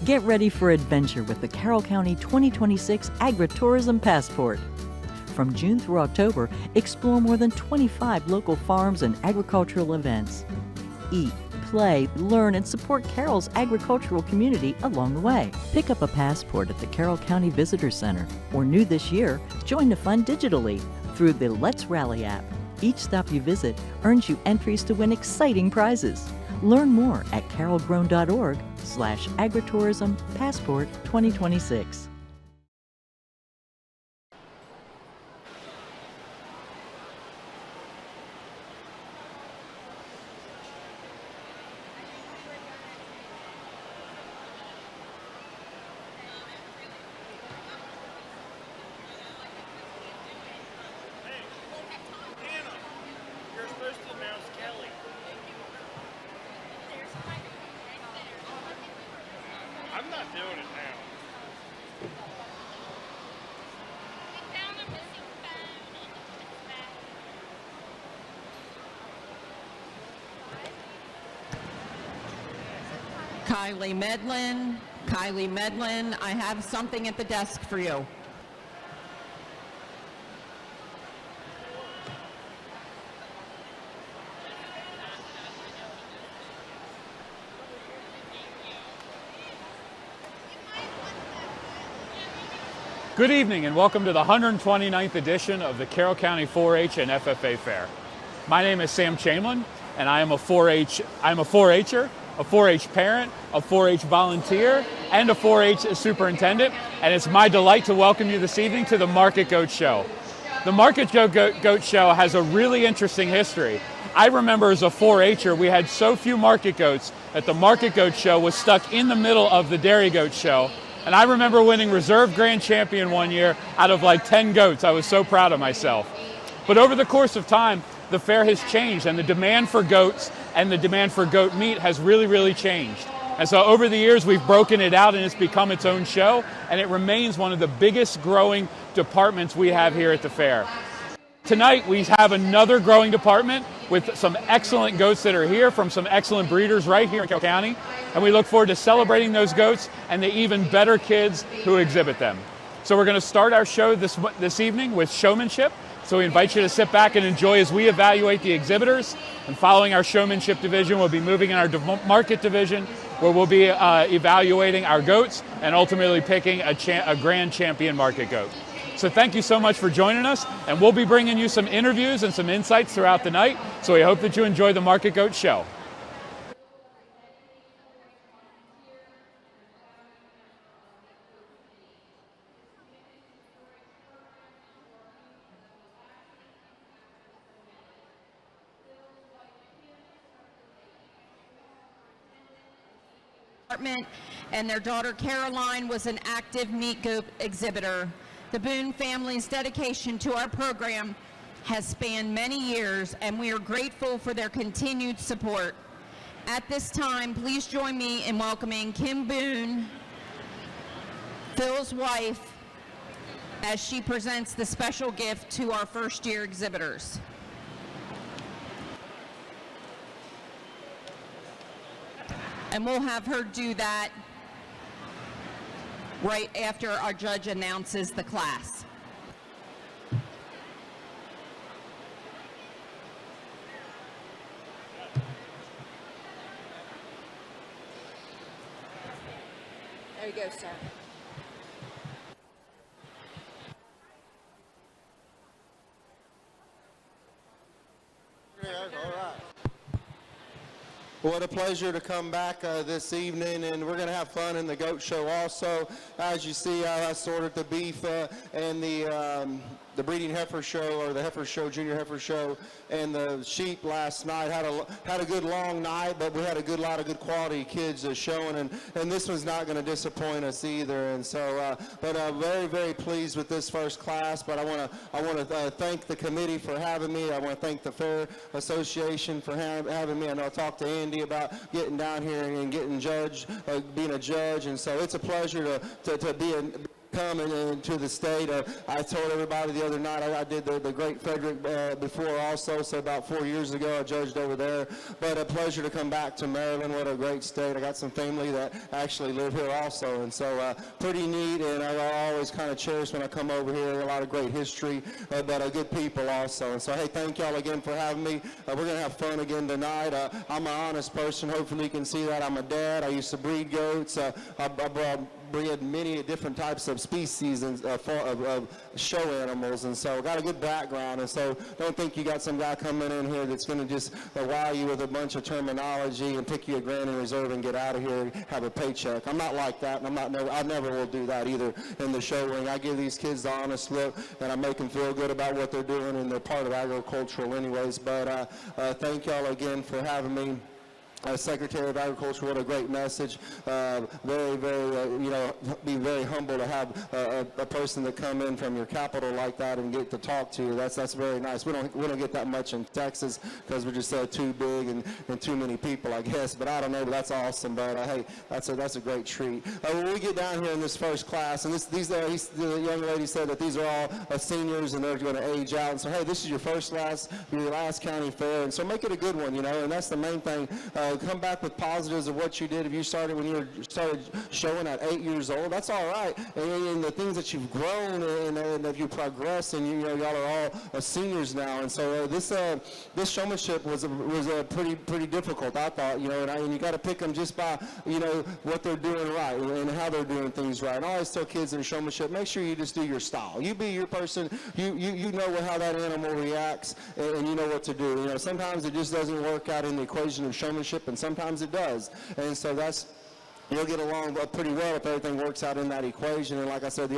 Get ready for adventure with the Carroll County 2026 Agritourism Passport. From June through October, explore more than 25 local farms and agricultural events. Eat, play, learn, and support Carroll's agricultural community along the way. Pick up a passport at the Carroll County Visitor Center, or new this year, join the fun digitally through the Let's Rally app. Each stop you visit earns you entries to win exciting prizes. Learn more at carrollgrown.org/agritourism passport 2026. I'm not doing it now. Kylie Medlin, I have something at the desk for you. Good evening and welcome to the 129th edition of the Carroll County 4-H and FFA Fair. My name is Sam Chamberlain and I am a 4-H'er, a 4-H parent, a 4-H volunteer, and a 4-H superintendent, and it's my delight to welcome you this evening to the Market Goat Show. The Market Goat Show has a really interesting history. I remember as a 4-H'er, we had so few market goats that the Market Goat Show was stuck in the middle of the Dairy Goat Show. And I remember winning Reserve Grand Champion one year out of like 10 goats. I was so proud of myself. But over the course of time, the fair has changed and the demand for goats and the demand for goat meat has really changed. And so over the years, we've broken it out and it's become its own show, and it remains one of the biggest growing departments we have here at the fair. Tonight, we have another growing department with some excellent goats that are here from some excellent breeders right here in Carroll County. And we look forward to celebrating those goats and the even better kids who exhibit them. So we're going to start our show this evening with Showmanship. So we invite you to sit back and enjoy as we evaluate the exhibitors. And following our Showmanship division, we'll be moving in our market division, where we'll be evaluating our goats and ultimately picking a grand champion market goat. So thank you so much for joining us, and we'll be bringing you some interviews and some insights throughout the night. So we hope that you enjoy the Market Goat Show. And their daughter Caroline was an active meat goat exhibitor. The Boone family's dedication to our program has spanned many years, and we are grateful for their continued support. At this time, please join me in welcoming Kim Boone, Phil's wife, as she presents the special gift to our first-year exhibitors. And we'll have her do that right after our judge announces the class. There you go, sir. Yeah, all right. What a pleasure to come back this evening, and we're going to have fun in the goat show also. As you see, I sorted the beef and the breeding heifer show, or the heifer show, junior heifer show, and the sheep last night. Had a good long night, but we had a lot of good quality kids showing, and this one's not going to disappoint us either. And so, but I'm very pleased with this first class. But I want to thank the committee for having me. I want to thank the Fair Association for having me. I know I talked to Andy about getting down here and getting being a judge, and so it's a pleasure to be come into the state. I told everybody the other night I did the Great Frederick before also, so about 4 years ago I judged over there. But a pleasure to come back to Maryland. What a great state. I got some family that actually live here also, and so pretty neat, and I always kind of cherish when I come over here. A lot of great history, but good people also. And so, hey, thank y'all again for having me. We're going to have fun again tonight. I'm an honest person. Hopefully you can see that. I'm a dad. I used to breed goats. I bred many different types of species of show animals, and so got a good background. And so don't think you got some guy coming in here that's going to just wow you with a bunch of terminology and pick you a grand in reserve and get out of here and have a paycheck. I'm not like that, and I never will do that either in the show ring. I give these kids the honest look, and I make them feel good about what they're doing, and they're part of agricultural anyways. But thank y'all again for having me. Secretary of Agriculture, what a great message. Very, be very humble to have a person that come in from your capital like that and get to talk to you. That's very nice. We don't get that much in Texas because we're just too big and too many people, I guess. But I don't know. But that's awesome. But hey, that's a great treat. When we get down here in this first class, and the young lady said that these are all seniors and they're going to age out. And so hey, this is your your last county fair, and so make it a good one, And that's the main thing. Come back with positives of what you did. If you started when you started showing at 8 years old, that's all right. And the things that you've grown and if you progress, and y'all are all seniors now. And so this showmanship was pretty difficult, I thought. And you got to pick them just by what they're doing right and how they're doing things right. And I always tell kids in showmanship, make sure you just do your style. You be your person. You know how that animal reacts, and you know what to do. Sometimes it just doesn't work out in the equation of showmanship, and sometimes it does. And so you'll get along pretty well if everything works out in that equation. And like I said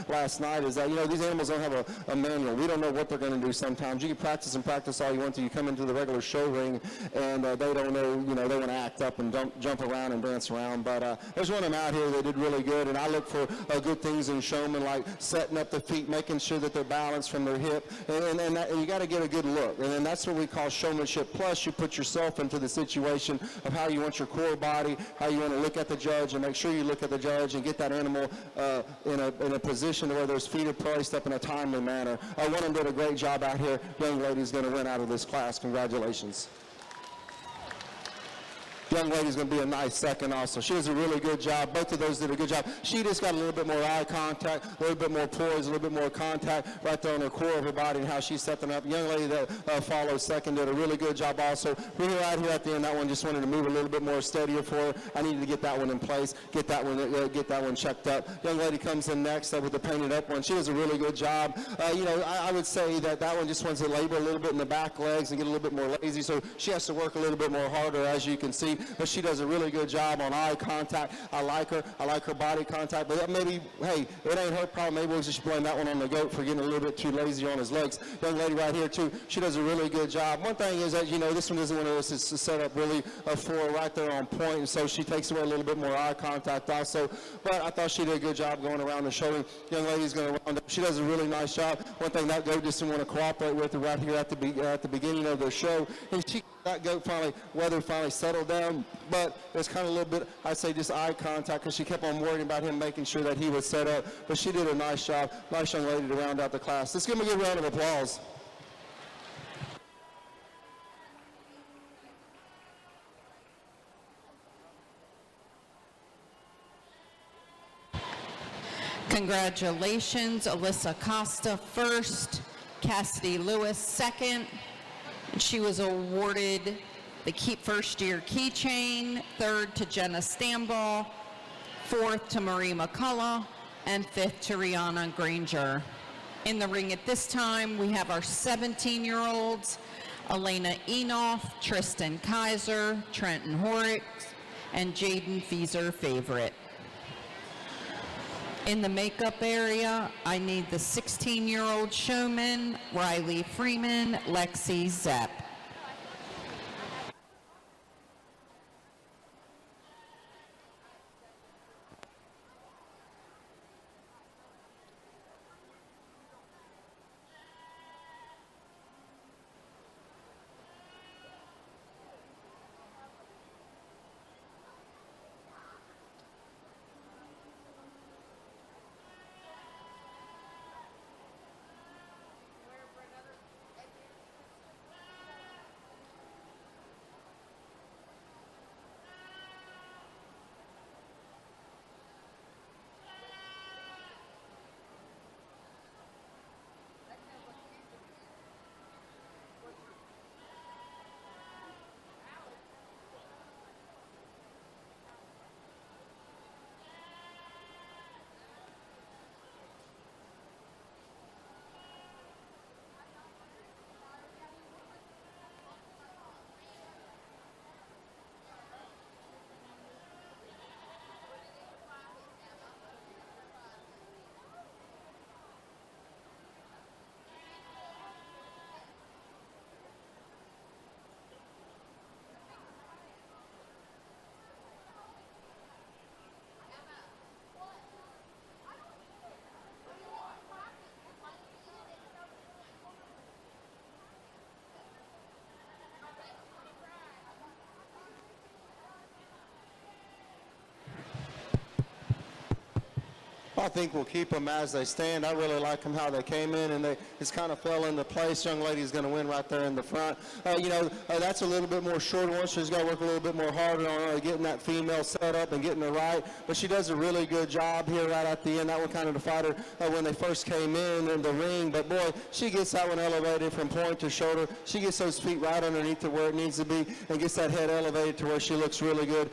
last night, is that, these animals don't have a manual. We don't know what they're going to do sometimes. You can practice and practice all you want to. You come into the regular show ring, and they don't know, they want to act up and jump around and dance around. But there's one of them out here that did really good, and I look for good things in showmen, like setting up the feet, making sure that they're balanced from their hip, and you got to get a good look. And then that's what we call showmanship. Plus, you put yourself into the situation of how you want your core body, how you want to look at the judge, and make sure you look at the judge and get that animal in a position where those feet are placed up in a timely manner. One of them did a great job out here. Young lady's going to win out of this class. Congratulations. Young lady's going to be a nice second also. She does a really good job. Both of those did a good job. She just got a little bit more eye contact, a little bit more poise, a little bit more contact right there on the core of her body and how she's setting up. Young lady that follows second did a really good job also. We're right here at the end. That one just wanted to move a little bit more steadier for her. I needed to get that one in place, get that one checked up. Young lady comes in next with the painted up one. She does a really good job. I would say that one just wants to labor a little bit in the back legs and get a little bit more lazy, so she has to work a little bit more harder, as you can see. But she does a really good job on eye contact. I like her body contact. But maybe, hey, it ain't her problem. Maybe we'll just blame that one on the goat for getting a little bit too lazy on his legs. Young lady right here, too, she does a really good job. One thing is that, this one isn't one of those that's set up really for her right there on point, and so she takes away a little bit more eye contact also. But I thought she did a good job going around the shoulder. Young lady's going to round up. She does a really nice job. One thing, that goat just didn't want to cooperate with her right here at the beginning of the show. And that goat finally settled down, but it's kind of a little bit, I'd say, just eye contact, because she kept on worrying about him making sure that he was set up. But she did a nice job. Nice young lady to round out the class. Let's give them a good round of applause. Congratulations, Alyssa Costa first, Cassidy Lewis second. She was awarded the First Year Keychain, third to Jenna Stamball, fourth to Marie McCullough, and fifth to Rihanna Granger. In the ring at this time, we have our 17-year-olds, Elena Enoff, Tristan Kaiser, Trenton Horrocks, and Jaden Feeser Favorite. In the makeup area, I need the 16-year-old showman, Riley Freeman, Lexi Zepp. I think we'll keep them as they stand. I really like them how they came in, and they just kind of fell into place. Young lady's going to win right there in the front. That's a little bit more short one. She's got to work a little bit more harder on getting that female set up and getting her right. But she does a really good job here right at the end. That one kind of defied her when they first came in the ring. But, boy, she gets that one elevated from point to shoulder. She gets those feet right underneath to where it needs to be and gets that head elevated to where she looks really good.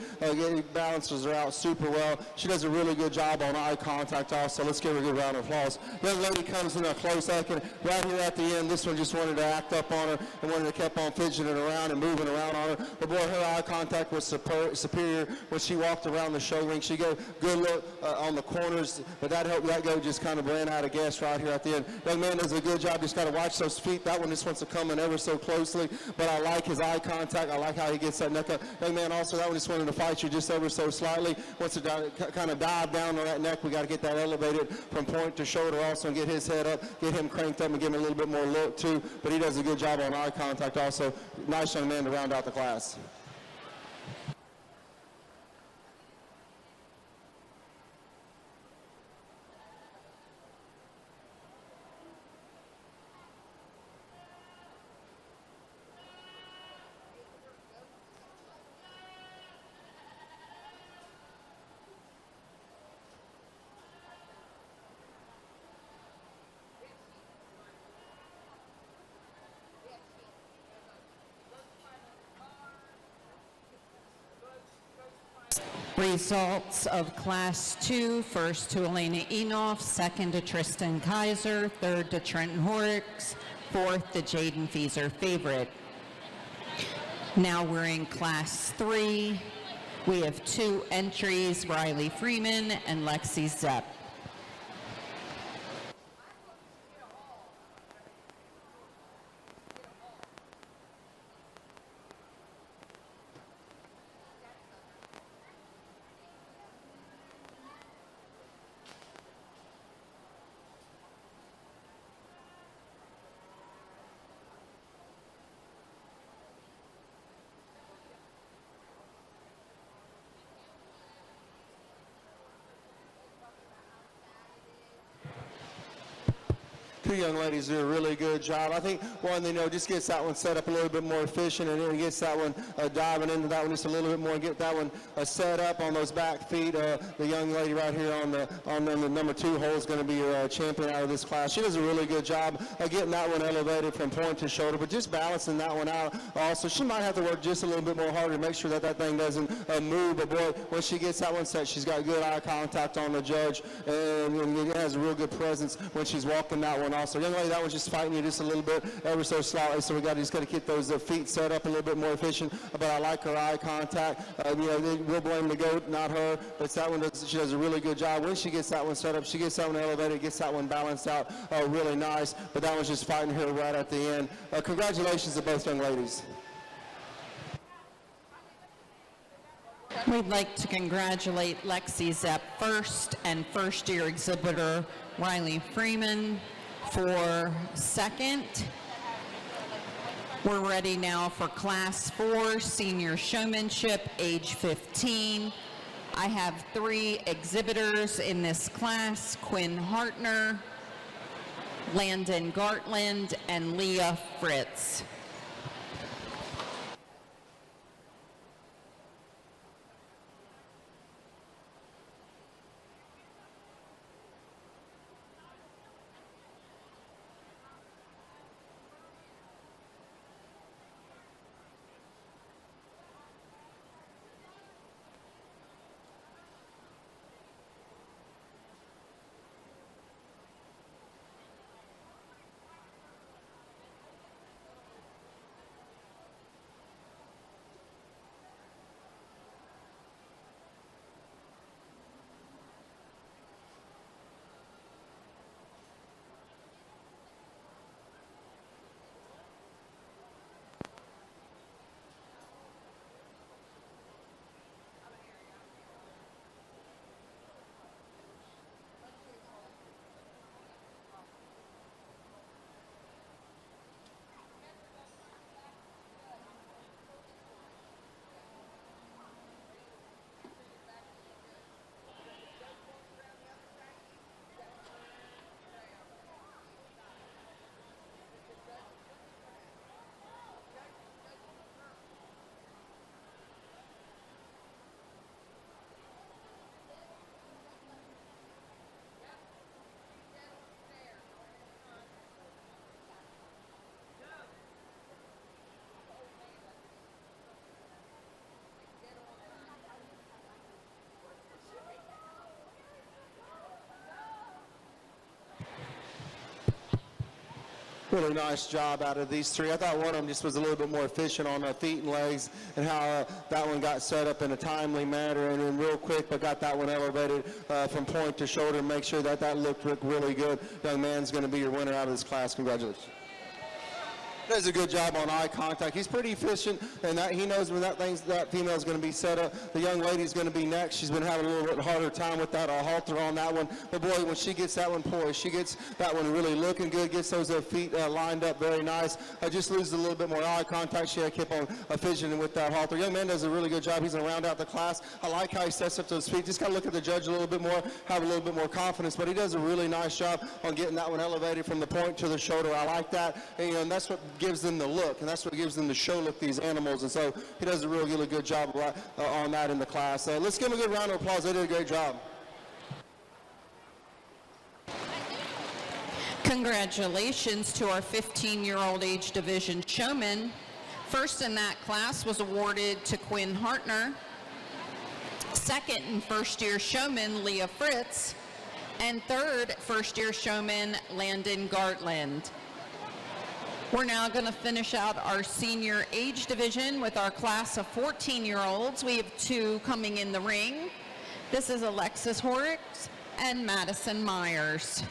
Balances her out super well. She does a really good job on eye contact also. Let's give her a good round of applause. Young lady comes in a close second. Right here at the end, this one just wanted to act up on her and wanted to keep on fidgeting around and moving around on her. But boy, her eye contact was superior when she walked around the show ring. She gave good look on the corners, but that go just kind of ran out of gas right here at the end. Young man does a good job. Just got to watch those feet. That one just wants to come in ever so closely, but I like his eye contact. I like how he gets that neck up. Young man also, that one just wanted to fight you just ever so slightly. Wants to kind of dive down on that neck. We got to get that elevated from point to shoulder also and get his head up, get him cranked up and give him a little bit more look too. But he does a good job on eye contact also. Nice young man to round out the class. Results of Class 2, first to Elena Enoff, second to Tristan Kaiser, third to Trenton Horrocks, fourth to Jaden Feeser, favorite. Now we're in Class 3. We have 2 entries, Riley Freeman and Lexi Zepp. Two young ladies do a really good job. I think one, just gets that one set up a little bit more efficient, and then gets that one diving into that one just a little bit more and get that one set up on those back feet. The young lady right here on the number 2 hole is going to be your champion out of this class. She does a really good job getting that one elevated from point to shoulder, but just balancing that one out. Also, she might have to work just a little bit more harder to make sure that thing doesn't move. But boy, when she gets that one set, she's got good eye contact on the judge, and has a real good presence when she's walking that one. Also, young lady, that was just fighting you just a little bit, ever so slightly. So we just got to get those feet set up a little bit more efficient. But I like her eye contact. We'll blame the goat, not her. But that one, she does a really good job. When she gets that one set up, she gets that one elevated, gets that one balanced out really nice. But that one's just fighting her right at the end. Congratulations to both young ladies. We'd like to congratulate Lexi Zepp first and first-year exhibitor Riley Freeman for second. We're ready now for Class 4, Senior Showmanship, age 15. I have 3 exhibitors in this class, Quinn Hartner, Landon Gartland, and Leah Fritz. really nice job out of these three. I thought one of them just was a little bit more efficient on feet and legs, and how that one got set up in a timely manner and then real quick, but got that one elevated from point to shoulder and make sure that that looked really good. Young man's going to be your winner out of this class. Congratulations. Does a good job on eye contact. He's pretty efficient, and that he knows when that female is going to be set up. The young lady's going to be next. She's been having a little bit harder time with that halter on that one. But boy, when she gets that one poised, she gets that one really looking good, gets those feet lined up very nice. Just loses a little bit more eye contact. She had to keep on fidgeting with that halter. Young man does a really good job. He's going to round out the class. I like how he sets up those feet. Just got to look at the judge a little bit more, have a little bit more confidence. But he does a really nice job on getting that one elevated from the point to the shoulder. I like that. And that's what gives them the look, and that's what gives them the show look, these animals. And so he does a really good job on that in the class. Let's give him a good round of applause. They did a great job. Congratulations to our 15-year-old age division showman. First in that class was awarded to Quinn Hartner. Second and first-year showman Leah Fritz. And third, first-year showman Landon Gartland. We're now going to finish out our senior age division with our class of 14-year-olds. We have two coming in the ring. This is Alexis Horrocks and Madison Myers.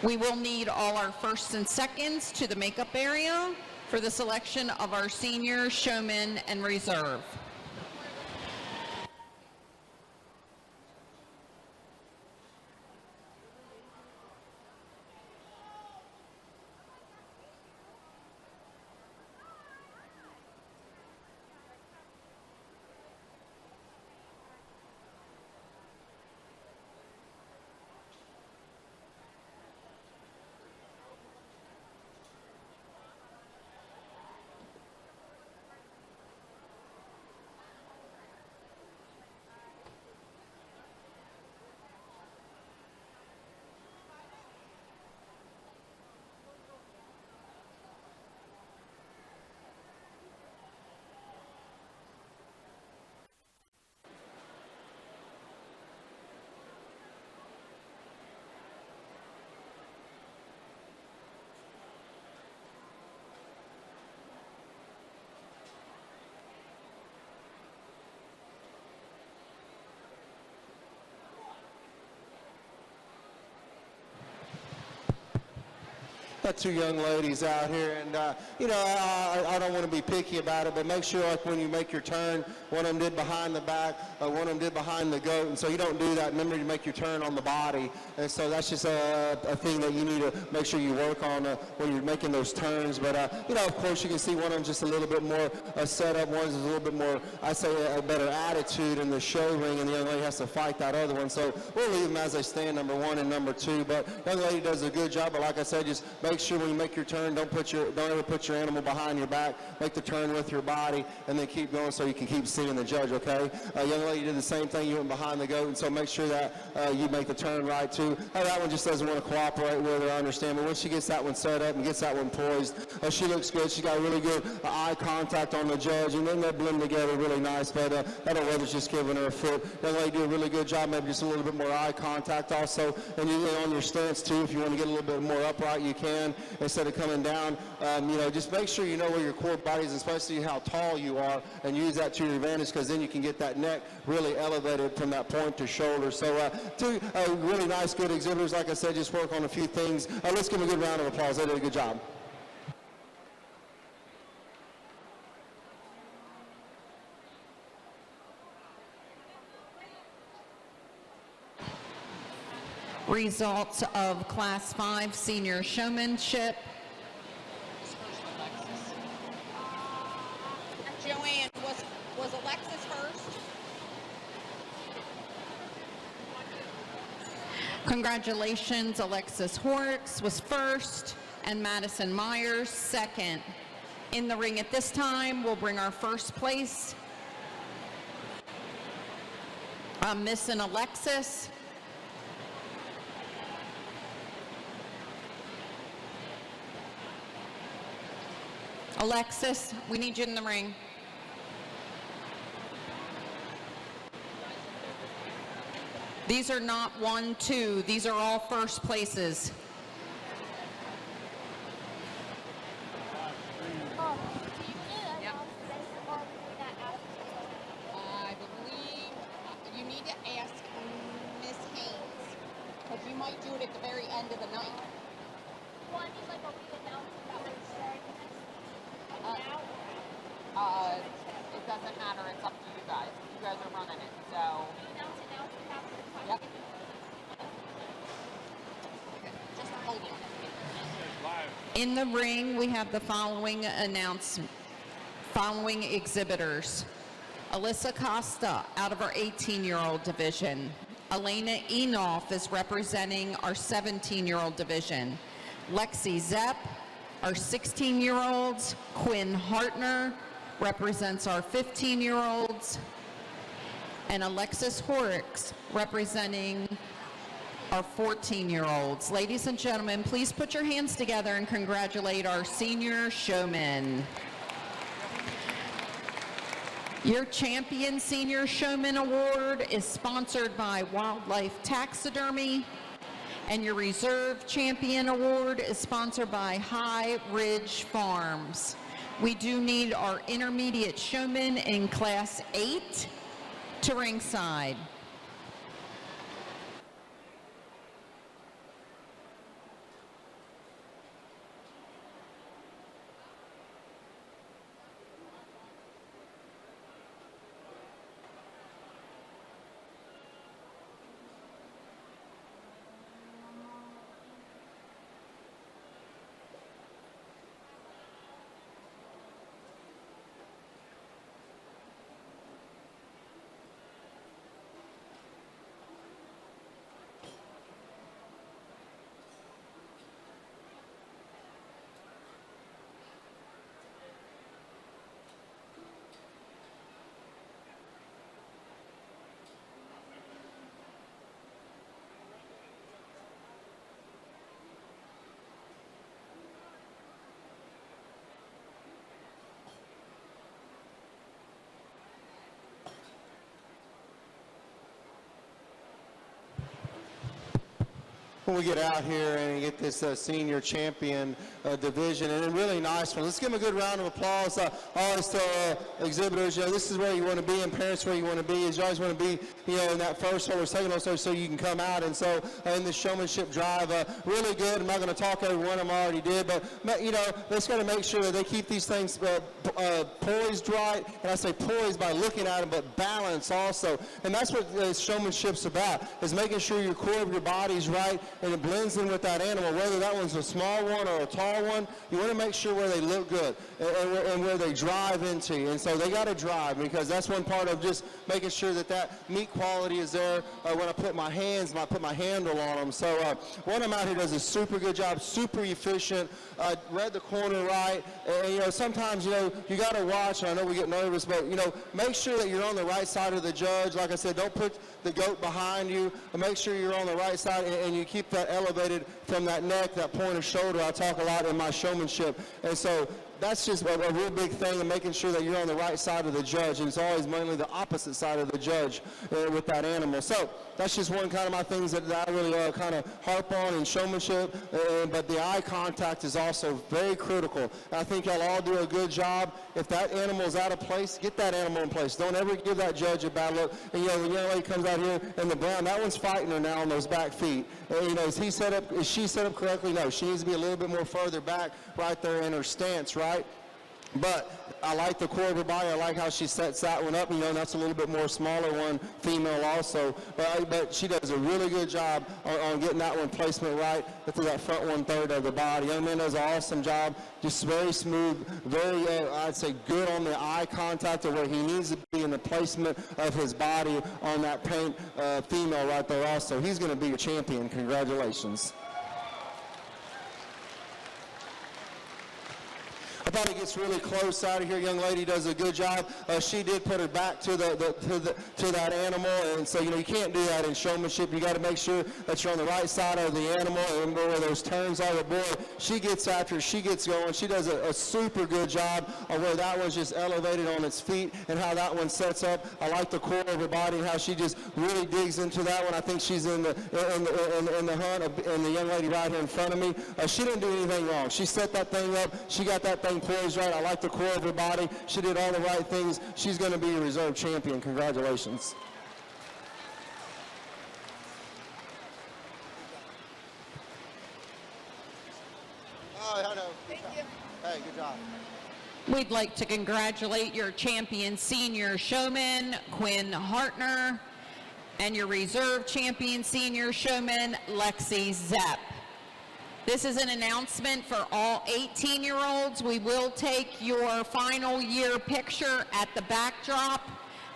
We will need all our firsts and seconds to the makeup area for the selection of our senior showmen and reserve. Got two young ladies out here, and I don't want to be picky about it, but make sure, like, when you make your turn, one of them did behind the back, one of them did behind the goat, and so you don't do that. Remember, you make your turn on the body, and so that's just a thing that you need to make sure you work on when you're making those turns. But of course, you can see one of them just a little bit more set up. One's a little bit more, I say, a better attitude in the show ring, and the young lady has to fight that other one. So we'll leave them as they stand, number one and number two. But young lady does a good job. But like I said, just make sure when you make your turn, don't ever put your animal behind your back. Make the turn with your body, and then keep going so you can keep seeing the judge. Okay, young lady did the same thing. You went behind the goat, and so make sure that you make the turn right too. That one just doesn't want to cooperate with her. I understand, but when she gets that one set up and gets that one poised, she looks good. She got really good eye contact on the judge, and then they blend together really nice. But I don't know whether it's just giving her a foot. Young lady do a really good job. Maybe just a little bit more eye contact also, and you on your stance too. If you want to get a little bit more upright, you can instead of coming down. Just make sure you know where your core body is, especially how tall you are, and use that to your advantage, because then you can get that neck really elevated from that point to shoulder. So two really nice, good exhibitors. Like I said, just work on a few things. Let's give them a good round of applause. They did a good job. Results of Class 5 Senior Showmanship. Joanne, was Alexis first? Congratulations, Alexis Horrocks was first and Madison Myers second. In the ring at this time, we'll bring our first place. Miss and Alexis. Alexis, we need you in the ring. These are not 1, 2. These are all first places. might do it at the very end of the night. Well, I mean, like, are we announcing that we're starting this now? It doesn't matter. It's up to you guys. You guys are running it, so. We announce it now, so we have the time. Yep. Just hold it. In the ring, we have the following following exhibitors. Alyssa Costa out of our 18-year-old division. Elena Enoff is representing our 17-year-old division. Lexi Zepp, our 16-year-olds. Quinn Hartner represents our 15-year-olds. And Alexis Horrocks representing our 14-year-olds. Ladies and gentlemen, please put your hands together and congratulate our senior showmen. Your Champion Senior Showman Award is sponsored by Wildlife Taxidermy, and your Reserve Champion Award is sponsored by High Ridge Farms. We do need our intermediate showmen in Class 8 to ringside. When we get out here and get this senior champion division, and a really nice one. Let's give them a good round of applause. I always tell exhibitors, you know, this is where you want to be, and parents where you want to be, is you always want to be, you know, in that first hole or second hole so you can come out. And so in this showmanship drive, really good. I'm not going to talk every one of them, I already did, but, you know, they just got to make sure that they keep these things poised right, and I say poised by looking at them, but balance also. And that's what showmanship's about, is making sure your core of your body's right, and it blends in with that animal, whether that one's a small one or a tall one. You want to make sure where they look good and where they drive into. And so they got to drive, because that's one part of just making sure that that meat quality is there when I put my hands, when I put my handle on them. So one of them out here does a super good job, super efficient, read the corner right. And, you know, sometimes, you know, you got to watch, and I know we get nervous, but, you know, make sure that you're on the right side of the judge. Like I said, don't put the goat behind you. Make sure you're on the right side, and you keep that elevated from that neck, that point of shoulder. I talk a lot in my showmanship. And so that's just a real big thing, and making sure that you're on the right side of the judge, and it's always mainly the opposite side of the judge with that animal. So that's just one kind of my things that I really kind of harp on in showmanship, but the eye contact is also very critical. I think y'all all do a good job. If that animal is out of place, get that animal in place. Don't ever give that judge a bad look. And, you know, the young lady comes out here in the brown, that one's fighting her now on those back feet. And, you know, is she set up correctly? No, she needs to be a little bit more further back right there in her stance, right? But I like the core of her body. I like how she sets that one up. You know, and that's a little bit more smaller one, female also. But she does a really good job on getting that one placement right to that front 1/3 of the body. Young man does an awesome job. Just very smooth, very, I'd say, good on the eye contact of where he needs to be in the placement of his body on that paint female right there also. He's going to be a champion. Congratulations. I thought it gets really close out of here. Young lady does a good job. She did put her back to that animal, and so, you know, you can't do that in showmanship. You got to make sure that you're on the right side of the animal and where those turns are. But boy, she gets after it. She gets going. She does a super good job of where that one's just elevated on its feet and how that one sets up. I like the core of her body and how she just really digs into that one. I think she's in the hunt, and the young lady right here in front of me. She didn't do anything wrong. She set that thing up. She got that thing poised right. I like the core of her body. She did all the right things. She's going to be a reserve champion. Congratulations. We'd like to congratulate your champion senior showman, Quinn Hartner, and your reserve champion senior showman, Lexi Zepp. This is an announcement for all 18-year-olds. We will take your final year picture at the backdrop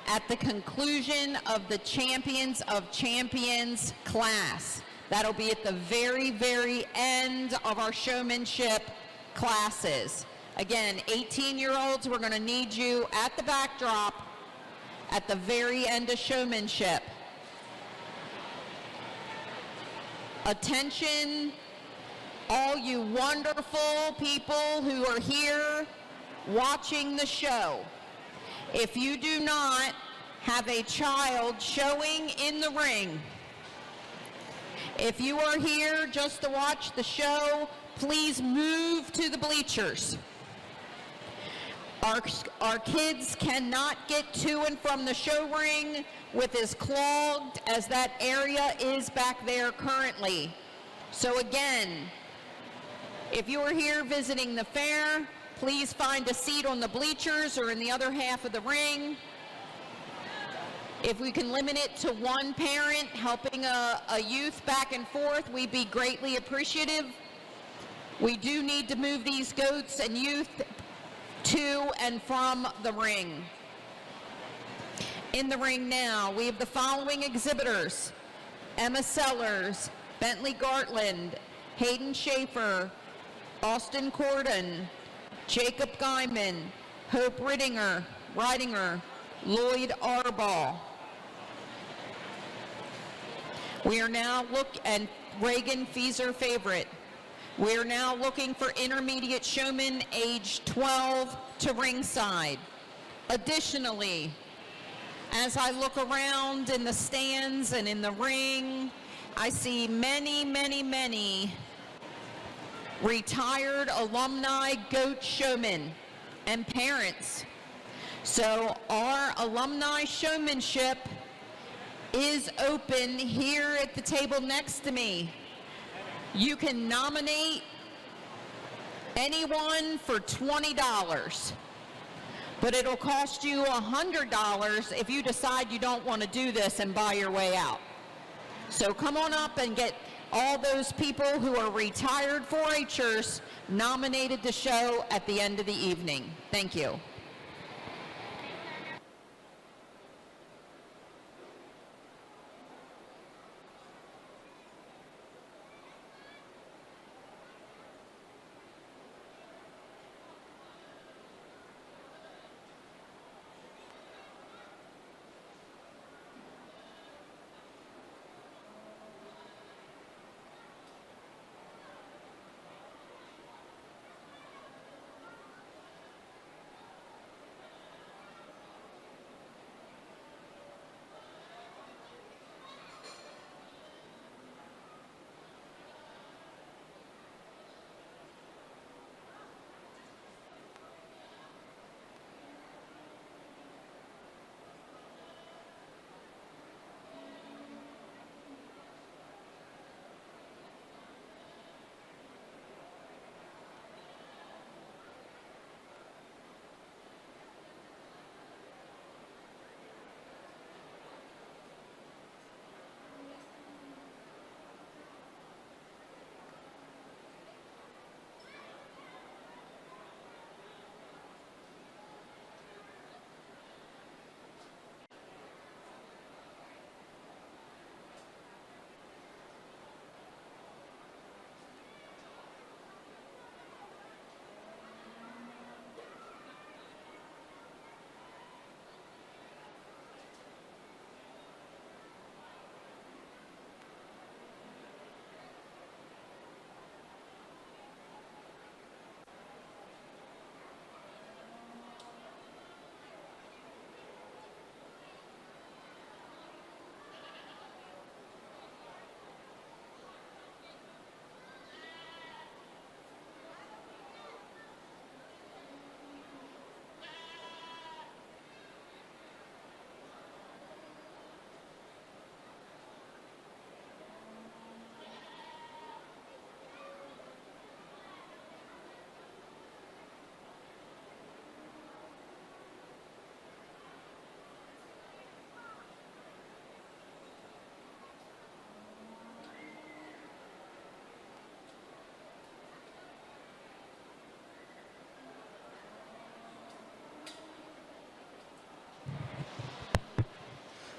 at the conclusion of the Champions of Champions class. That'll be at the very, very end of our showmanship classes. Again, 18-year-olds, we're going to need you at the backdrop at the very end of showmanship. Attention, all you wonderful people who are here watching the show. If you do not have a child showing in the ring, if you are here just to watch the show, please move to the bleachers. Our kids cannot get to and from the show ring with as clogged as that area is back there currently. So again, if you are here visiting the fair, please find a seat on the bleachers or in the other half of the ring. If we can limit it to one parent helping a youth back and forth, we'd be greatly appreciative. We do need to move these goats and youth to and from the ring. In the ring now, we have the following exhibitors: Emma Sellers, Bentley Gartland, Hayden Schaefer, Austin Corden, Jacob Guyman, Hope Ridinger, Lloyd Arball. We are now and Reagan Feeser Favorite. We are now looking for intermediate showmen age 12 to ringside. Additionally, as I look around in the stands and in the ring, I see many, many, many retired alumni goat showmen and parents. So our alumni showmanship is open here at the table next to me. You can nominate anyone for $20, but it'll cost you $100 if you decide you don't want to do this and buy your way out. So come on up and get all those people who are retired 4-H'ers nominated to show at the end of the evening. Thank you.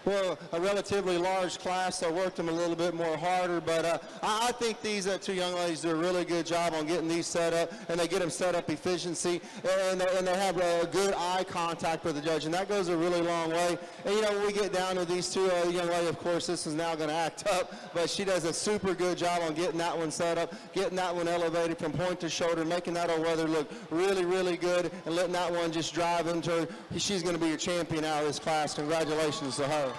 Well, a relatively large class, so I worked them a little bit more harder, but I think these two young ladies do a really good job on getting these set up, and they get them set up efficiency, and they have a good eye contact with the judge, and that goes a really long way. And, you know, when we get down to these two young ladies, of course, this is now going to act up, but she does a super good job on getting that one set up, getting that one elevated from point to shoulder, making that old weather look really, really good, and letting that one just drive into her. She's going to be a champion out of this class. Congratulations to her.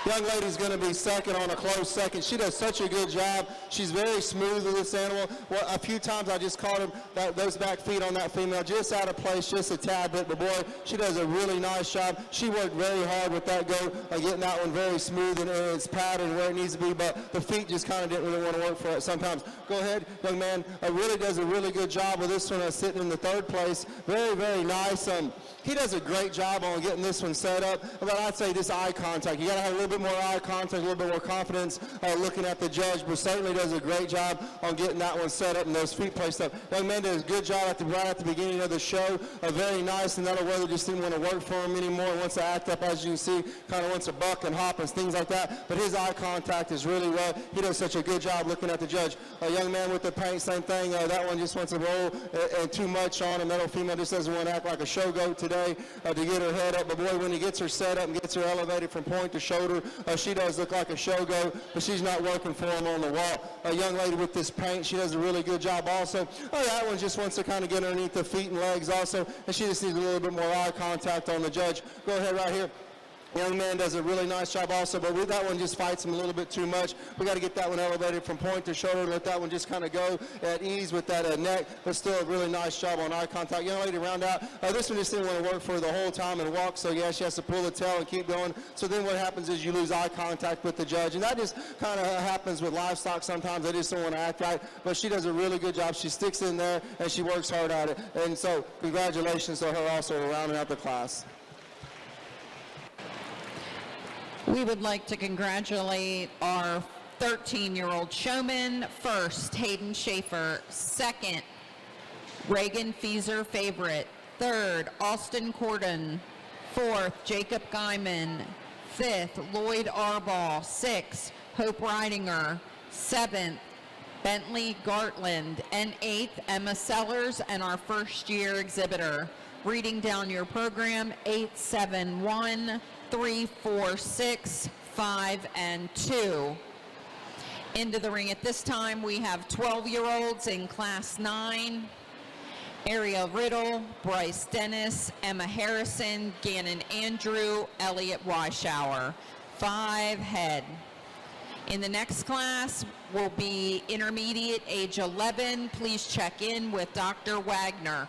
Young lady's going to be second on a close second. She does such a good job. She's very smooth with this animal. Well, a few times I just caught those back feet on that female just out of place, just a tad bit. But boy, she does a really nice job. She worked very hard with that goat, getting that one very smooth and its pattern where it needs to be. But the feet just kind of didn't really want to work for it sometimes. Go ahead, young man. Really does a really good job with this one, sitting in the third place. Very, very nice. He does a great job on getting this one set up, but I'd say this eye contact. You got to have a little bit more eye contact, a little bit more confidence looking at the judge, but certainly does a great job on getting that one set up and those feet placed up. Young man does a good job right at the beginning of the show. Very nice, and that'll weather just didn't want to work for him anymore. Wants to act up, as you can see, kind of wants to buck and hop and things like that, but his eye contact is really well. He does such a good job looking at the judge. A young man with the paint, same thing. That one just wants to roll and too much on him. That old female just doesn't want to act like a show goat today. To get her head up, but boy, when he gets her set up and gets her elevated from point to shoulder, she does look like a show goat, but she's not working for him on the wall. A young lady with this paint, she does a really good job also. That one just wants to kind of get underneath the feet and legs also, and she just needs a little bit more eye contact on the judge. Go ahead right here. Young man does a really nice job also, but that one just fights him a little bit too much. We got to get that one elevated from point to shoulder and let that one just kind of go at ease with that neck, but still a really nice job on eye contact. Young lady round out. This one just didn't want to work for her the whole time and walk, so yeah, she has to pull the tail and keep going. So then what happens is you lose eye contact with the judge, and that just kind of happens with livestock sometimes. They just don't want to act right, but she does a really good job. She sticks in there, and she works hard at it. And so congratulations to her also for rounding out the class. We would like to congratulate our 13-year-old showman. First, Hayden Schaefer. Second, Reagan Fieser Favorite. Third, Austin Corden. Fourth, Jacob Guyman. Fifth, Lloyd Arbaugh. Sixth, Hope Ridinger. Seventh, Bentley Gartland. And eighth, Emma Sellers, and our first-year exhibitor. Reading down your program, 871 3, 4, 6, 5, and 2. Into the ring at this time, we have 12-year-olds in Class 9. Ariel Riddle, Bryce Dennis, Emma Harrison, Gannon Andrew, Elliot Weishauer. 5 head. In the next class will be intermediate, age 11. Please check in with Dr. Wagner.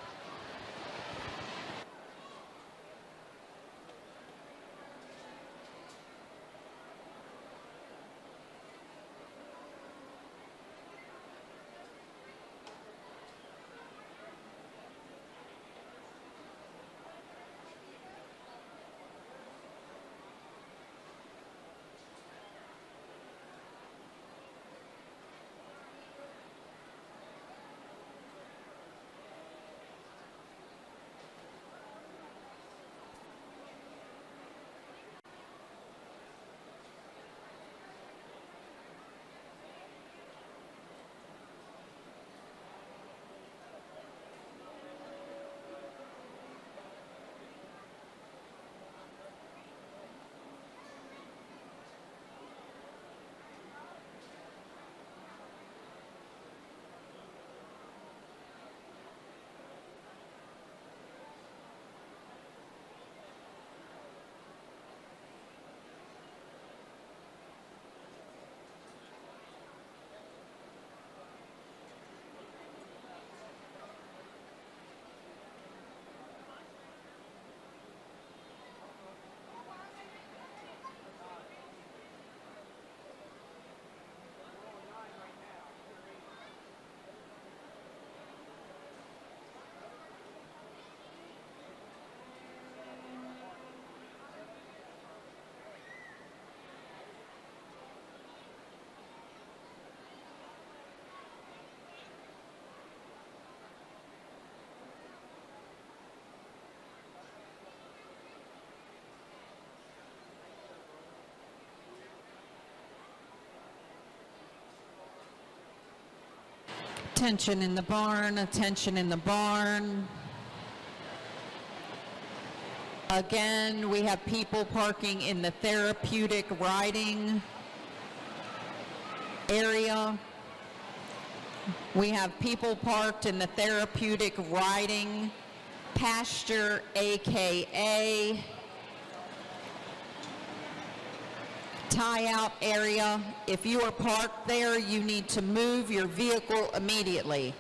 Attention in the barn, attention in the barn. Again, we have people parking in the therapeutic riding area. We have people parked in the therapeutic riding pasture, AKA tie-out area. If you are parked there, you need to move your vehicle immediately.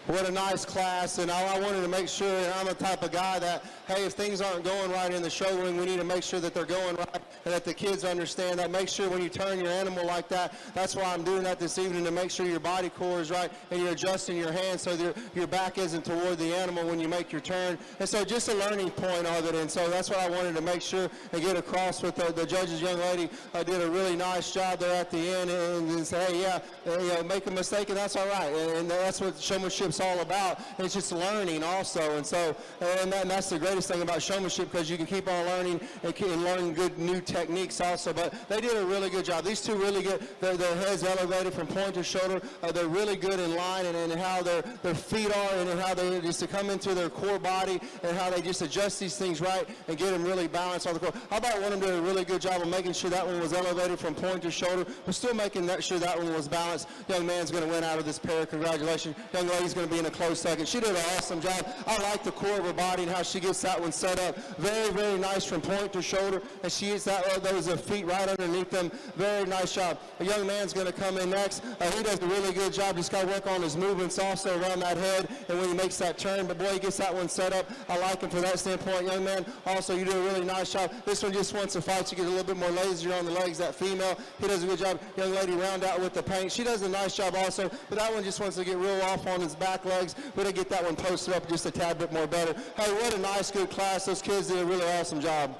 What a nice class, and I wanted to make sure, and I'm the type of guy that, hey, if things aren't going right in the showroom, we need to make sure that they're going right and that the kids understand that. Make sure when you turn your animal like that, that's why I'm doing that this evening, to make sure your body core is right and you're adjusting your hands so that your back isn't toward the animal when you make your turn. And so just a learning point of it, and so that's what I wanted to make sure and get across with the judge's young lady. Did a really nice job there at the end and say, hey, yeah, make a mistake and that's all right. And that's what showmanship's all about. It's just learning also, and so and that's the greatest thing about showmanship, because you can keep on learning and learning good new techniques also. But they did a really good job. These two really good. Their heads elevated from point to shoulder. They're really good in line and how their feet are and how they just to come into their core body and how they just adjust these things right and get them really balanced on the court. How about one of them did a really good job of making sure that one was elevated from point to shoulder, but still making sure that one was balanced. Young man's going to win out of this pair. Congratulations. Young lady's going to be in a close second. She did an awesome job. I like the core of her body and how she gets that one set up. Very, very nice from point to shoulder, and she gets those feet right underneath them. Very nice job. A young man's going to come in next. He does a really good job. Just got to work on his movements also around that head and when he makes that turn. But boy, he gets that one set up. I like him for that standpoint. Young man, also you do a really nice job. This one just wants to fight to get a little bit more lazier on the legs. That female, he does a good job. Young lady round out with the paint. She does a nice job also, but that one just wants to get real off on his back legs. We're going to get that one posted up just a tad bit more better. Hey, what a nice, good class. Those kids did a really awesome job.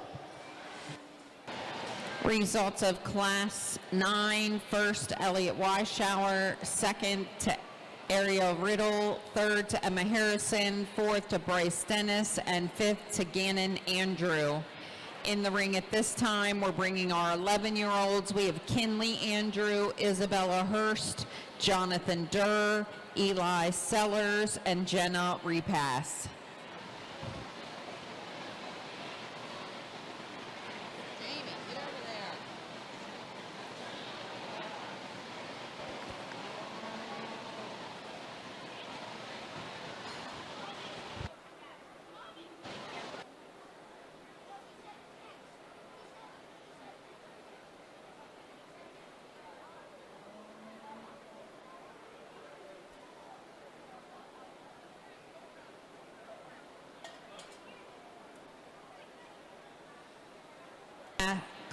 Results of Class 9, first Elliot Weishauer, second to Ariel Riddle, third to Emma Harrison, fourth to Bryce Dennis, and fifth to Gannon Andrew. In the ring at this time, we're bringing our 11-year-olds. We have Kinley Andrew, Isabella Hurst, Jonathan Durr, Eli Sellers, and Jenna Repass. Jamie, get over there.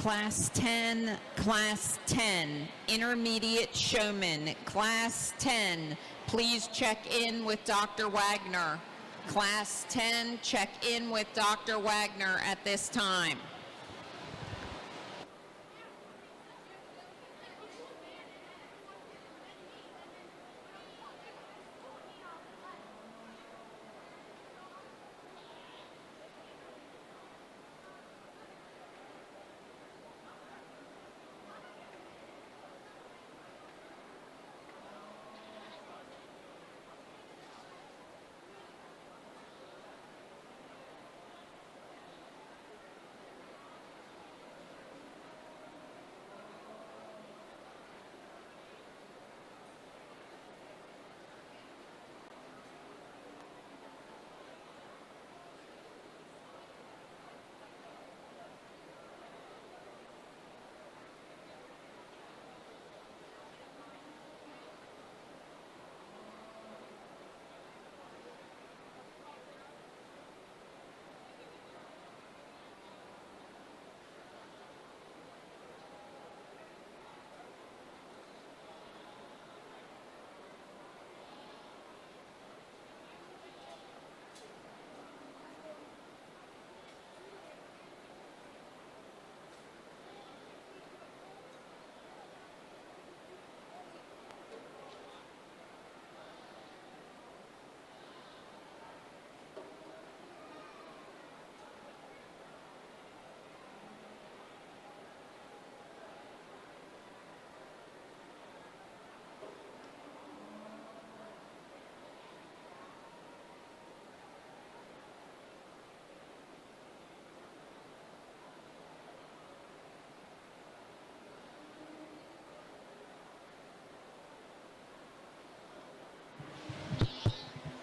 Class 10, Class 10, Intermediate Showman, Class 10, please check in with Dr. Wagner. Class 10, check in with Dr. Wagner at this time.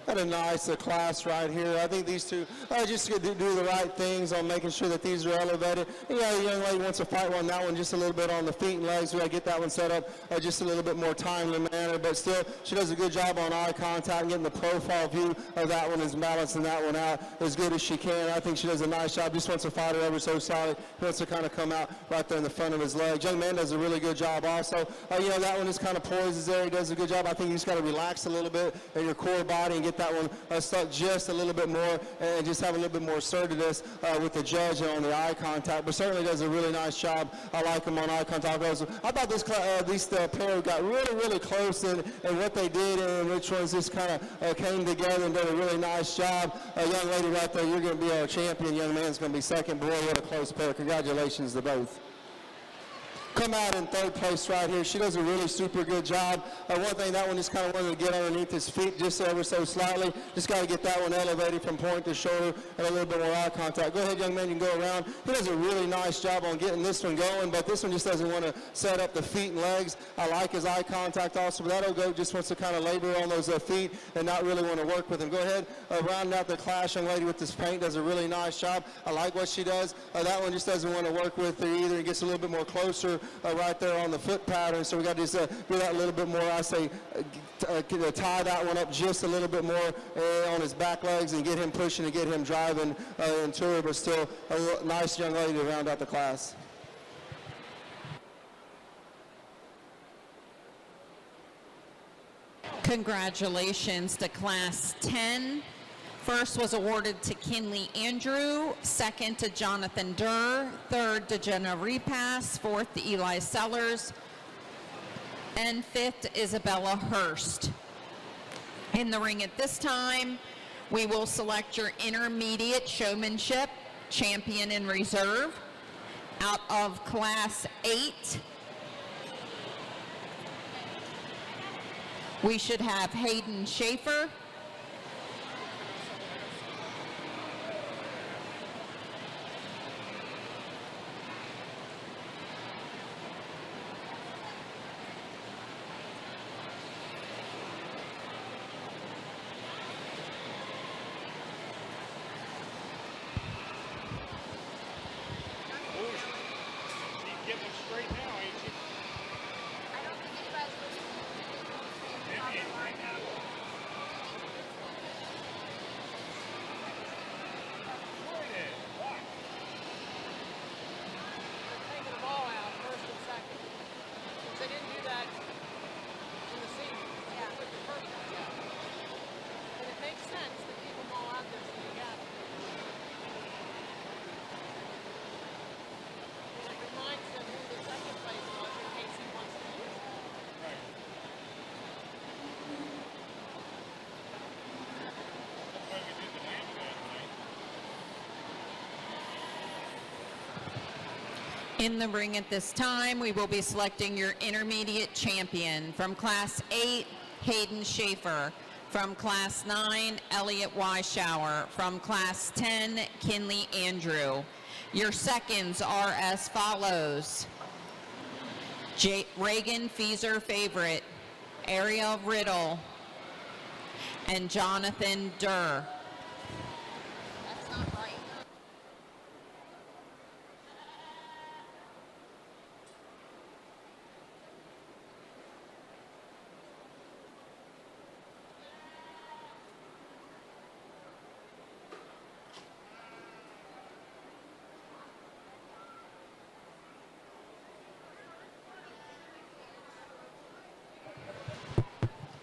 Got a nice class right here. I think these two just do the right things on making sure that these are elevated. You know, the young lady wants to fight one, that one just a little bit on the feet and legs. We got to get that one set up just a little bit more timely manner, but still she does a good job on eye contact and getting the profile view of that one and balancing that one out as good as she can. I think she does a nice job. Just wants to fight it ever so solid. He wants to kind of come out right there in the front of his legs. Young man does a really good job also. You know, that one just kind of poises there. He does a good job. I think you just got to relax a little bit in your core body and get that one stuck just a little bit more and just have a little bit more assertiveness with the judge and on the eye contact. But certainly does a really nice job. I like him on eye contact also. I thought these pair got really, really close in what they did and which ones just kind of came together and did a really nice job. Young lady right there, you're going to be our champion. Young man's going to be second. Boy, what a close pair. Congratulations to both. Come out in third place right here. She does a really super good job. One thing, that one just kind of wanted to get underneath his feet just ever so slightly. Just got to get that one elevated from point to shoulder and a little bit more eye contact. Go ahead, young man, you can go around. He does a really nice job on getting this one going, but this one just doesn't want to set up the feet and legs. I like his eye contact also, but that'll go, just wants to kind of labor on those feet and not really want to work with him. Go ahead, round out the class. Young lady with this paint does a really nice job. I like what she does. That one just doesn't want to work with her either. It gets a little bit more closer right there on the foot pattern, so we got to just do that a little bit more. I say tie that one up just a little bit more on his back legs and get him pushing and get him driving into her, but still a nice young lady to round out the class. Congratulations to Class 10. First was awarded to Kinley Andrew, second to Jonathan Durr, third to Jenna Repass, fourth to Eli Sellers, and fifth to Isabella Hurst. In the ring at this time, we will select your intermediate showmanship champion in reserve. Out of Class 8, we should have Hayden Schaefer. In the ring at this time, we will be selecting your intermediate champion. From Class 8, Hayden Schaefer. From Class 9, Elliot Weishauer. From Class 10, Kinley Andrew. Your seconds are as follows. Reagan Fieser Favorite, Ariel Riddle, and Jonathan Durr. That's not right.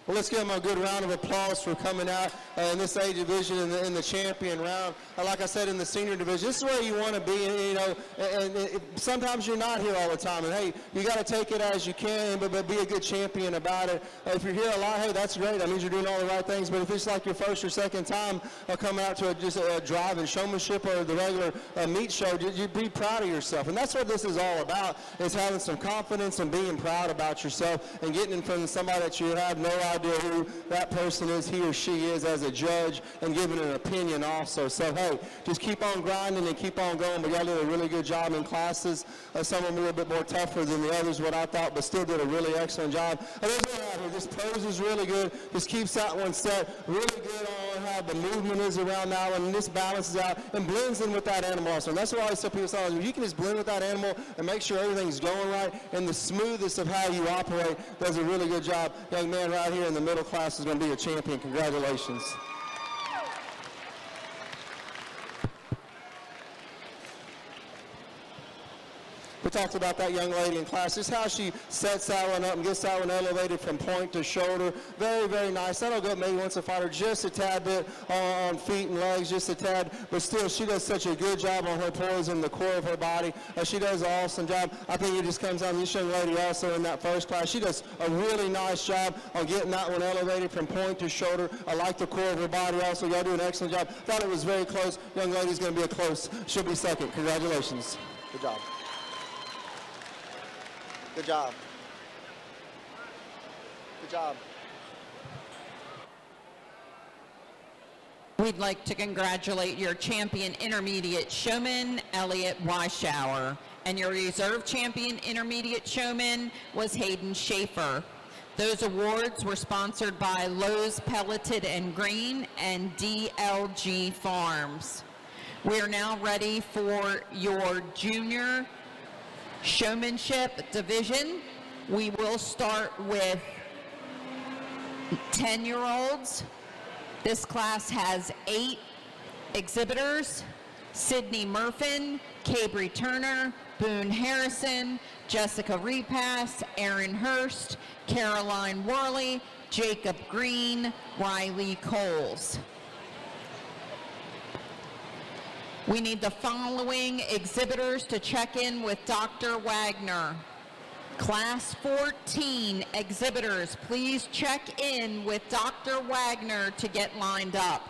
Well, let's give them a good round of applause for coming out in this age division in the champion round. Like I said, in the senior division, this is where you want to be. And sometimes you're not here all the time. And hey, you got to take it as you can, but be a good champion about it. If you're here a lot, hey, that's great. That means you're doing all the right things. But if it's like your first or second time coming out to just a drive and showmanship or the regular meet show, you be proud of yourself. And that's what this is all about, is having some confidence and being proud about yourself and getting in front of somebody that you have no idea who that person is, he or she is, as a judge, and giving an opinion also. So hey, just keep on grinding and keep on going. But y'all did a really good job in classes. Some of them a little bit more tougher than the others, what I thought, but still did a really excellent job. And this one out here, this pose is really good. Just keeps that one set. Really good on how the movement is around that one, and this balances out and blends in with that animal also. And that's what I always tell people, if you can just blend with that animal and make sure everything's going right, and the smoothest of how you operate, does a really good job. Young man right here in the middle class is going to be a champion. Congratulations. We talked about that young lady in class, just how she sets that one up and gets that one elevated from point to shoulder. Very, very nice. That'll go maybe once a fighter just a tad bit on feet and legs, just a tad. But still, she does such a good job on her poise and the core of her body. She does an awesome job. I think it just comes down to this young lady also in that first class. She does a really nice job on getting that one elevated from point to shoulder. I like the core of her body also. Y'all do an excellent job. Thought it was very close. Young lady's going to be a close. She'll be second. Congratulations. Good job. Good job. Good job. We'd like to congratulate your champion intermediate showman, Elliot Weishauer. And your reserve champion intermediate showman was Hayden Schaefer. Those awards were sponsored by Lowe's Pelleted and Green and DLG Farms. We are now ready for your junior showmanship division. We will start with 10-year-olds. This class has 8 exhibitors: Sydney Murfin, Cabry Turner, Boone Harrison, Jessica Repass, Aaron Hurst, Caroline Worley, Jacob Green, Riley Coles. We need the following exhibitors to check in with Dr. Wagner. Class 14 exhibitors, please check in with Dr. Wagner to get lined up.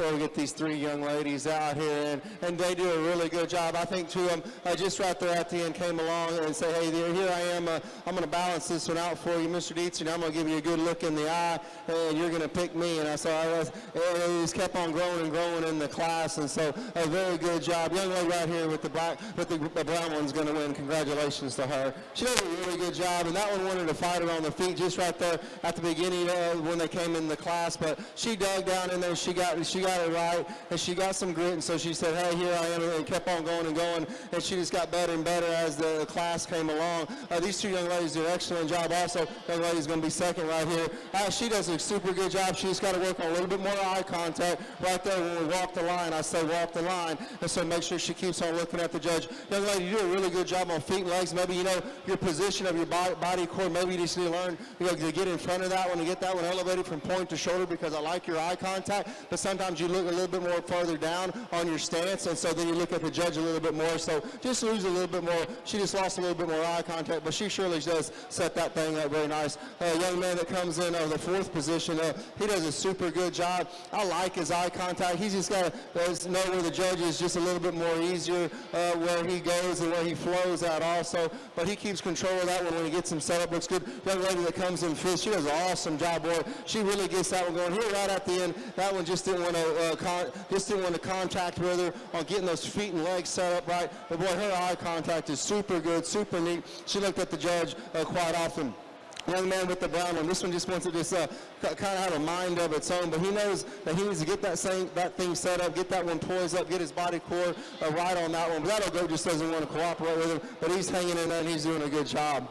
go to get these 3 young ladies out here, and they do a really good job. I think 2 of them just right there at the end came along and say, hey, here I am. I'm going to balance this one out for you, Mr. Dietz, and I'm going to give you a good look in the eye, and you're going to pick me. And I said, he just kept on growing and growing in the class, and so a very good job. Young lady right here with the brown one's going to win. Congratulations to her. She does a really good job, and that one wanted to fight her on the feet just right there at the beginning when they came in the class, but she dug down in there. She got it right, and she got some grit, and so she said, hey, here I am, and kept on going and going, and she just got better and better as the class came along. These 2 young ladies do an excellent job also. Young lady's going to be second right here. She does a super good job. She just got to work on a little bit more eye contact right there when we walk the line. I say walk the line, and so make sure she keeps on looking at the judge. Young lady, you do a really good job on feet and legs. Maybe, your position of your body core, maybe you just need to learn, to get in front of that one and get that one elevated from point to shoulder, because I like your eye contact, but sometimes you look a little bit more further down on your stance, and so then you look at the judge a little bit more, so just lose a little bit more. She just lost a little bit more eye contact, but she surely does set that thing up very nice. A young man that comes in the 4th position, he does a super good job. I like his eye contact. He's just got to know where the judge is just a little bit more easier, where he goes and where he flows at also, but he keeps control of that one when he gets him set up. Looks good. Young lady that comes in 5th, she does an awesome job, boy. She really gets that one going. Here right at the end, that one just didn't want to contact with her on getting those feet and legs set up right, but boy, her eye contact is super good, super neat. She looked at the judge quite often. Young man with the brown one, this one just wants to kind of have a mind of its own, but he knows that he needs to get that thing set up, get that one poised up, get his body core right on that one. But that goat just doesn't want to cooperate with him, but he's hanging in there and he's doing a good job.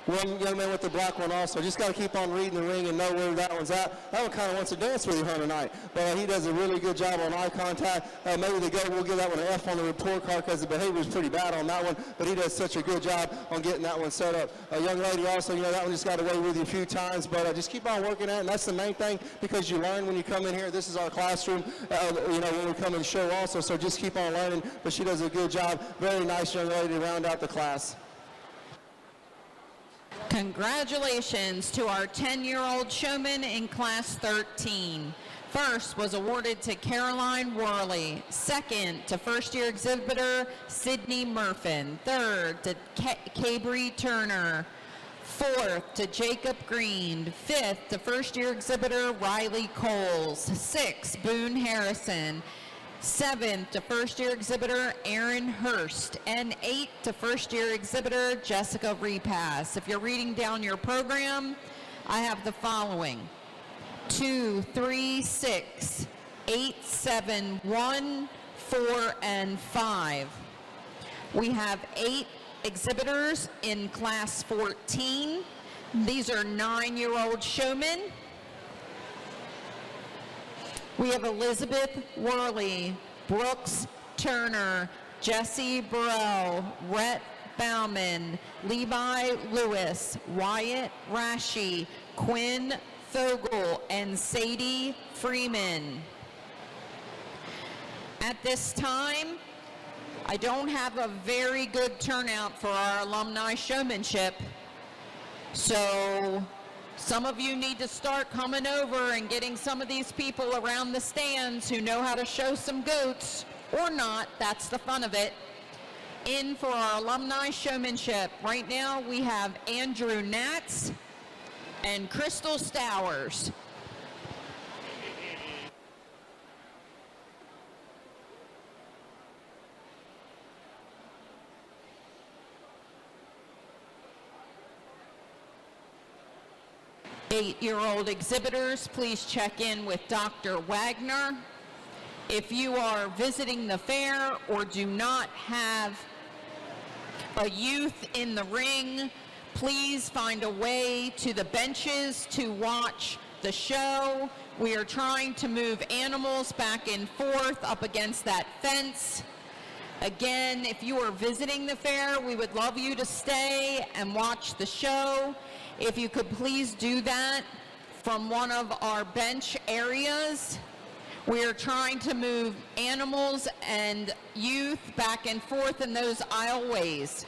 One young man with the black one also. Just got to keep on reading the ring and know where that one's at. That one kind of wants to dance with you tonight, but he does a really good job on eye contact. Maybe the goat will give that one an F on the report card because the behavior is pretty bad on that one, but he does such a good job on getting that one set up. A young lady also, that one just got away with you a few times, but just keep on working at it, and that's the main thing, because you learn when you come in here. This is our classroom, when we come and show also, so just keep on learning, but she does a good job. Very nice young lady to round out the class. Congratulations to our 10-year-old showman in Class 13. First was awarded to Caroline Worley. Second to first-year exhibitor Sydney Murfin. Third to Cabry Turner. Fourth to Jacob Green. Fifth to first-year exhibitor Riley Coles. Sixth, Boone Harrison. 7th to first-year exhibitor Aaron Hurst, and 8th to first-year exhibitor Jessica Repass. If you're reading down your program, I have the following: 2, 3, 6, 8, 7, 1, 4, and 5. We have 8 exhibitors in Class 14. These are 9-year-old showmen. We have Elizabeth Worley, Brooks Turner, Jesse Burrell, Rhett Bauman, Levi Lewis, Wyatt Rashi, Quinn Fogel, and Sadie Freeman. At this time, I don't have a very good turnout for our alumni showmanship, so some of you need to start coming over and getting some of these people around the stands who know how to show some goats, or not, that's the fun of it, in for our alumni showmanship. Right now we have Andrew Natz and Crystal Stowers. Eight-year-old exhibitors, please check in with Dr. Wagner. If you are visiting the fair or do not have a youth in the ring, please find a way to the benches to watch the show. We are trying to move animals back and forth up against that fence. Again, if you are visiting the fair, we would love you to stay and watch the show. If you could please do that from one of our bench areas. We are trying to move animals and youth back and forth in those aisleways.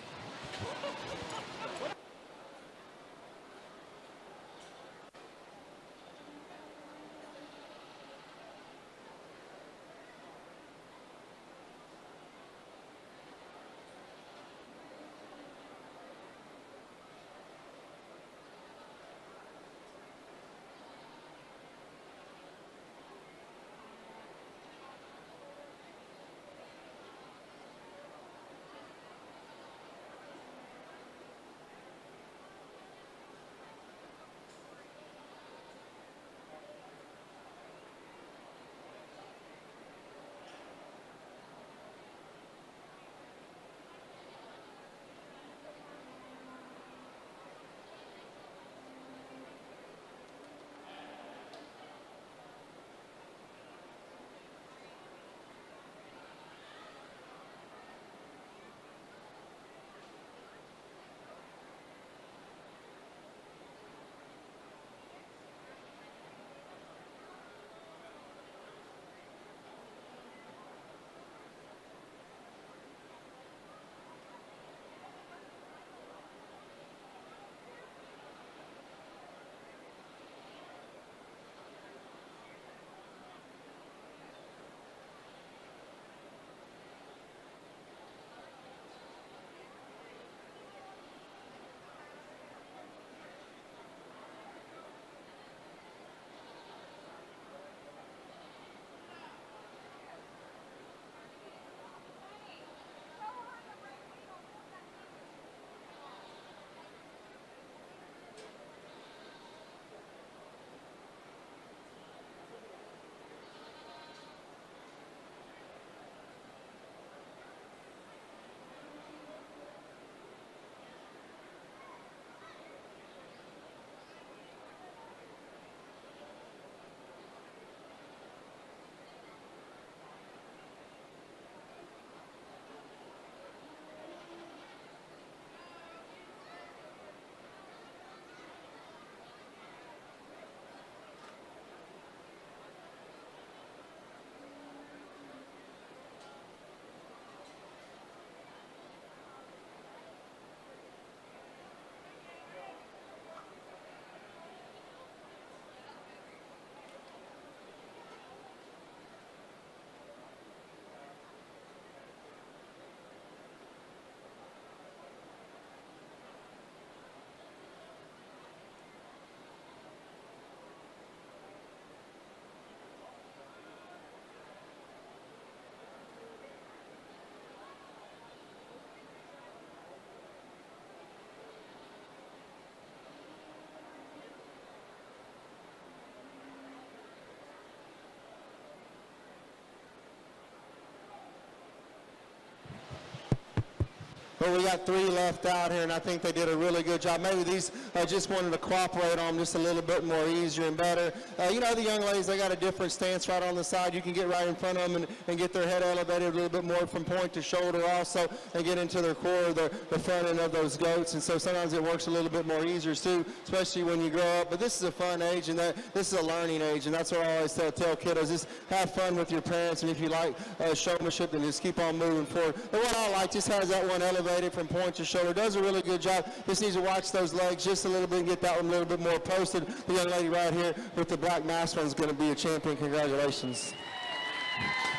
but we got 3 left out here, and I think they did a really good job. Maybe these just wanted to cooperate on them just a little bit more easier and better. You know, the young ladies, they got a different stance right on the side. You can get right in front of them and get their head elevated a little bit more from point to shoulder also, and get into their core, the front end of those goats. And so sometimes it works a little bit more easier too, especially when you grow up. But this is a fun age, and this is a learning age, and that's what I always tell kiddos: just have fun with your parents, and if you like showmanship, then just keep on moving forward. But what I like, just has that one elevated from point to shoulder. Does a really good job. Just needs to watch those legs just a little bit and get that one a little bit more posted. The young lady right here with the black mask on is going to be a champion. Congratulations.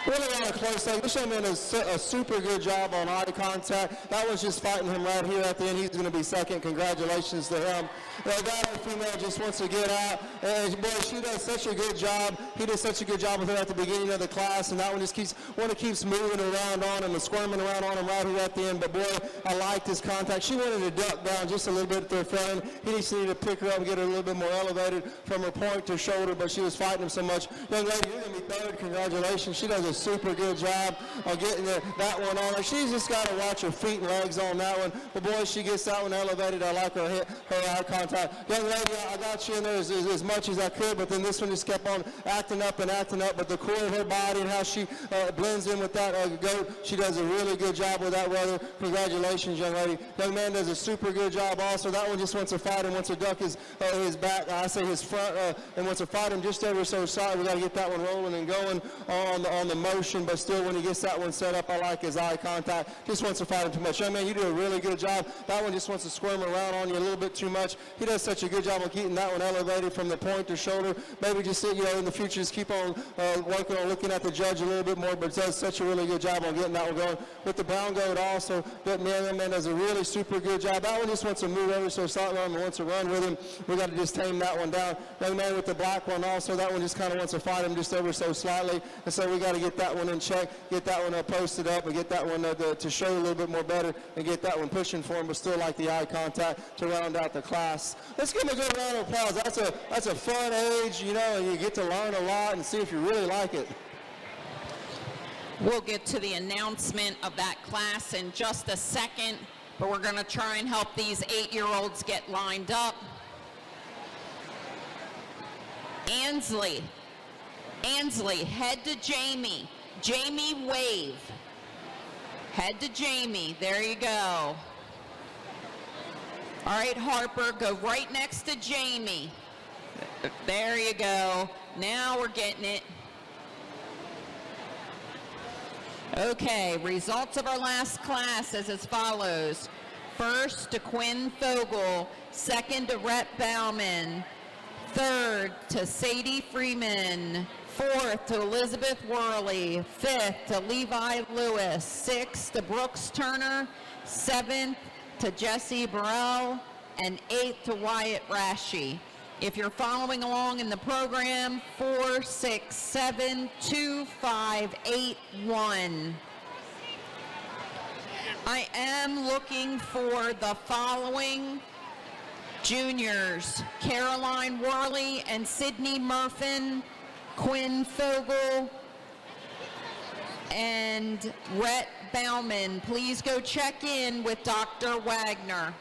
Really on a close second. This young man does a super good job on eye contact. That was just fighting him right here at the end. He's going to be second. Congratulations to him. That other female just wants to get out. And boy, she does such a good job. He did such a good job with her at the beginning of the class, and that one just keeps moving around on him and squirming around on him right here at the end. But boy, I liked his contact. She wanted to duck down just a little bit to the front end. He just needed to pick her up and get her a little bit more elevated from her point to shoulder, but she was fighting him so much. Young lady, you're going to be third. Congratulations. She does a super good job of getting that one on her. She's just got to watch her feet and legs on that one. But boy, she gets that one elevated. I like her eye contact. Young lady, I got you in there as much as I could, but then this one just kept on acting up. But the core of her body and how she blends in with that goat, she does a really good job with that weather. Congratulations, young lady. Young man does a super good job also. That one just wants to fight him, wants to duck his back, I say his front, and wants to fight him just ever so side. We got to get that one rolling and going on the motion, but still when he gets that one set up, I like his eye contact. Just wants to fight him too much. Young man, you do a really good job. That one just wants to squirm around on you a little bit too much. He does such a good job of keeping that one elevated from the point to shoulder. Maybe just, in the future, just keep on working on looking at the judge a little bit more, but does such a really good job on getting that one going. With the brown goat also, that man does a really super good job. That one just wants to move ever so slightly on and wants to run with him. We got to just tame that one down. Young man with the black one also, that one just kind of wants to fight him just ever so slightly, and so we got to get that one in check, get that one posted up, and get that one to show a little bit more better, and get that one pushing for him, but still like the eye contact to round out the class. Let's give him a good round of applause. That's a fun age, and you get to learn a lot and see if you really like it. We'll get to the announcement of that class in just a second, but we're going to try and help these 8-year-olds get lined up. Ansley, head to Jamie. Jamie, wave. Head to Jamie. There you go. All right, Harper, go right next to Jamie. There you go. Now we're getting it. Okay, results of our last class is as follows. First to Quinn Fogel, second to Rhett Bauman, third to Sadie Freeman, fourth to Elizabeth Worley, fifth to Levi Lewis, sixth to Brooks Turner, seventh to Jesse Burrell, and eighth to Wyatt Rashi. If you're following along in the program, 4, 6, 7, 2, 5, 8, 1. I am looking for the following juniors: Caroline Worley and Sydney Murfin, Quinn Fogel, and Rhett Bauman. Please go check in with Dr. Wagner.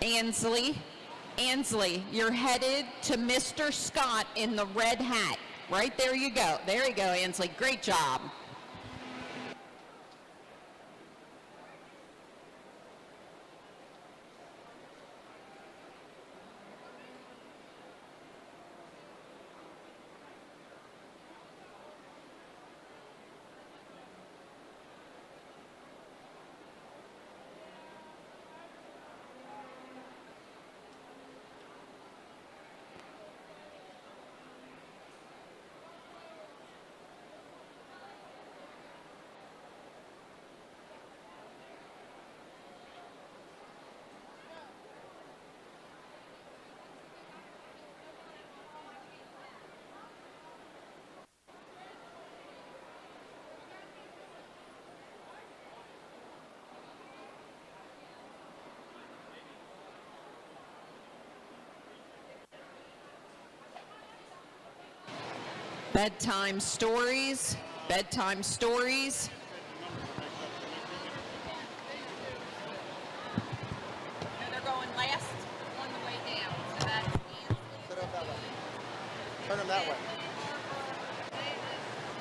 Ansley, you're headed to Mr. Scott in the red hat. Right there you go. There you go, Ansley. Great job. Bedtime stories, bedtime stories. They're going last on the way down. So that's Set up that way. Turn them that way.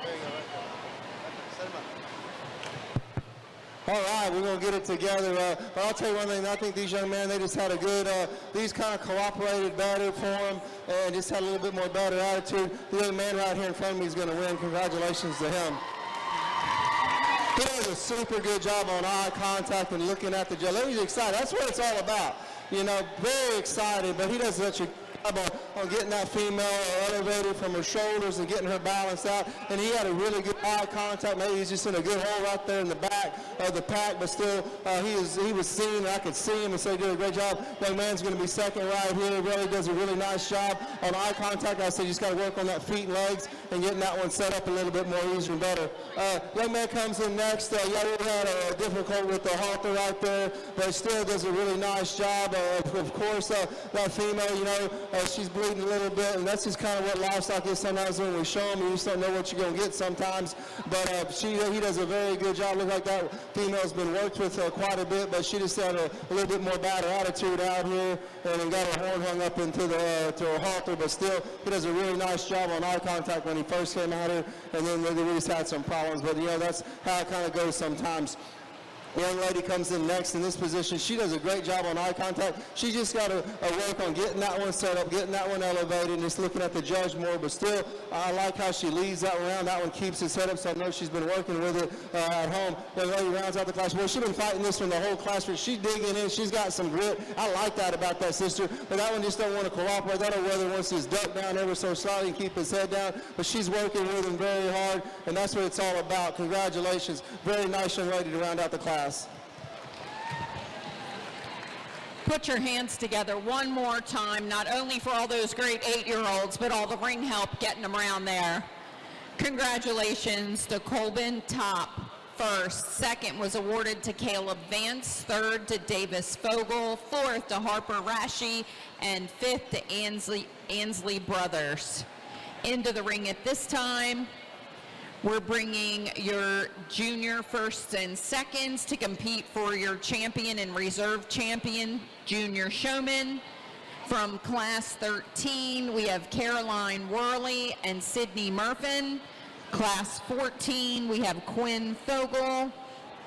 There you go, right there. Set them up. All right, we're going to get it together. But I'll tell you one thing, I think these young men, they just had a good, these kind of cooperated better for them and just had a little bit more better attitude. The young man right here in front of me is going to win. Congratulations to him. He does a super good job on eye contact and looking at the judge. He's excited. That's what it's all about. You know, very excited, but he does such a job on getting that female elevated from her shoulders and getting her balanced out. And he had a really good eye contact. Maybe he's just in a good hole right there in the back of the pack, but still he was seen. I could see him and say he did a great job. Young man's going to be second right here. Really does a really nice job on eye contact. I said you just got to work on that feet and legs and getting that one set up a little bit more easier and better. Young man comes in next. Yeah, we had a difficult with the halter right there, but still does a really nice job. Of course, that female, you know, she's bleeding a little bit, and that's just kind of what livestock is sometimes when we show them. You just don't know what you're going to get sometimes. But he does a very good job. Look like that female's been worked with quite a bit, but she just had a little bit more better attitude out here and then got her horn hung up into to her halter. But still, he does a really nice job on eye contact when he first came out here, and then we just had some problems. But, you know, that's how it kind of goes sometimes. The young lady comes in next in this position. She does a great job on eye contact. She just got to work on getting that one set up, getting that one elevated, and just looking at the judge more. But still, I like how she leads that round. That one keeps his head up, so I know she's been working with it at home. The young lady rounds out the class. Well, she's been fighting this one the whole class, but she's digging in. She's got some grit. I like that about that sister. But that one just don't want to cooperate. That one rather wants to just duck down ever so slightly and keep his head down. But she's working with him very hard, and that's what it's all about. Congratulations. Very nice young lady to round out the class. Put your hands together one more time, not only for all those great 8-year-olds, but all the ring help getting them around there. Congratulations to Colvin Top. First. Second was awarded to Caleb Vance. Third to Davis Fogel. Fourth to Harper Rashi. And fifth to Ansley Brothers. Into the ring at this time, we're bringing your junior firsts and seconds to compete for your champion and reserve champion junior showman. From class 13, we have Caroline Worley and Sydney Murfin. Class 14, we have Quinn Fogel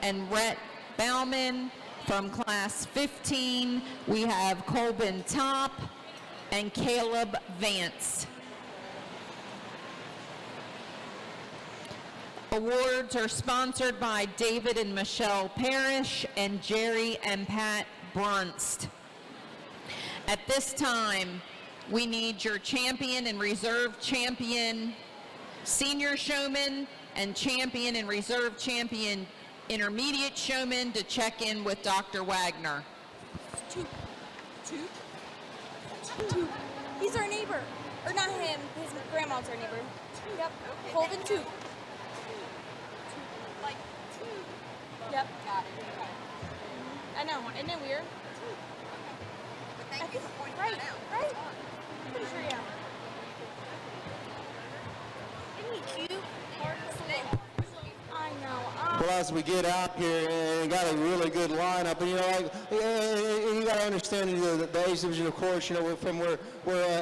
and Rhett Bauman. From class 15, we have Colvin Top and Caleb Vance. Awards are sponsored by David and Michelle Parrish and Jerry and Pat Brunst. At this time, we need your champion and reserve champion senior showman and champion and reserve champion intermediate showman to check in with Dr. Wagner. Two. He's our neighbor. Or not him, his grandma's our neighbor. Yep. Okay, Colvin thank you. 2. Like 2. Yep. Got it. Okay. I know. Isn't it weird? But thank you for pointing Right. that out. Right? Pretty sure, yeah. Isn't he cute? I know. Well, as we get out here and got a really good lineup, and you know, like you got to understand the age division, of course. You know, from we're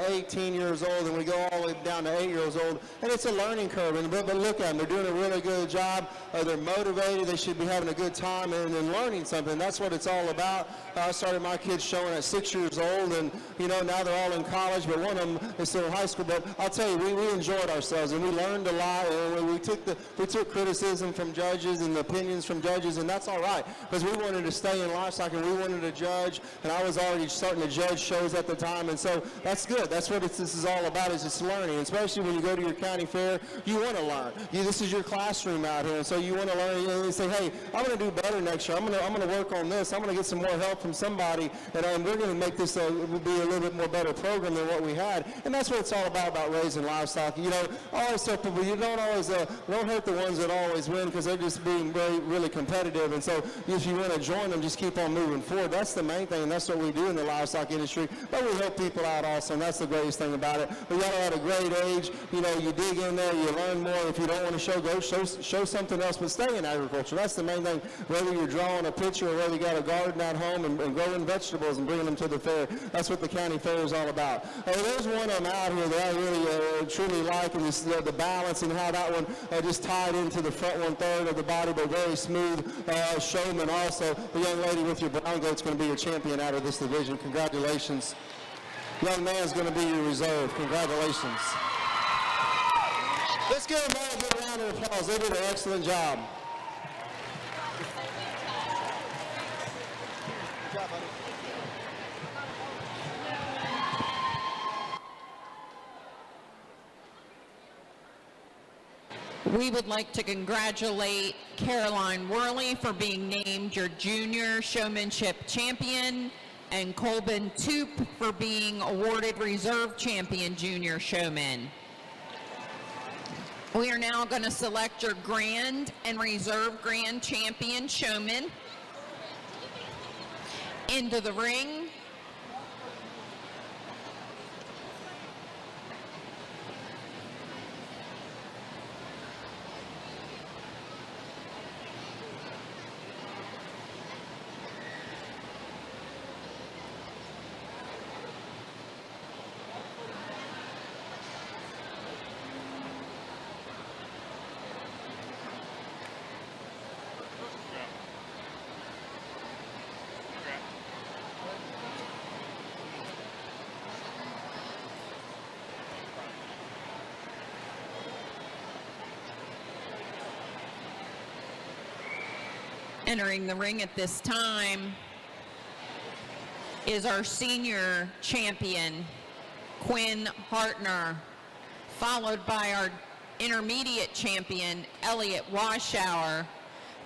18 years old and we go all the way down to 8 years old, and it's a learning curve. But look at them; they're doing a really good job. They're motivated. They should be having a good time and learning something. That's what it's all about. I started my kids showing at 6 years old, and you know, now they're all in college, but one of them is still in high school. But I'll tell you, we enjoyed ourselves and we learned a lot. And we took criticism from judges and the opinions from judges, and that's all right, because we wanted to stay in livestock and we wanted to judge, and I was already starting to judge shows at the time, and so that's good. That's what this is all about, is just learning, especially when you go to your county fair. You want to learn. This is your classroom out here, and so you want to learn. You say, hey, I'm going to do better next year. I'm going to work on this. I'm going to get some more help from somebody, and we're going to make this be a little bit more better program than what we had, and that's what it's all about raising livestock. You know, I always tell people, you don't always don't hurt the ones that always win, because they're just being really competitive, and so if you want to join them, just keep on moving forward. That's the main thing, and that's what we do in the livestock industry, but we help people out all also, and that's the greatest thing about it. But y'all are at a great age. You know, you dig in there, you learn more. If you don't want to show, go show something else, but stay in agriculture. That's the main thing, whether you're drawing a picture or whether you got a garden at home and growing vegetables and bringing them to the fair. That's what the county fair is all about. There's one of them out here that I really truly like, and this, the balance and how that one just tied into the front 1/3 of the body, but very smooth. Showman also, the young lady with your brown goat's going to be your champion out of this division. Congratulations. Young man's going to be your reserve. Congratulations. Let's give them all a good round of applause. They did an excellent job. Good job, buddy. We would like to congratulate Caroline Worley for being named your junior showmanship champion, and Colbin Toop for being awarded reserve champion junior showman. We are now going to select your grand and reserve grand champion showman into the ring. Entering the ring at this time is our senior champion, Quinn Hartner, followed by our intermediate champion, Elliot Washauer,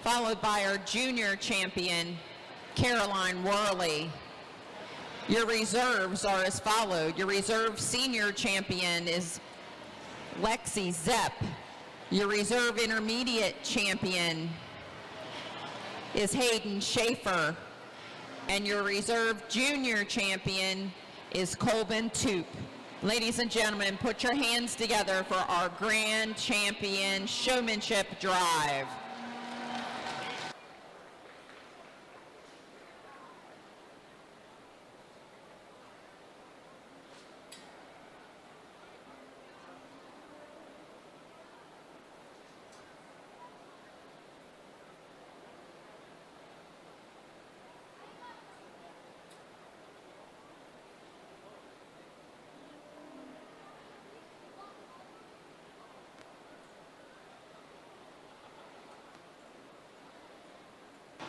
followed by our junior champion, Caroline Worley. Your reserves are as followed. Your reserve senior champion is Lexi Zepp. Your reserve intermediate champion is Hayden Schaefer, and your reserve junior champion is Colbin Toop. Ladies and gentlemen, put your hands together for our grand champion showmanship drive.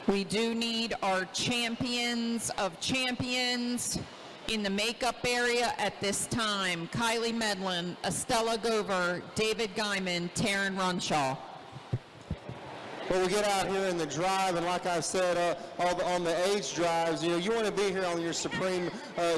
We do need our champions of champions in the makeup area at this time. Kylie Medlin, Estella Gover, David Guyman, Taryn Runshaw. Well, we get out here in the drive, and like I said, on the age drives, you know, you want to be here on your supreme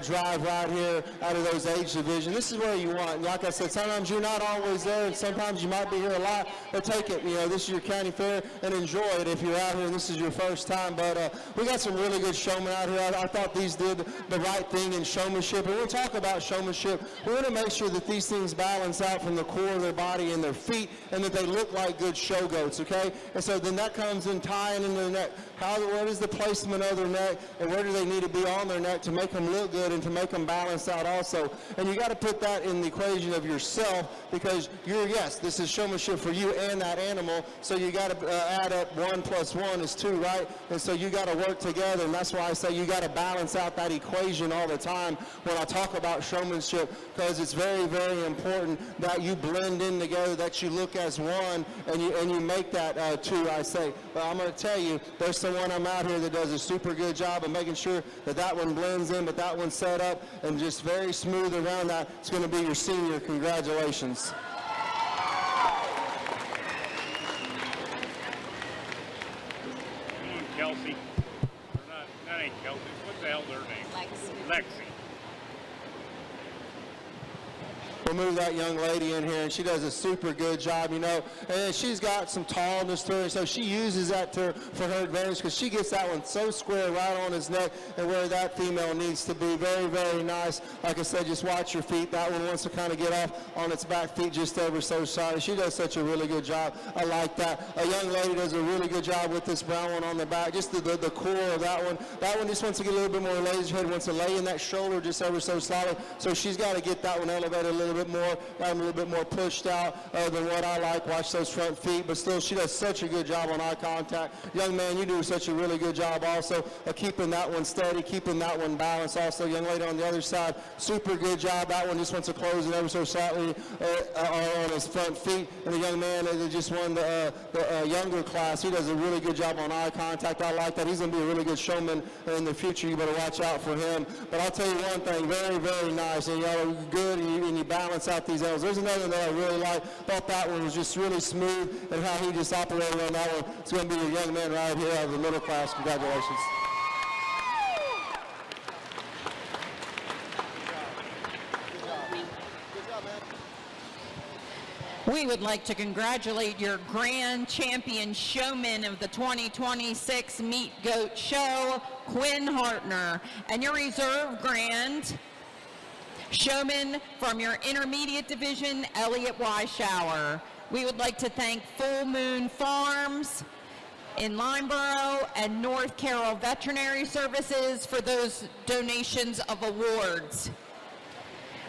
drive right here out of those age division. This is where you want. And like I said, sometimes you're not always there, and sometimes you might be here a lot, but take it. You know, this is your county fair, and enjoy it if you're out here and this is your first time. But we got some really good showmen out here. I thought these did the right thing in showmanship, and we'll talk about showmanship. We want to make sure that these things balance out from the core of their body and their feet, and that they look like good show goats, okay? And so then that comes in tying in their neck. What is the placement of their neck, and where do they need to be on their neck to make them look good and to make them balance out also? And you got to put that in the equation of yourself, because yes, this is showmanship for you and that animal, so you got to add up 1 + 1 is 2, right? And so you got to work together, and that's why I say you got to balance out that equation all the time when I talk about showmanship, because it's very, very important that you blend in together, that you look as one, and you make that 2, I say. But I'm going to tell you, there's someone I'm out here that does a super good job of making sure that that one blends in, but that one's set up and just very smooth around that. It's going to be your senior. Congratulations. Kelsey. That ain't Kelsey. What the hell's her name? Lexi. we'll move that young lady in here, and she does a super good job, you know. And she's got some tallness to her, and so she uses that for her advantage because she gets that one so square right on his neck and where that female needs to be. Very, very nice. Like I said, just watch your feet. That one wants to kind of get off on its back feet just ever so slightly. She does such a really good job. I like that. A young lady does a really good job with this brown one on the back. Just the core of that one. That one just wants to get a little bit more laser head, wants to lay in that shoulder just ever so slightly. So she's got to get that one elevated a little bit more, got him a little bit more pushed out than what I like. Watch those front feet, but still she does such a good job on eye contact. Young man, you do such a really good job also of keeping that one steady, keeping that one balanced. Also, young lady on the other side, super good job. That one just wants to close it ever so slightly on his front feet. And the young man that just won the younger class, he does a really good job on eye contact. I like that. He's going to be a really good showman in the future. You better watch out for him. But I'll tell you one thing, very, very nice. And y'all are good, and you balance out these L's. There's another that I really like. Thought that one was just really smooth, and how he just operated on that one. It's going to be a young man right here out of the middle class. Congratulations. We would like to congratulate your grand champion showman of the 2026 Meat Goat Show, Quinn Hartner, and your reserve grand showman from your intermediate division, Elliot Weishower. We would like to thank Full Moon Farms in Limeboro and North Carroll Veterinary Services for those donations of awards.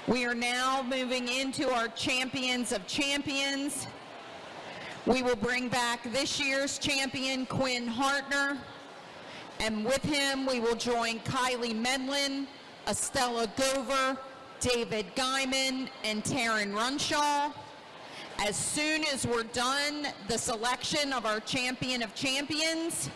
We are now moving into our Champions of Champions. We will bring back this year's champion, Quinn Hartner, and with him we will join Kylie Medlin, Estella Gover, David Guyman, and Taryn Runshaw. As soon as we're done the selection of our Champion of Champions,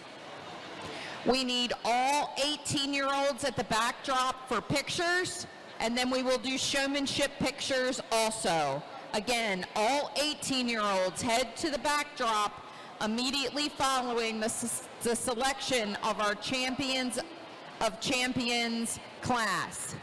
we need all 18-year-olds at the backdrop for pictures, and then we will do showmanship pictures also. Again, all 18-year-olds head to the backdrop immediately following the selection of our Champions of Champions class.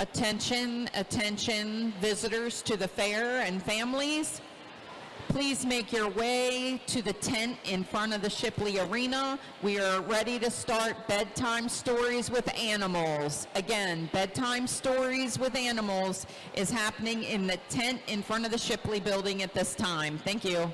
Attention, attention, visitors to the fair and families. Please make your way to the tent in front of the Shipley Arena. We are ready to start Bedtime Stories with Animals. Again, Bedtime Stories with Animals is happening in the tent in front of the Shipley building at this time. Thank you.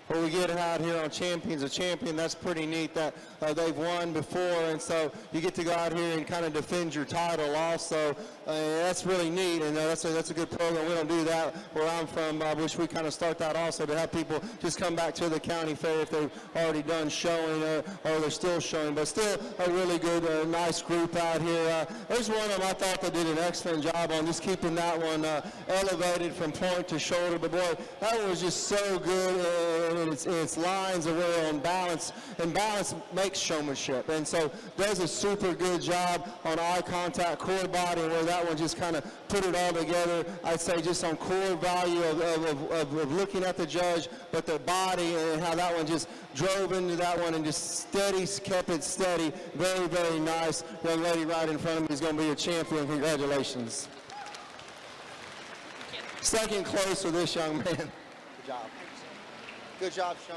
Well, we get out here on Champions of Champion. That's pretty neat that they've won before, and so you get to go out here and kind of defend your title also. That's really neat, and that's a good program. We don't do that where I'm from. I wish we kind of start that also to have people just come back to the county fair if they've already done showing or they're still showing. But still a really good, nice group out here. There's one of them I thought they did an excellent job on just keeping that one elevated from point to shoulder. But boy, that one was just so good. in its lines and we're on balance, and balance makes showmanship. And so does a super good job on eye contact, core body, where that one just kind of put it all together. I'd say just on core value of looking at the judge, but the body and how that one just drove into that one and just steady, kept it steady. Very, very nice. Young lady right in front of me is going to be a champion. Congratulations. Second close for this young man. Good job. Good job, Sean.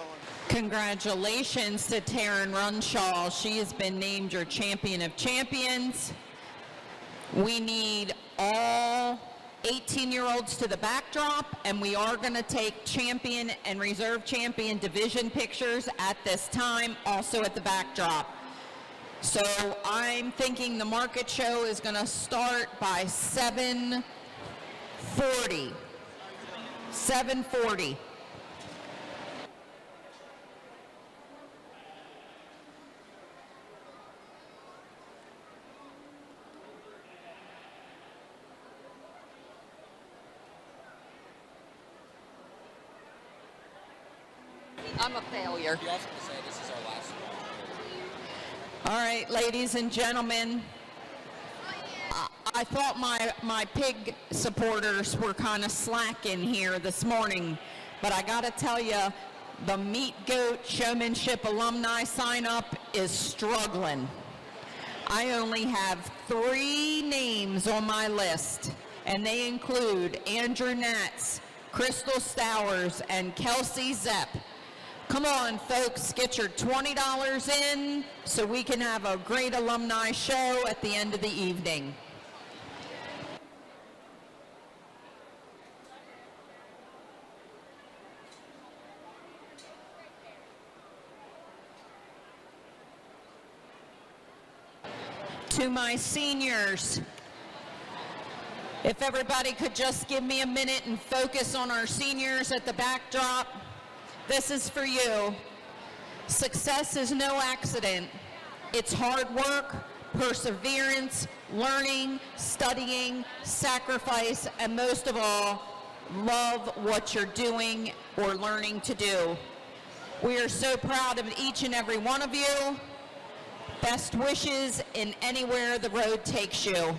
Congratulations to Taryn Runshaw. She has been named your champion of champions. We need all 18-year-olds to the backdrop, and we are going to take champion and reserve champion division pictures at this time, also at the backdrop. So I'm thinking the market show is going to start by 7:40. 7:40. I'm a failure. You also say this is our last one. All right, ladies and gentlemen, I thought my pig supporters were kind of slacking here this morning, but I got to tell you, the Meat Goat Showmanship alumni sign-up is struggling. I only have 3 names on my list, and they include Andrew Natz, Crystal Stowers, and Kelsey Zepp. Come on, folks, get your $20 in so we can have a great alumni show at the end of the evening. To my seniors, if everybody could just give me a minute and focus on our seniors at the backdrop. This is for you. Success is no accident. It's hard work, perseverance, learning, studying, sacrifice, and most of all, love what you're doing or learning to do. We are so proud of each and every one of you. Best wishes in anywhere the road takes you.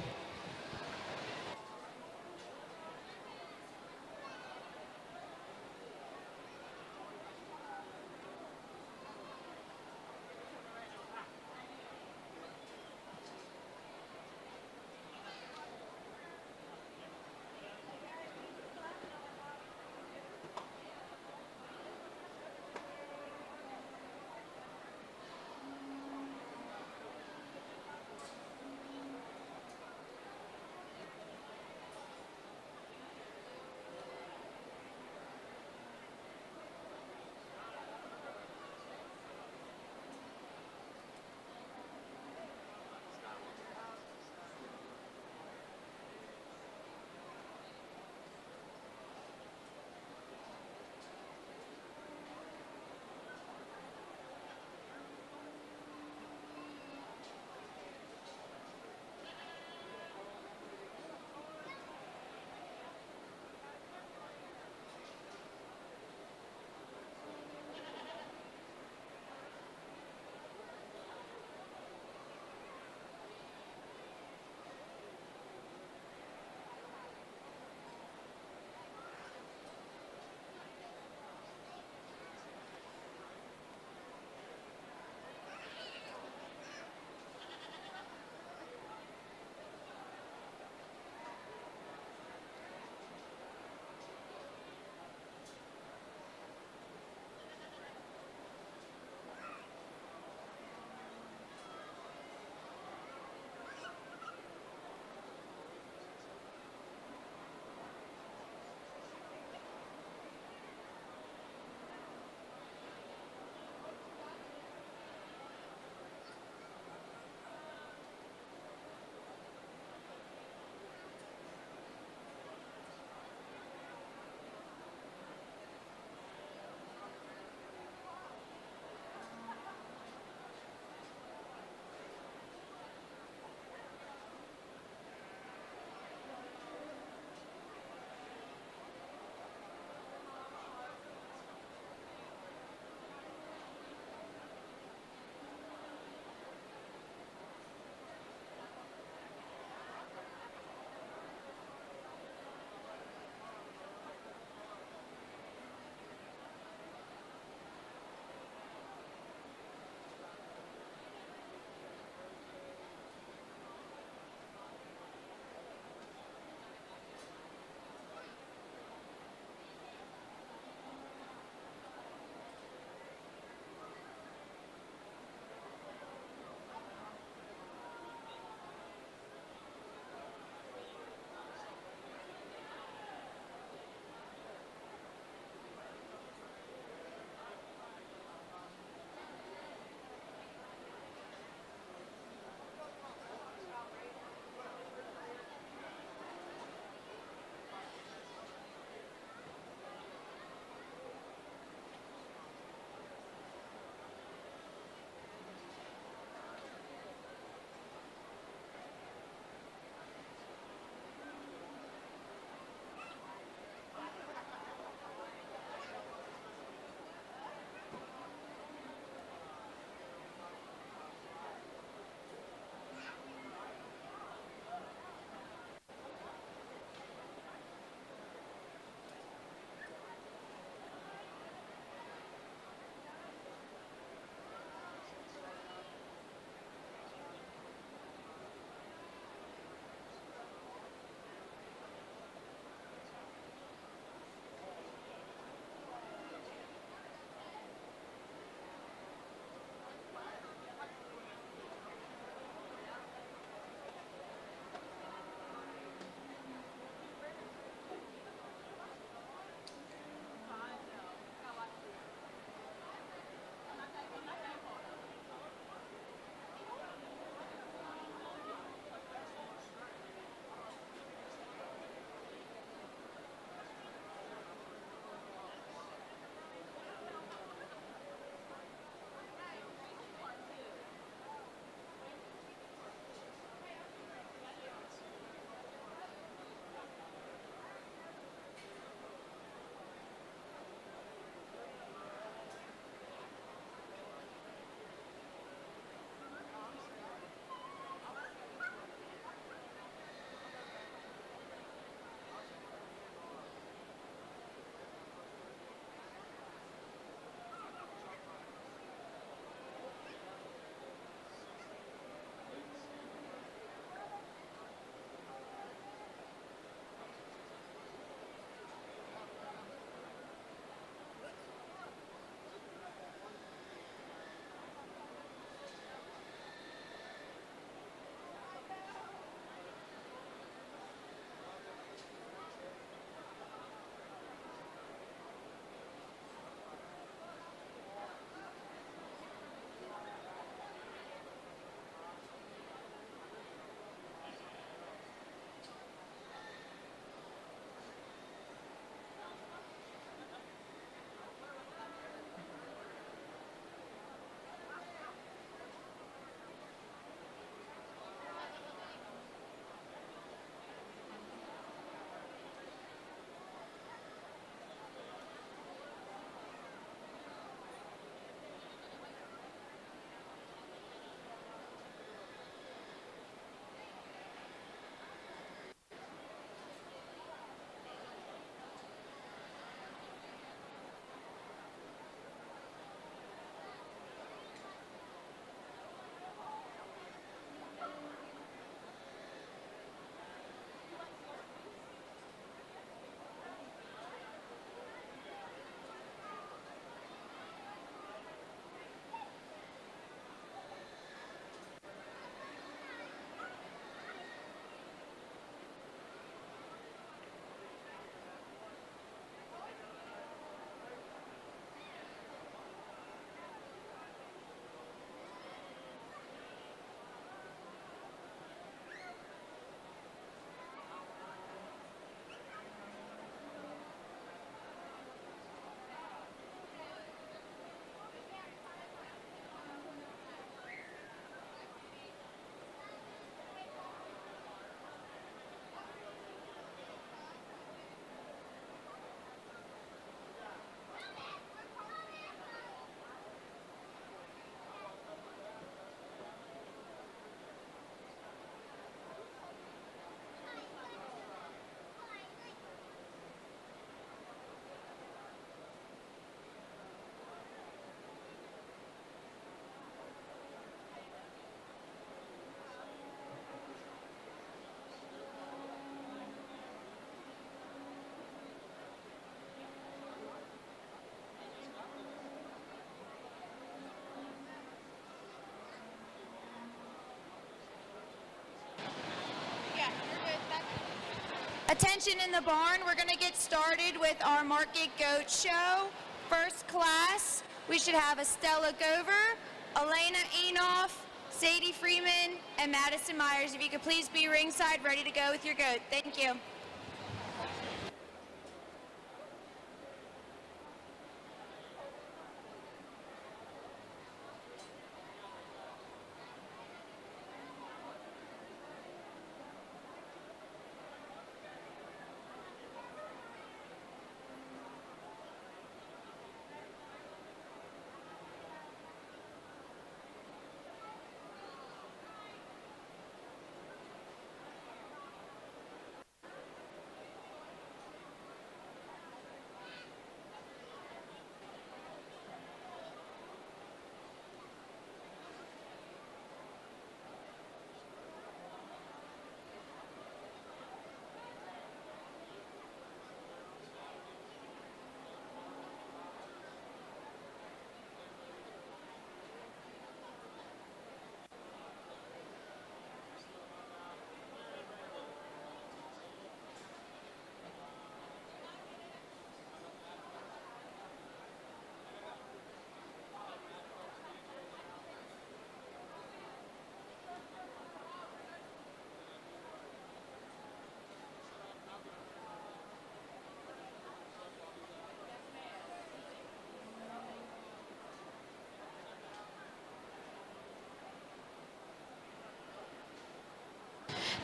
Attention in the barn, we're going to get started with our Market Goat Show. First class, we should have Estella Gover, Elena Enoff, Sadie Freeman, and Madison Myers. If you could please be ringside, ready to go with your goat. Thank you.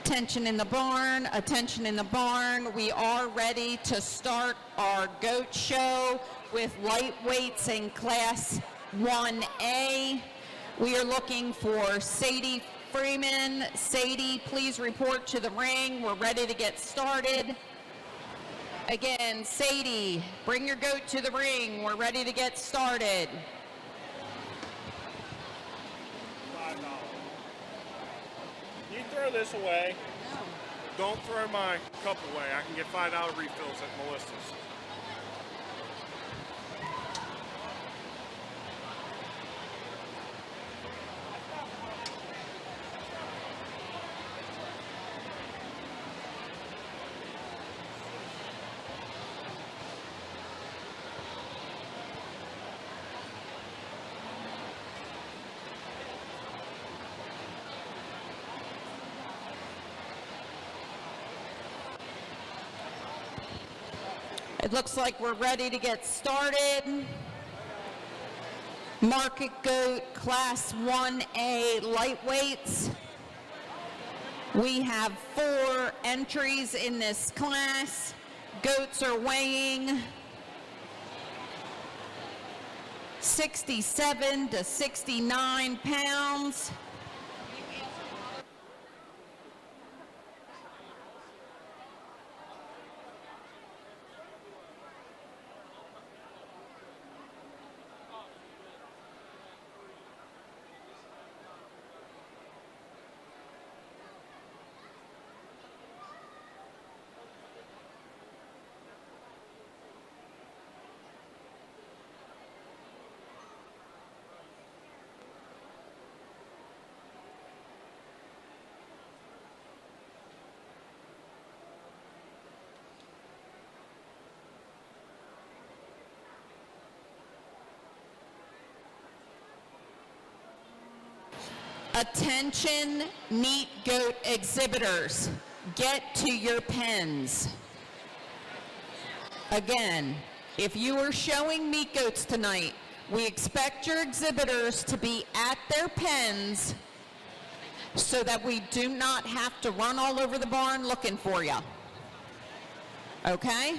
Attention in the barn, attention in the barn. We are ready to start our goat show with lightweights in Class 1A. We are looking for Sadie Freeman. Sadie, please report to the ring. We're ready to get started. Again, Sadie, bring your goat to the ring. We're ready to get started. You throw this away. No. Don't throw my cup away. I can get $5 refills at Melissa's. It looks like we're ready to get started. Market Goat Class 1A lightweights. We have 4 entries in this class. Goats are weighing 67 to 69 pounds. Attention, meat goat exhibitors, get to your pens. Again, if you are showing meat goats tonight, we expect your exhibitors to be at their pens so that we do not have to run all over the barn looking for you. Okay?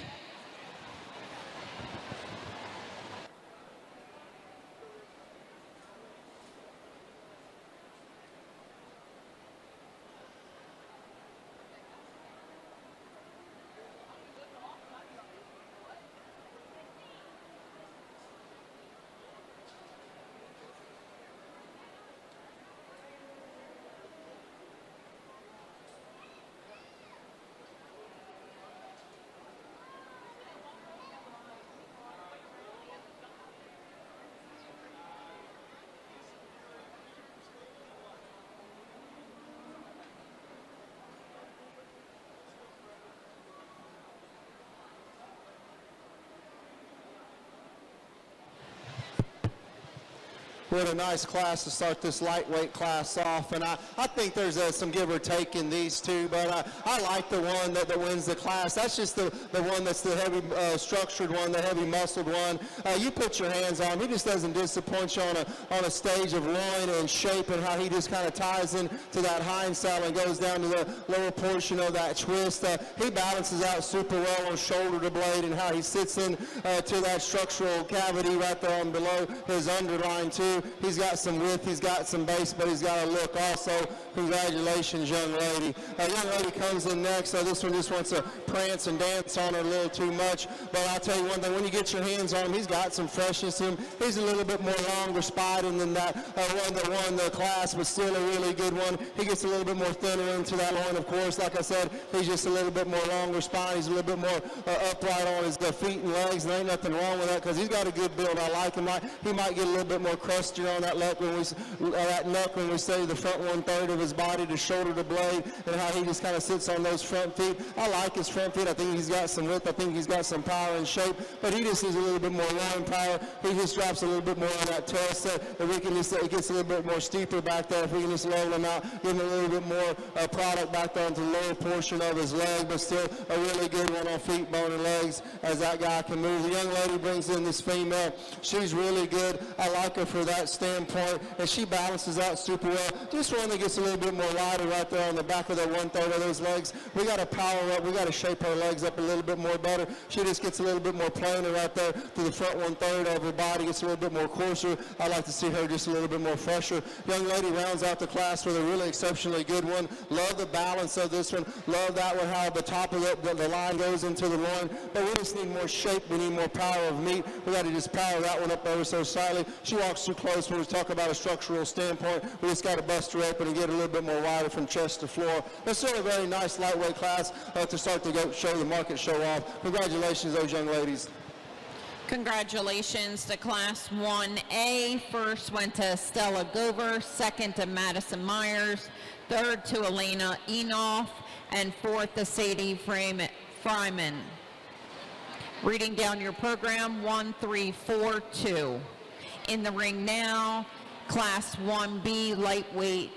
What a nice class to start this lightweight class off. And I think there's some give or take in these two, but I like the one that wins the class. That's just the one that's the heavy structured one, the heavy muscled one. You put your hands on him. He just doesn't disappoint you on a stage of loin and shape, and how he just kind of ties in to that hind saddle and goes down to the lower portion of that twist. He balances out super well on shoulder to blade, and how he sits in to that structural cavity right there on below his underline too. He's got some width, he's got some base, but he's got a look also. Congratulations, young lady. Young lady comes in next. This one just wants to prance and dance on her a little too much, but I'll tell you one thing, when you get your hands on him, he's got some freshness to him. He's a little bit more longer spided than that one that won the class, but still a really good one. He gets a little bit more thinner into that loin, of course. Like I said, he's just a little bit more longer spine. He's a little bit more upright on his feet and legs, and there ain't nothing wrong with that because he's got a good build. I like him. He might get a little bit more crustier on that neck when we say the front 1/3 of his body to shoulder to blade, and how he just kind of sits on those front feet. I like his front feet. I think he's got some width. I think he's got some power and shape, but he just needs a little bit more loin power. He just drops a little bit more on that tail set. If we can just, it gets a little bit more steeper back there. If we can just level him out, give him a little bit more product back there into the lower portion of his leg, but still a really good one on feet, bone, and legs as that guy can move. The young lady brings in this female. She's really good. I like her for that standpoint, and she balances out super well. Just one that gets a little bit more lighter right there on the back of that 1/3 of those legs. We got to power up. We got to shape her legs up a little bit more better. She just gets a little bit more plainer right there to the front 1/3 of her body. Gets a little bit more coarser. I like to see her just a little bit more fresher. Young lady rounds out the class with a really exceptionally good one. Love the balance of this one. Love that one, how the top of the line goes into the loin. But we just need more shape. We need more power of meat. We got to just power that one up ever so slightly. She walks too close when we talk about a structural standpoint. We just got to bust her open and get a little bit more wider from chest to floor. It's still a very nice lightweight class to start the goat show, the market show off. Congratulations, those young ladies. Congratulations to Class 1A. First went to Stella Gover, second to Madison Myers, third to Elena Enoff, and fourth to Sadie Fryman. Reading down your program, 1, 3, 4, 2. In the ring now, Class 1B lightweight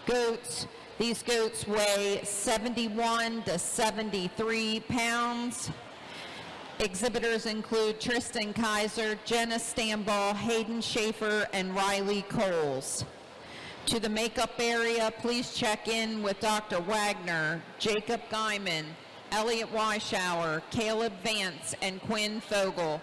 goats. These goats weigh 71 to 73 pounds. Exhibitors include Tristan Kaiser, Jenna Stamball, Hayden Schaefer, and Riley Coles. To the makeup area, please check in with Dr. Wagner, Jacob Guyman, Elliot Weishauer, Caleb Vance, and Quinn Fogel.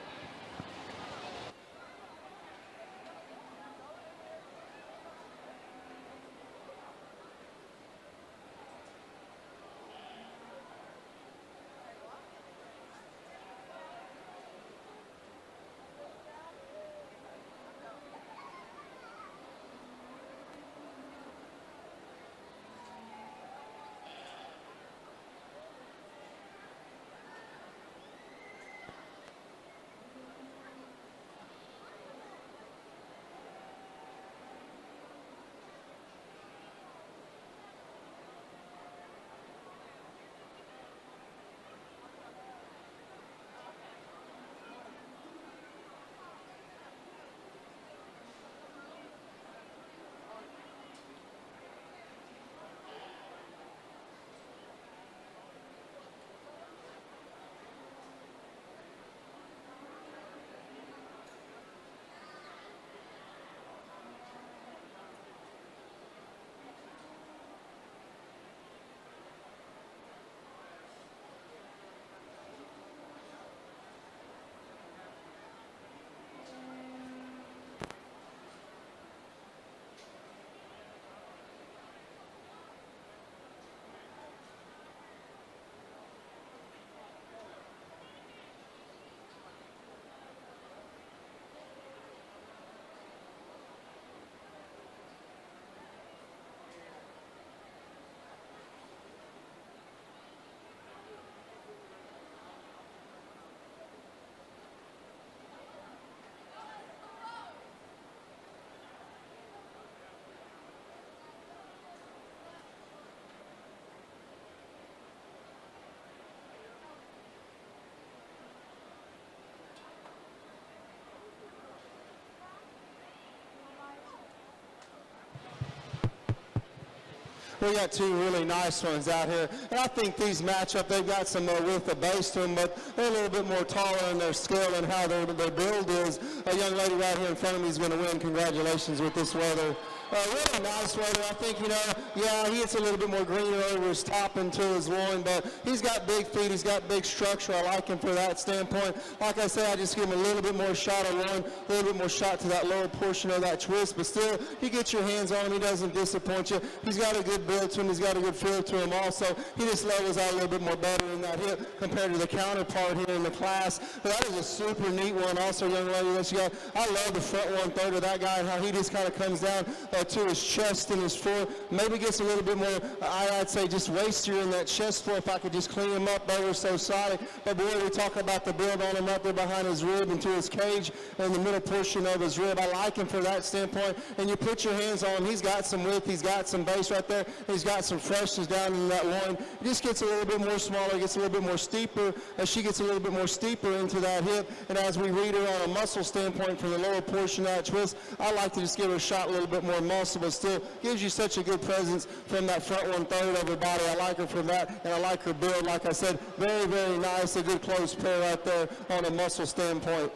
We got two really nice ones out here. And I think these match up. They've got some width of base to them, but they're a little bit more taller in their skill and how their build is. A young lady right here in front of me is going to win. Congratulations with this weather. Really nice weather. I think, he gets a little bit more green over his top into his loin, but he's got big feet. He's got big structure. I like him for that standpoint. Like I said, I just give him a little bit more shot of loin, a little bit more shot to that lower portion of that twist, but still, you get your hands on him. He doesn't disappoint you. He's got a good build to him. He's got a good feel to him also. He just levels out a little bit more better in that hip compared to the counterpart here in the class. But that is a super neat one. Also, young lady that you got. I love the front 1/3 of that guy and how he just kind of comes down to his chest and his foot. Maybe gets a little bit more, I'd say, just wastier in that chest floor if I could just clean him up ever so slightly. But boy, we talk about the build on him up there behind his rib into his cage in the middle portion of his rib. I like him for that standpoint. And you put your hands on him. He's got some width. He's got some base right there. He's got some freshness down in that loin. It just gets a little bit more smaller. Gets a little bit more steeper as she gets a little bit more steeper into that hip. And as we read her on a muscle standpoint from the lower portion of that twist, I like to just give her a shot a little bit more muscle, but still gives you such a good presence from that front 1/3 of her body. I like her from that, and I like her build. Like I said, very, very nice. A good close pair right there on a muscle standpoint.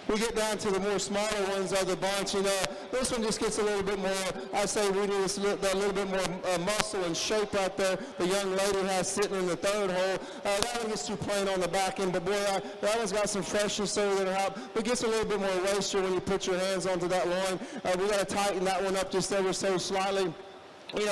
We get down to the more smaller ones of the bunch, this one just gets a little bit more, I say we do this, that little bit more muscle and shape right there the young lady has sitting in the third hole. That one gets too plain on the back end, but boy, that one's got some freshness over there, but gets a little bit more wastier when you put your hands onto that loin. We got to tighten that one up just ever so slightly.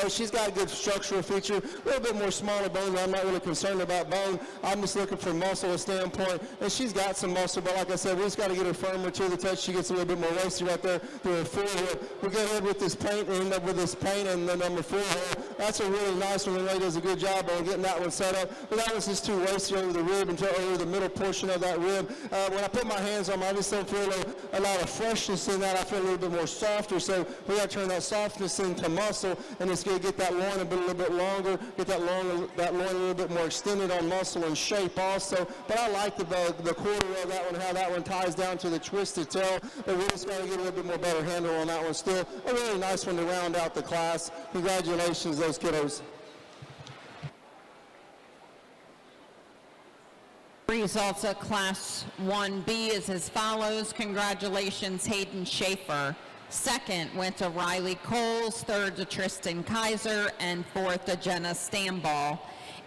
She's got a good structural feature, a little bit more smaller bone. I'm not really concerned about bone. I'm just looking for muscle standpoint. And she's got some muscle, but like I said, we just got to get her firmer to the touch. She gets a little bit more wasty right there through her forehead. We'll go ahead with this paint and end up with this paint and the number 4 hole. That's a really nice one. The lady does a good job on getting that one set up. But that one's just too wasty over the rib until over the middle portion of that rib. When I put my hands on them, I just don't feel a lot of freshness in that. I feel a little bit more softer. So we got to turn that softness into muscle and just get that loin a little bit longer, get that loin a little bit more extended on muscle and shape also. But I like the quarter of that one, how that one ties down to the twisted tail. But we just got to get a little bit more better handle on that one still. A really nice one to round out the class. Congratulations, those kiddos. Results of Class 1B is as follows. Congratulations, Hayden Schaefer. Second went to Riley Coles, third to Tristan Kaiser, and fourth to Jenna Stamball.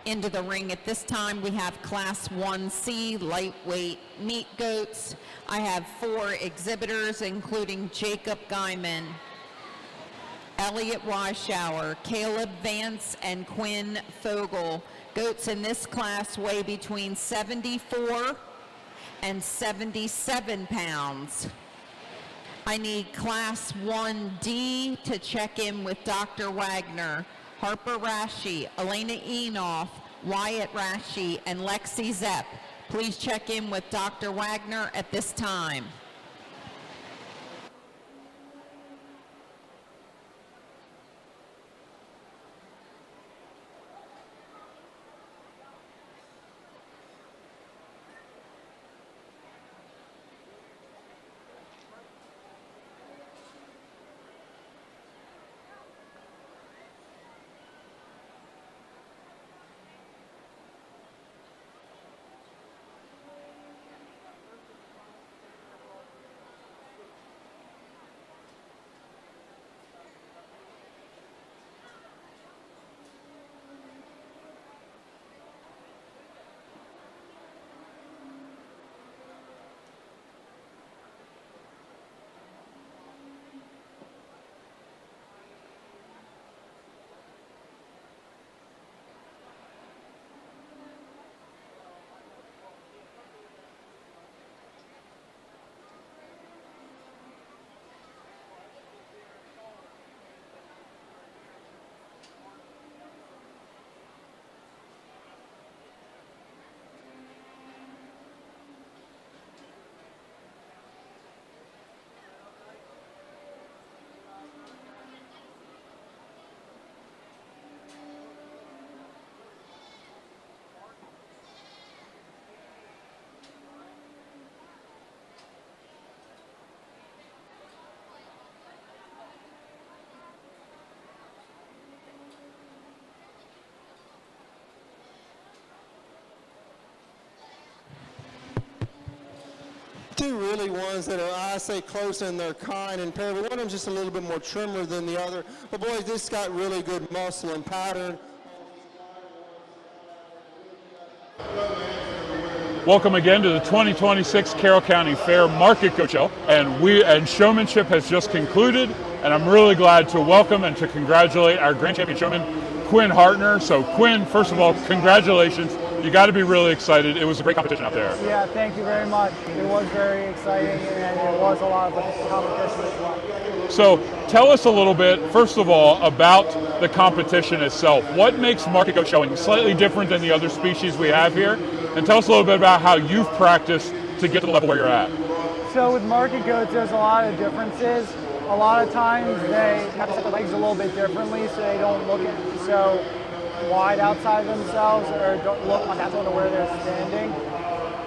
Into the ring at this time, we have Class 1C lightweight meat goats. I have 4 exhibitors, including Jacob Guyman, Elliot Weishauer, Caleb Vance, and Quinn Fogel. Goats in this class weigh between 74 and 77 pounds. I need Class 1D to check in with Dr. Wagner, Harper Rashi, Elena Enoff, Wyatt Rashi, and Lexi Zepp. Please check in with Dr. Wagner at this time. two really ones that are, I say, close in their kind and pair, but one of them's just a little bit more trimmer than the other. But boys, this got really good muscle and pattern. Welcome again to the 2026 Carroll County Fair Market Goat Show, and Showmanship has just concluded, and I'm really glad to welcome and to congratulate our Grand Champion Showman, Quinn Hartner. So Quinn, first of all, congratulations. You got to be really excited. It was a great competition out there. Yeah, thank you very much. It was very exciting, and it was a lot of competition as well. So tell us a little bit, first of all, about the competition itself. What makes market goat showing slightly different than the other species we have here? And tell us a little bit about how you've practiced to get to the level where you're at. So with market goats, there's a lot of differences. A lot of times they have to set the legs a little bit differently so they don't look so wide outside themselves or don't look like that's where they're standing.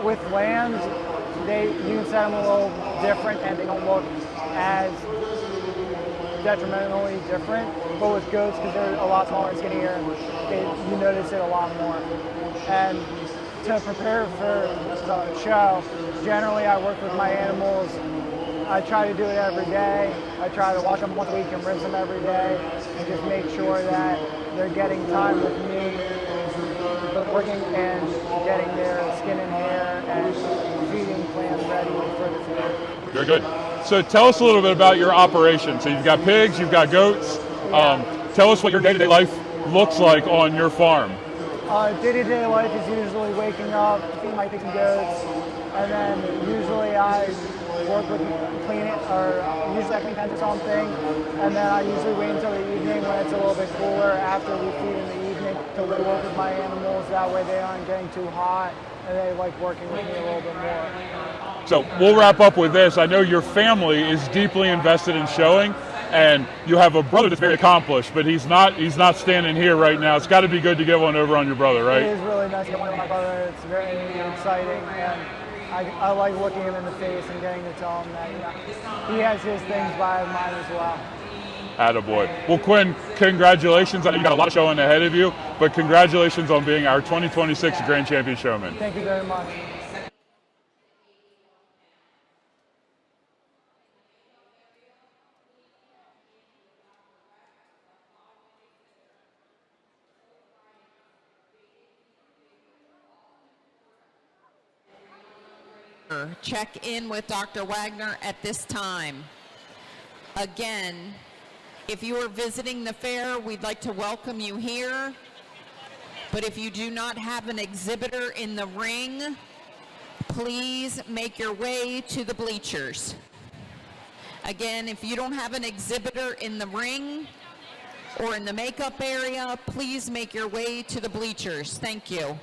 With lambs, you can set them a little different and they don't look as detrimentally different. But with goats, because they're a lot smaller and skinnier, you notice it a lot more. And to prepare for the show, generally I work with my animals. I try to do it every day. I try to wash them once a week and rinse them every day and just make sure that they're getting time with me, working and getting their skin and hair and feeding plan ready for the feed. Very good. So tell us a little bit about your operation. So you've got pigs, you've got goats. Tell us what your day-to-day life looks like on your farm. Day-to-day life is usually waking up, feeding my pigs and goats, and then usually I work with clean it, or usually I clean fences on thing, and then I usually wait until the evening when it's a little bit cooler after we feed in the evening to work with my animals. That way they aren't getting too hot and they like working with me a little bit more. So we'll wrap up with this. I know your family is deeply invested in showing, and you have a brother that's very accomplished, but he's not standing here right now. It's got to be good to get one over on your brother, right? It is really nice to get one over my brother. It's very exciting, and I like looking him in the face and getting to tell him that he has his things, but I have mine as well. Attaboy. Well, Quinn, congratulations. I know you got a lot of showing ahead of you, but congratulations on being our 2026 Grand Champion Showman. Thank you very much. Check in with Dr. Wagner at this time. Again, if you are visiting the fair, we'd like to welcome you here. But if you do not have an exhibitor in the ring, please make your way to the bleachers. Again, if you don't have an exhibitor in the ring or in the makeup area, please make your way to the bleachers. Thank you.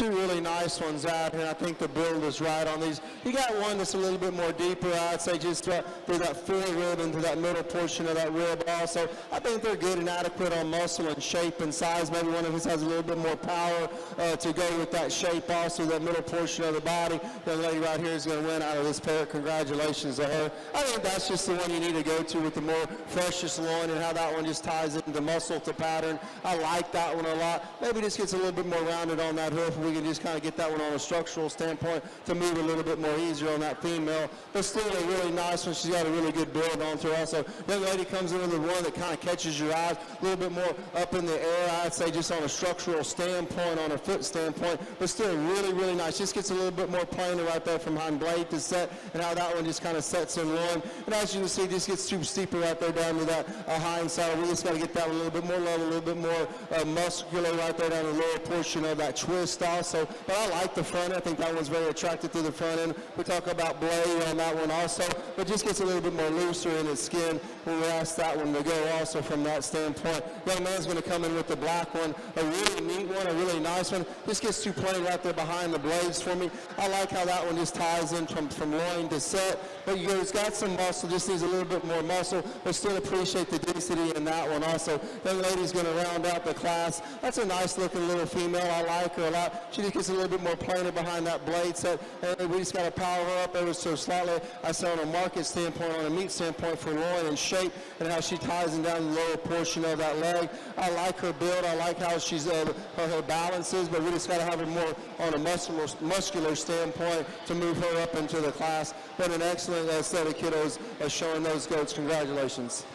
two really nice ones out here. I think the build is right on these. You got one that's a little bit more deeper, I'd say, just through that forerib into that middle portion of that rib also. I think they're good and adequate on muscle and shape and size. Maybe one of us has a little bit more power to go with that shape also, that middle portion of the body. The young lady right here is going to win out of this pair. Congratulations to her. I think that's just the one you need to go to with the more freshest loin and how that one just ties into muscle to pattern. I like that one a lot. Maybe just gets a little bit more rounded on that hoof. We can just kind of get that one on a structural standpoint to move a little bit more easier on that female. But still a really nice one. She's got a really good build on to her also. Young lady comes in with the one that kind of catches your eyes, a little bit more up in the air, I'd say, just on a structural standpoint, on a foot standpoint, but still really, really nice. Just gets a little bit more planar right there from hind blade to set, and how that one just kind of sets in one. And as you can see, just gets too steeper right there down to that hind side. We just got to get that one a little bit more level, a little bit more muscular right there down the lower portion of that twist also. But I like the front. I think that one's very attractive through the front end. We talk about blade on that one also, but just gets a little bit more looser in its skin when we ask that one to go also from that standpoint. Young man's going to come in with the black one, a really neat one, a really nice one. Just gets too plain right there behind the blades for me. I like how that one just ties in from loin to set, but it's got some muscle, just needs a little bit more muscle, but still appreciate the density in that one also. Young lady's going to round out the class. That's a nice looking little female. I like her a lot. She just gets a little bit more planar behind that blade set, and we just got to power her up ever so slightly. I say on a market standpoint, on a meat standpoint for loin and shape, and how she ties in down the lower portion of that leg. I like her build. I like how she's her balance is, but we just got to have her more on a muscular standpoint to move her up into the class. But an excellent set of kiddos showing those goats. Congratulations.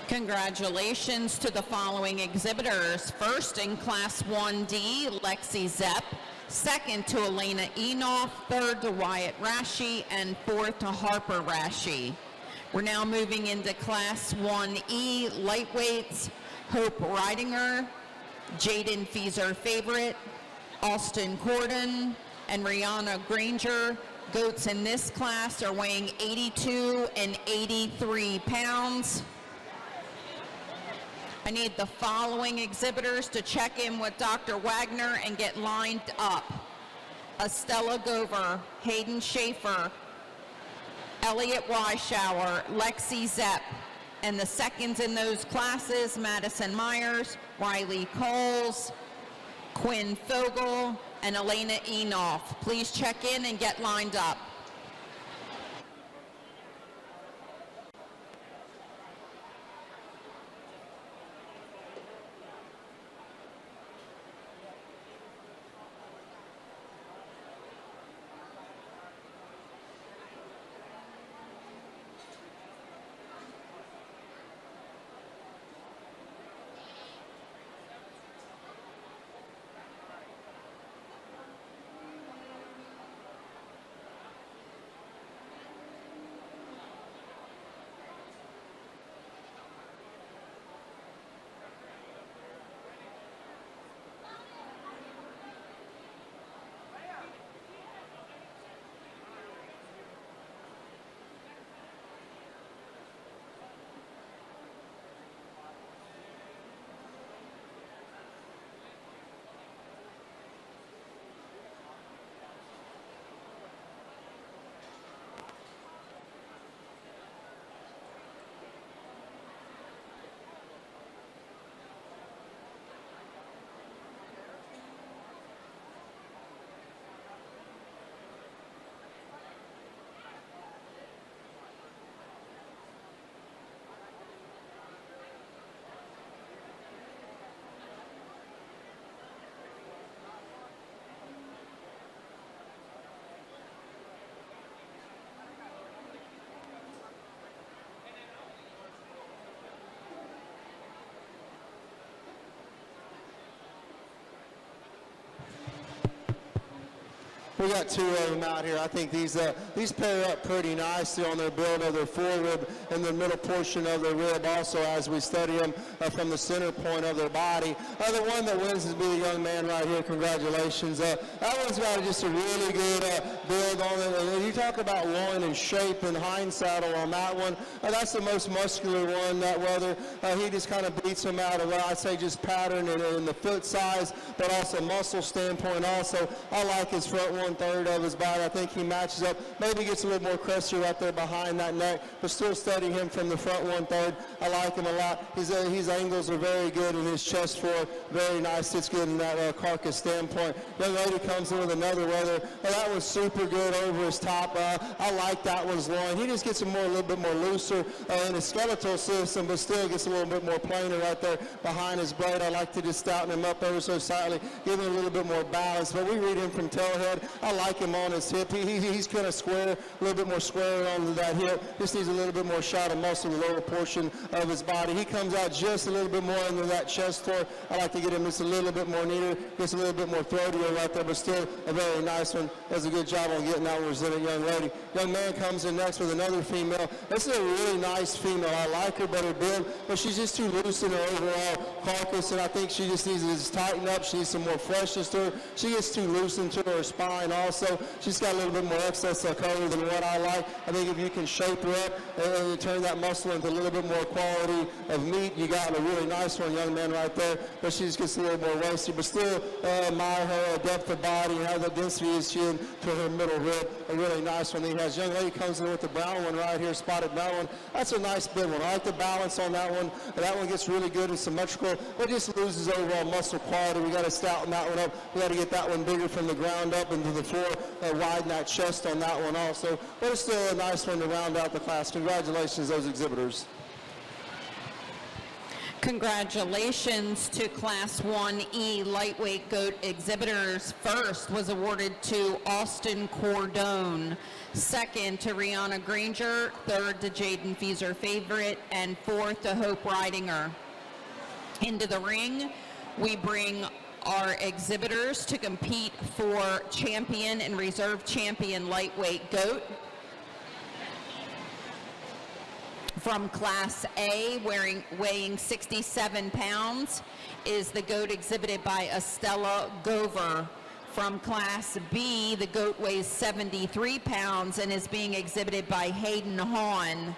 Congratulations to the following exhibitors. First in Class 1D, Lexi Zepp. Second to Elena Enoff. Third to Wyatt Rashi. And fourth to Harper Rashi. We're now moving into Class 1E, lightweights. Hope Ridinger, Jaden Feezer Favorite, Austin Corden, and Rihanna Granger. Goats in this class are weighing 82 and 83 pounds. I need the following exhibitors to check in with Dr. Wagner and get lined up. Estella Gover, Hayden Schaefer, Elliot Weishauer, Lexi Zepp, and the seconds in those classes, Madison Myers, Riley Coles, Quinn Fogel, and Elena Enoff. Please check in and get lined up. We got two of them out here. I think these pair up pretty nicely on their build of their forerib and the middle portion of their rib also as we study them from the center point of their body. The one that wins is the young man right here. Congratulations. That one's got just a really good build on it. And you talk about loin and shape and hind saddle on that one. That's the most muscular one, that whether he just kind of beats him out of, I'd say, just pattern and the foot size, but also muscle standpoint also. I like his front 1/3 of his body. I think he matches up, maybe gets a little more crusty right there behind that neck, but still studying him from the front 1/3. I like him a lot. His angles are very good and his chest forward, very nice. Sits good in that carcass standpoint. Young lady comes in with another weather. That was super good over his top. I like that one's loin. He just gets a little bit more looser in his skeletal system, but still gets a little bit more plainer right there behind his blade. I like to just stouten him up ever so slightly, give him a little bit more balance. But we read him from tailhead. I like him on his hip. He's kind of square, a little bit more square on that hip. Just needs a little bit more shot of muscle in the lower portion of his body. He comes out just a little bit more into that chest floor. I like to get him just a little bit more neater, just a little bit more throatier right there, but still a very nice one. Does a good job on getting that represented young lady. Young man comes in next with another female. This is a really nice female. I like her better build, but she's just too loose in her overall carcass, and I think she just needs to just tighten up. She needs some more freshness to her. She gets too loose into her spine also. She's got a little bit more excess color than what I like. I think if you can shape her up and turn that muscle into a little bit more quality of meat, you got a really nice one, young man, right there. But she just gets a little more wasty, but still admire her depth of body and how the density is chin to her middle rib. A really nice one. He has young lady comes in with the brown one right here, spotted brown one. That's a nice big one. I like the balance on that one. That one gets really good and symmetrical, but just loses overall muscle quality. We got to stouten that one up. We got to get that one bigger from the ground up into the floor, widen that chest on that one also. But it's still a nice one to round out the class. Congratulations, those exhibitors. Congratulations to Class 1E lightweight goat exhibitors. First was awarded to Austin Cordone, second to Rihanna Granger, third to Jaden Fieser Favorite, and fourth to Hope Ridinger. Into the ring, we bring our exhibitors to compete for champion and reserve champion lightweight goat. From Class A, weighing 67 pounds, is the goat exhibited by Estella Gover. From Class B, the goat weighs 73 pounds and is being exhibited by Hayden Hahn.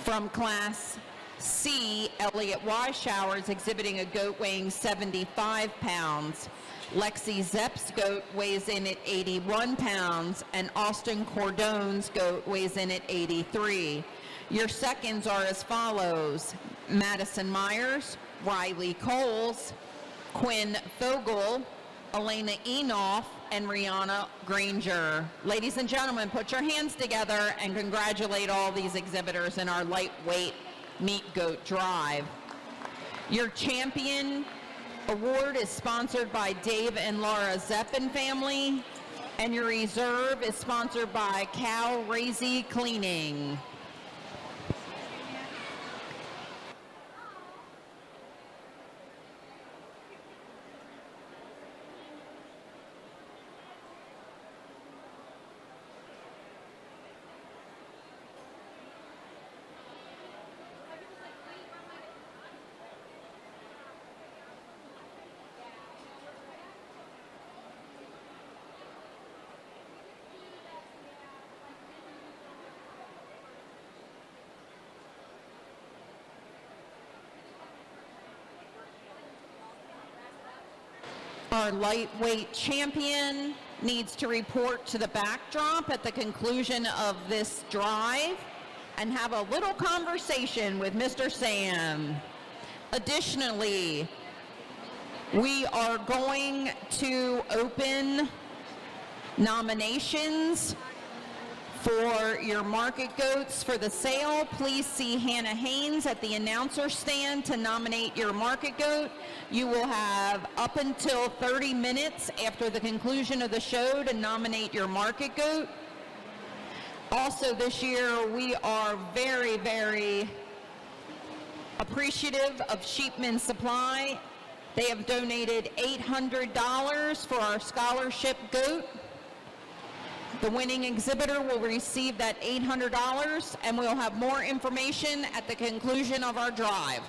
From Class C, Elliot Weishower is exhibiting a goat weighing 75 pounds. Lexi Zepp's goat weighs in at 81 pounds, and Austin Cordone's goat weighs in at 83. Your seconds are as follows: Madison Myers, Riley Coles, Quinn Fogel, Elena Enoff, and Rihanna Granger. Ladies and gentlemen, put your hands together and congratulate all these exhibitors in our lightweight meat goat drive. Your champion award is sponsored by Dave and Laura Zeppin family, and your reserve is sponsored by Cal Razy Cleaning. Our lightweight champion needs to report to the backdrop at the conclusion of this drive and have a little conversation with Mr. Sam. Additionally, we are going to open nominations for your market goats for the sale. Please see Hannah Haynes at the announcer stand to nominate your market goat. You will have up until 30 minutes after the conclusion of the show to nominate your market goat. Also this year, we are very, very appreciative of Sheepman Supply They have donated $800 for our scholarship goat. The winning exhibitor will receive that $800, and we'll have more information at the conclusion of our drive.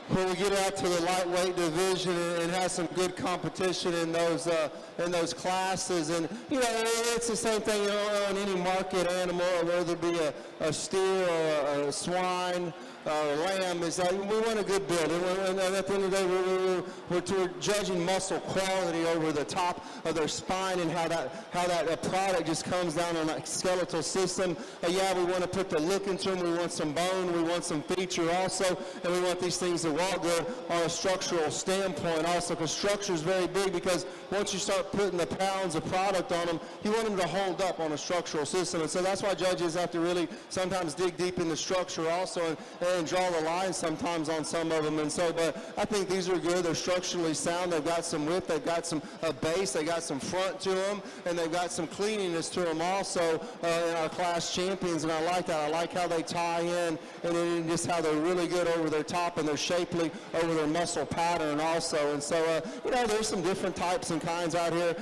When we get out to the lightweight division and have some good competition in those classes, and you know it's the same thing on any market animal, whether it be a steer or a swine. Lamb is like we want a good build, and at the end of the day, we're judging muscle quality over the top of their spine and how that product just comes down on that skeletal system. Yeah, we want to put the look into them. We want some bone. We want some feature also, and we want these things to walk good on a structural standpoint also. Because structure is very big. Because once you start putting the pounds of product on them, you want them to hold up on a structural system, and so that's why judges have to really sometimes dig deep in the structure also and draw the line sometimes on some of them. And so, but I think these are good. They're structurally sound. They've got some width. They've got some base. They got some front to them, and they've got some cleanliness to them also in our class champions. And I like that. I like how they tie in, and then just how they're really good over their top and they're shapely over their muscle pattern also. And so, you know, there's some different types and kinds out here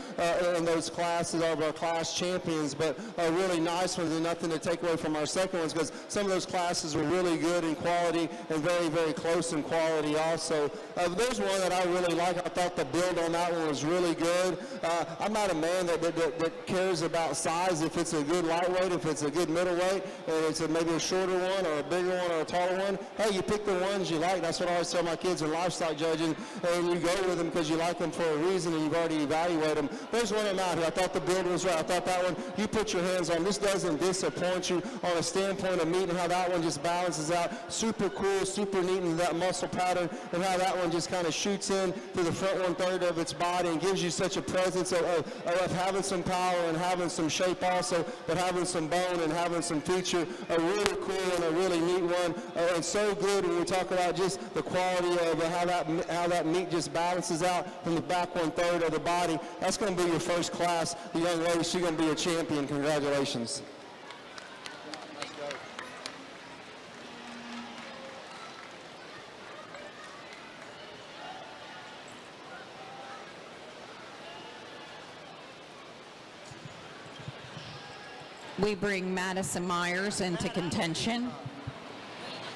in those classes of our class champions, but really nice ones, and nothing to take away from our second ones, because some of those classes were really good in quality and very, very close in quality also. There's one that I really like. I thought the build on that one was really good. I'm not a man that cares about size. If it's a good lightweight, if it's a good middleweight, and it's maybe a shorter one or a bigger one or a taller one, hey, you pick the ones you like. That's what I always tell my kids in livestock judging, and you go with them because you like them for a reason and you've already evaluated them. There's one of them out here. I thought the build was right. I thought that one, you put your hands on. This doesn't disappoint you on a standpoint of meat and how that one just balances out. Super cool, super neat in that muscle pattern, and how that one just kind of shoots in to the front 1/3 of its body and gives you such a presence of having some power and having some shape also, but having some bone and having some feature. A really cool and a really neat one, and so good when we talk about just the quality of how that meat just balances out from the back 1/3 of the body. That's going to be your first class. The young lady, she's going to be a champion. Congratulations. We bring Madison Myers into contention.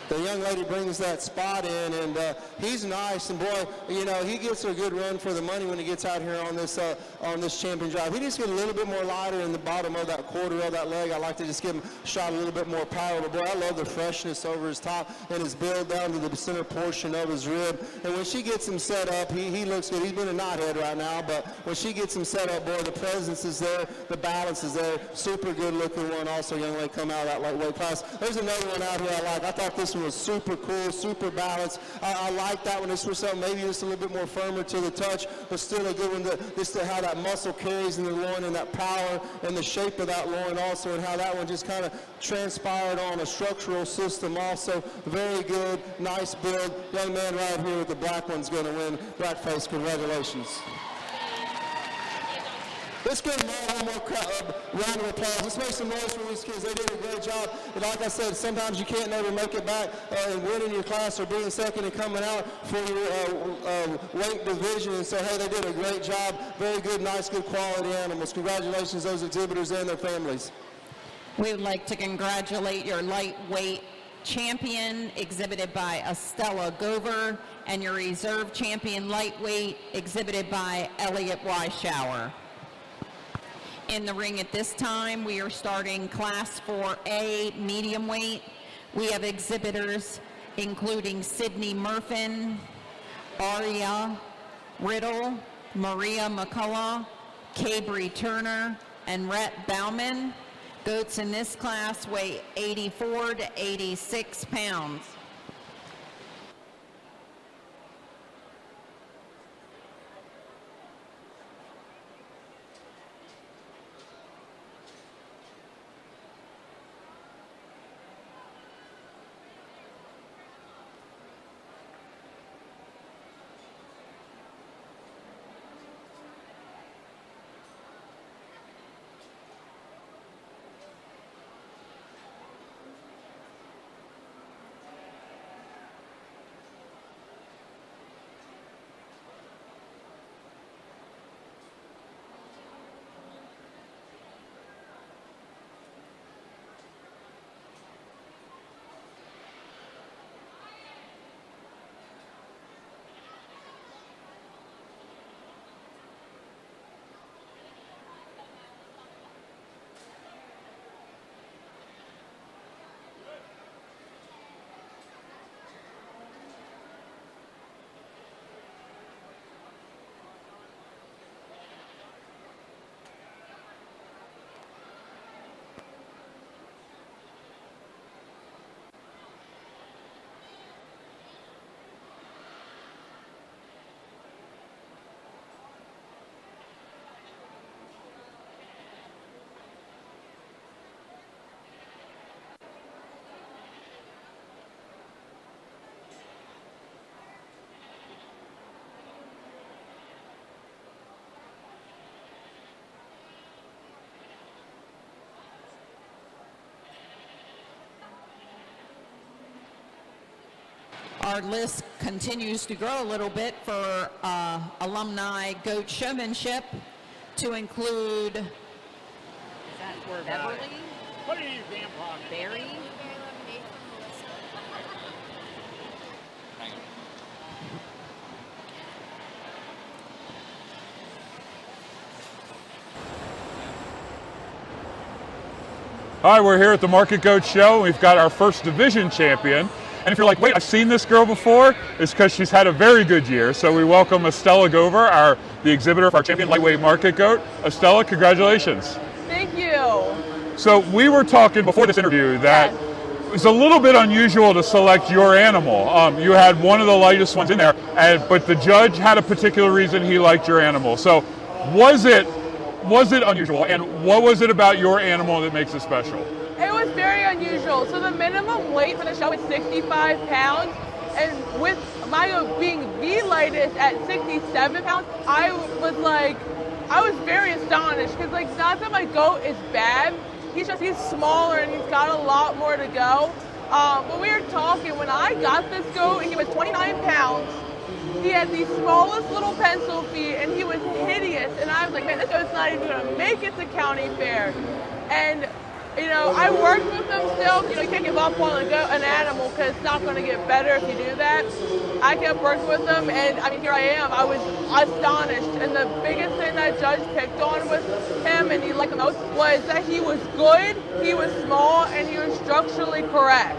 The young lady brings that spot in, and he's nice, and boy, you know, he gets a good run for the money when he gets out here on this champion drive. He just gets a little bit more lighter in the bottom of that quarter of that leg. I like to just give him a shot a little bit more power, but boy, I love the freshness over his top and his build down to the center portion of his rib. And when she gets him set up, he looks good. He's been a knothead right now, but when she gets him set up, boy, the presence is there, the balance is there. Super good looking one. Also, young lady come out of that lightweight class. There's another one out here I like. I thought this one was super cool, super balanced. I like that one. This was something maybe just a little bit more firmer to the touch, but still a good one just to how that muscle carries in the loin and that power and the shape of that loin also, and how that one just kind of transpired on a structural system also. Very good, nice build. Young man right here with the black one's going to win. Black face, congratulations. Let's give them all one more round of applause. Let's make some noise for these kids. They did a great job. And like I said, sometimes you can't never make it back and winning your class or being second and coming out for your weight division. And so, hey, they did a great job. Very good, nice, good quality animals. Congratulations to those exhibitors and their families. We would like to congratulate your lightweight champion exhibited by Estella Gover and your reserve champion lightweight exhibited by Elliot Weishauer. In the ring at this time, we are starting Class 4A medium weight. We have exhibitors including Sydney Murfin, Aria Riddle, Maria McCullough, Cabry Turner, and Rhett Bauman. Goats in this class weigh 84 to 86 pounds. Our list continues to grow a little bit for alumni goat showmanship to include Beverly, Put it in your damn pocket. Barry, Hang on. All right, we're here at the Market Goat Show. We've got our first division champion. And if you're like, wait, I've seen this girl before, it's because she's had a very good year. So we welcome Estella Gover, the exhibitor for our champion lightweight market goat. Estella, congratulations. Thank you. So we were talking before this interview that it's a little bit unusual to select your animal. You had one of the lightest ones in there, but the judge had a particular reason he liked your animal. So was it unusual, and what was it about your animal that makes it special? It was very unusual. So the minimum weight for the show is 65 pounds, and with my goat being the lightest at 67 pounds, I was very astonished because not that my goat is bad, he's smaller and he's got a lot more to go. But we were talking, when I got this goat, he was 29 pounds. He had the smallest little pencil feet, and he was hideous. And I was like, man, this goat's not even going to make it to county fair. And I worked with them still. You can't give up on an animal because it's not going to get better if you do that. I kept working with them, and here I am. I was astonished. And the biggest thing that judge picked on with him, and he liked the most, was that he was good, he was small, and he was structurally correct.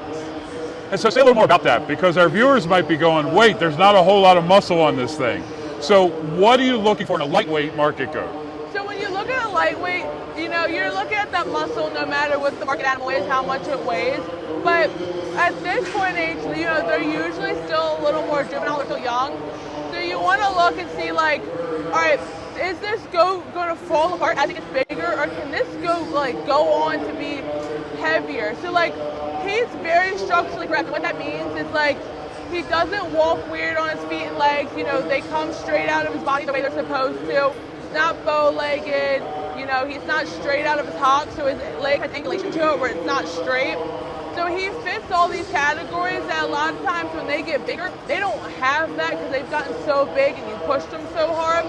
And so say a little more about that, because our viewers might be going, wait, there's not a whole lot of muscle on this thing. So what are you looking for in a lightweight market goat? So when you look at a lightweight, you're looking at that muscle no matter what the market animal is, how much it weighs. But at this point in age, they're usually still a little more juvenile, they're still young. So you want to look and see, all right, is this goat going to fall apart as it gets bigger, or can this goat go on to be heavier? So he's very structurally correct. And what that means is he doesn't walk weird on his feet and legs. They come straight out of his body the way they're supposed to. He's not bow-legged. He's not straight out of his hop, so his leg has angulation to it where it's not straight. So he fits all these categories that a lot of times when they get bigger, they don't have that because they've gotten so big and you pushed them so hard.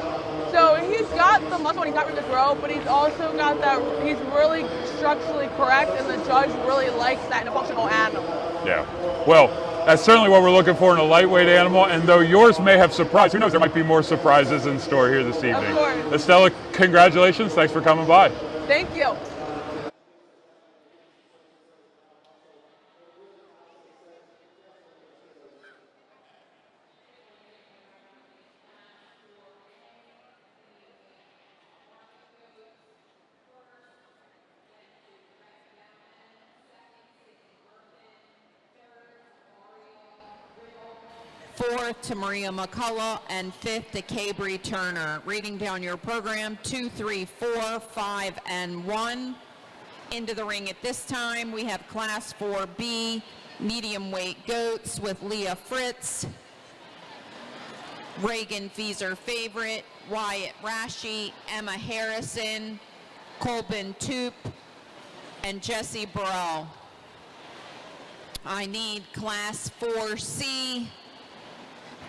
So he's got the muscle and he's got room to grow, but he's also got that, he's really structurally correct, and the judge really likes that in a functional animal. Yeah. Well, that's certainly what we're looking for in a lightweight animal, and though yours may have surprised, who knows, there might be more surprises in store here this evening. Of course. Estella, congratulations. Thanks for coming by. Thank you. Fourth to Maria McCullough, and fifth to Cabry Turner. Reading down your program, 2, 3, 4, 5, and 1. Into the ring at this time, we have Class 4B, medium weight goats with Leah Fritz, Reagan Fieser Favorite, Wyatt Rashi, Emma Harrison, Colbin Toop, and Jesse Burrell. I need Class 4C.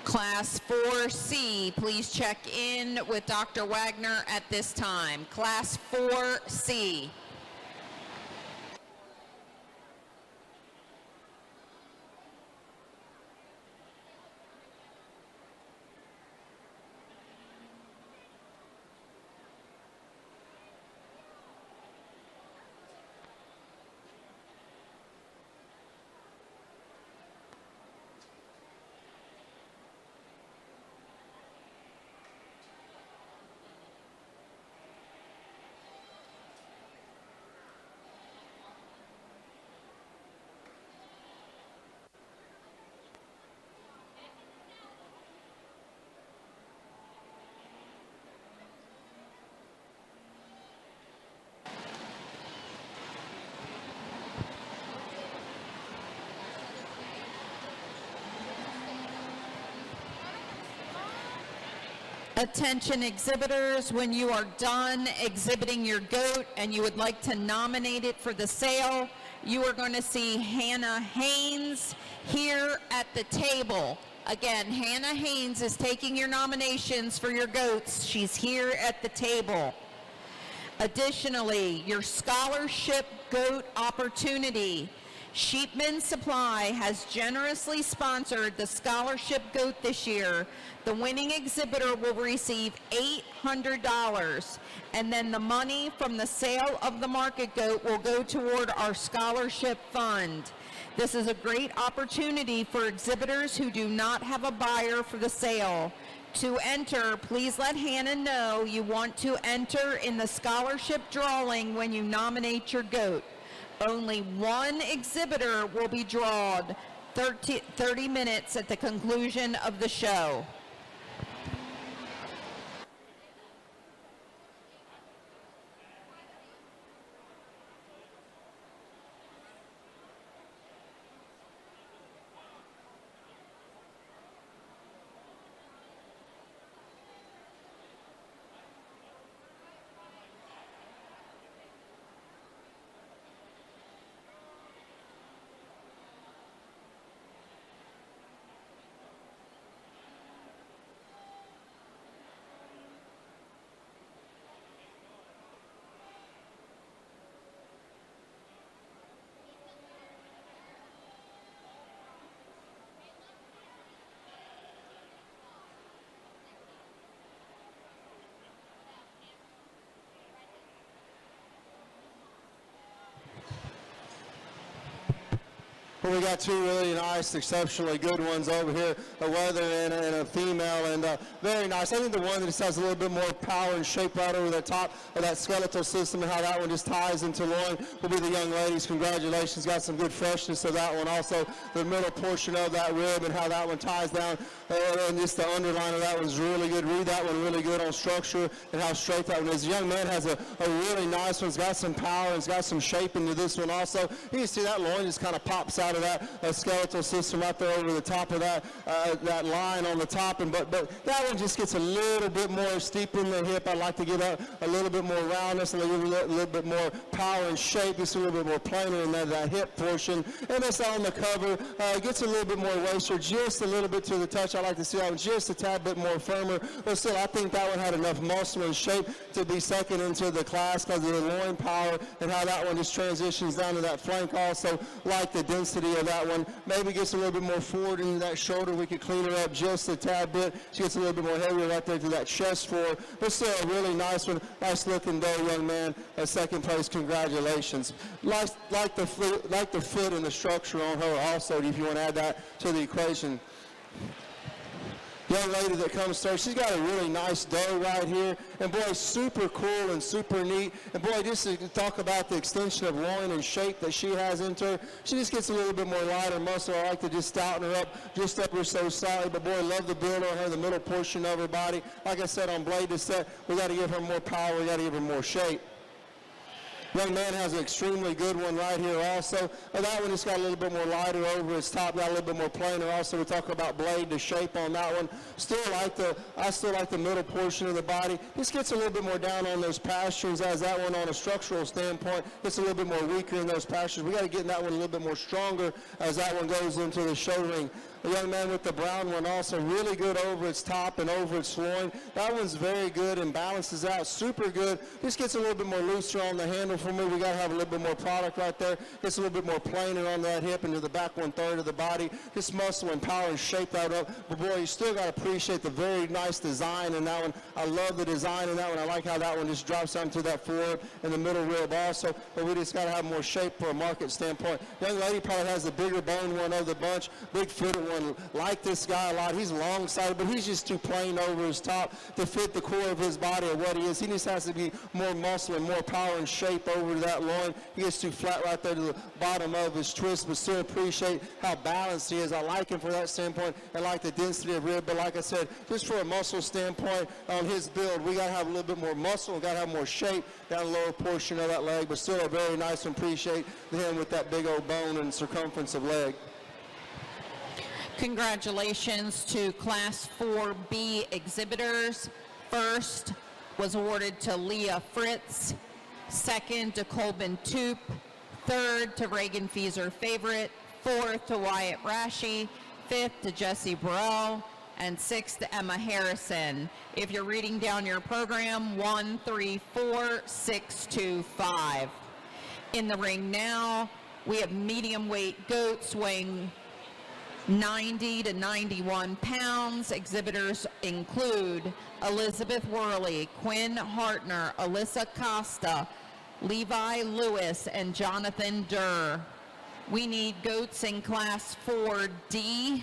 Class 4C, please check in with Dr. Wagner at this time. Class 4C. Attention exhibitors, when you are done exhibiting your goat and you would like to nominate it for the sale, you are going to see Hannah Haynes here at the table. Again, Hannah Haynes is taking your nominations for your goats. She's here at the table. Additionally, your scholarship goat opportunity. Sheepman Supply has generously sponsored the scholarship goat this year. The winning exhibitor will receive $800, and then the money from the sale of the market goat will go toward our scholarship fund. This is a great opportunity for exhibitors who do not have a buyer for the sale. To enter, please let Hannah know you want to enter in the scholarship drawing when you nominate your goat. Only one exhibitor will be drawn 30 minutes at the conclusion of the show. Well, we got two really nice, exceptionally good ones over here, a wether and a female, and very nice. I think the one that just has a little bit more power and shape right over the top of that skeletal system and how that one just ties into loin will be the young ladies. Congratulations, got some good freshness to that one. Also, the middle portion of that rib and how that one ties down, and just the underline of that one's really good. Read that one really good on structure and how straight that one is. The young man has a really nice one. He's got some power and he's got some shape into this one also. You can see that loin just kind of pops out of that skeletal system right there over the top of that line on the top, but that one just gets a little bit more steep in the hip. I'd like to give that a little bit more roundness, a little bit more power and shape, just a little bit more plainer in that hip portion. And it's on the cover, gets a little bit more waster, just a little bit to the touch. I like to see that one just a tad bit more firmer, but still I think that one had enough muscle and shape to be second into the class because of the loin power and how that one just transitions down to that flank. Also like the density of that one, maybe gets a little bit more forward into that shoulder. We could clean her up just a tad bit. She gets a little bit more heavier right there to that chest forward, but still a really nice one. Nice looking doe, young man. Second place, congratulations. Like the foot and the structure on her also, if you want to add that to the equation. Young lady that comes third, she's got a really nice doe right here, and boy, super cool and super neat. And boy, just to talk about the extension of loin and shape that she has into her, she just gets a little bit more lighter muscle. I like to just stouten her up just ever so slightly, but boy, love the build on her, the middle portion of her body. Like I said, on blade to set, we got to give her more power, we got to give her more shape. Young man has an extremely good one right here also. That one just got a little bit more lighter over its top, got a little bit more plainer. Also, we talk about blade to shape on that one. I still like the middle portion of the body. This gets a little bit more down on those pastures as that one on a structural standpoint gets a little bit more weaker in those pastures. We got to get in that one a little bit more stronger as that one goes into the show ring. The young man with the brown one also really good over its top and over its loin. That one's very good and balances out super good. This gets a little bit more looser on the handle for me. We got to have a little bit more product right there. Gets a little bit more plainer on that hip into the back 1/3 of the body. Just muscle and power and shape that up. But boy, you still got to appreciate the very nice design in that one. I love the design in that one. I like how that one just drops down to that forward and the middle rib also. But we just got to have more shape for a market standpoint. Young lady probably has the bigger bone one of the bunch. Big-footed one. Like this guy a lot. He's long-sided, but he's just too plain over his top to fit the core of his body or what he is. He just has to be more muscle and more power and shape over that loin. He gets too flat right there to the bottom of his twist, but still appreciate how balanced he is. I like him for that standpoint and like the density of rib, but like I said, just for a muscle standpoint on his build, we got to have a little bit more muscle. We got to have more shape down the lower portion of that leg, but still a very nice one. Appreciate him with that big old bone and circumference of leg. Congratulations to Class 4B exhibitors. First was awarded to Leah Fritz, second to Colbin Toop, third to Reagan Feeser Favorite, fourth to Wyatt Rashi, fifth to Jesse Burrell, and sixth to Emma Harrison. If you're reading down your program, 1, 3, 4, 6, 2, 5. In the ring now, we have medium weight goats weighing 90 to 91 pounds. Exhibitors include Elizabeth Worley, Quinn Hartner, Alyssa Costa, Levi Lewis, and Jonathan Durr. We need goats in Class 4D.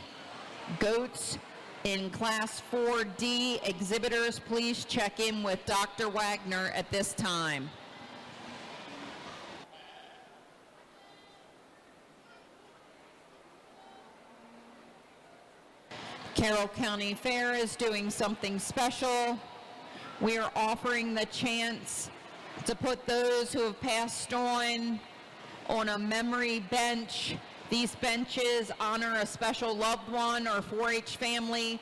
Goats in Class 4D. Exhibitors, please check in with Dr. Wagner at this time. Carroll County Fair is doing something special. We are offering the chance to put those who have passed on a memory bench. These benches honor a special loved one or 4-H family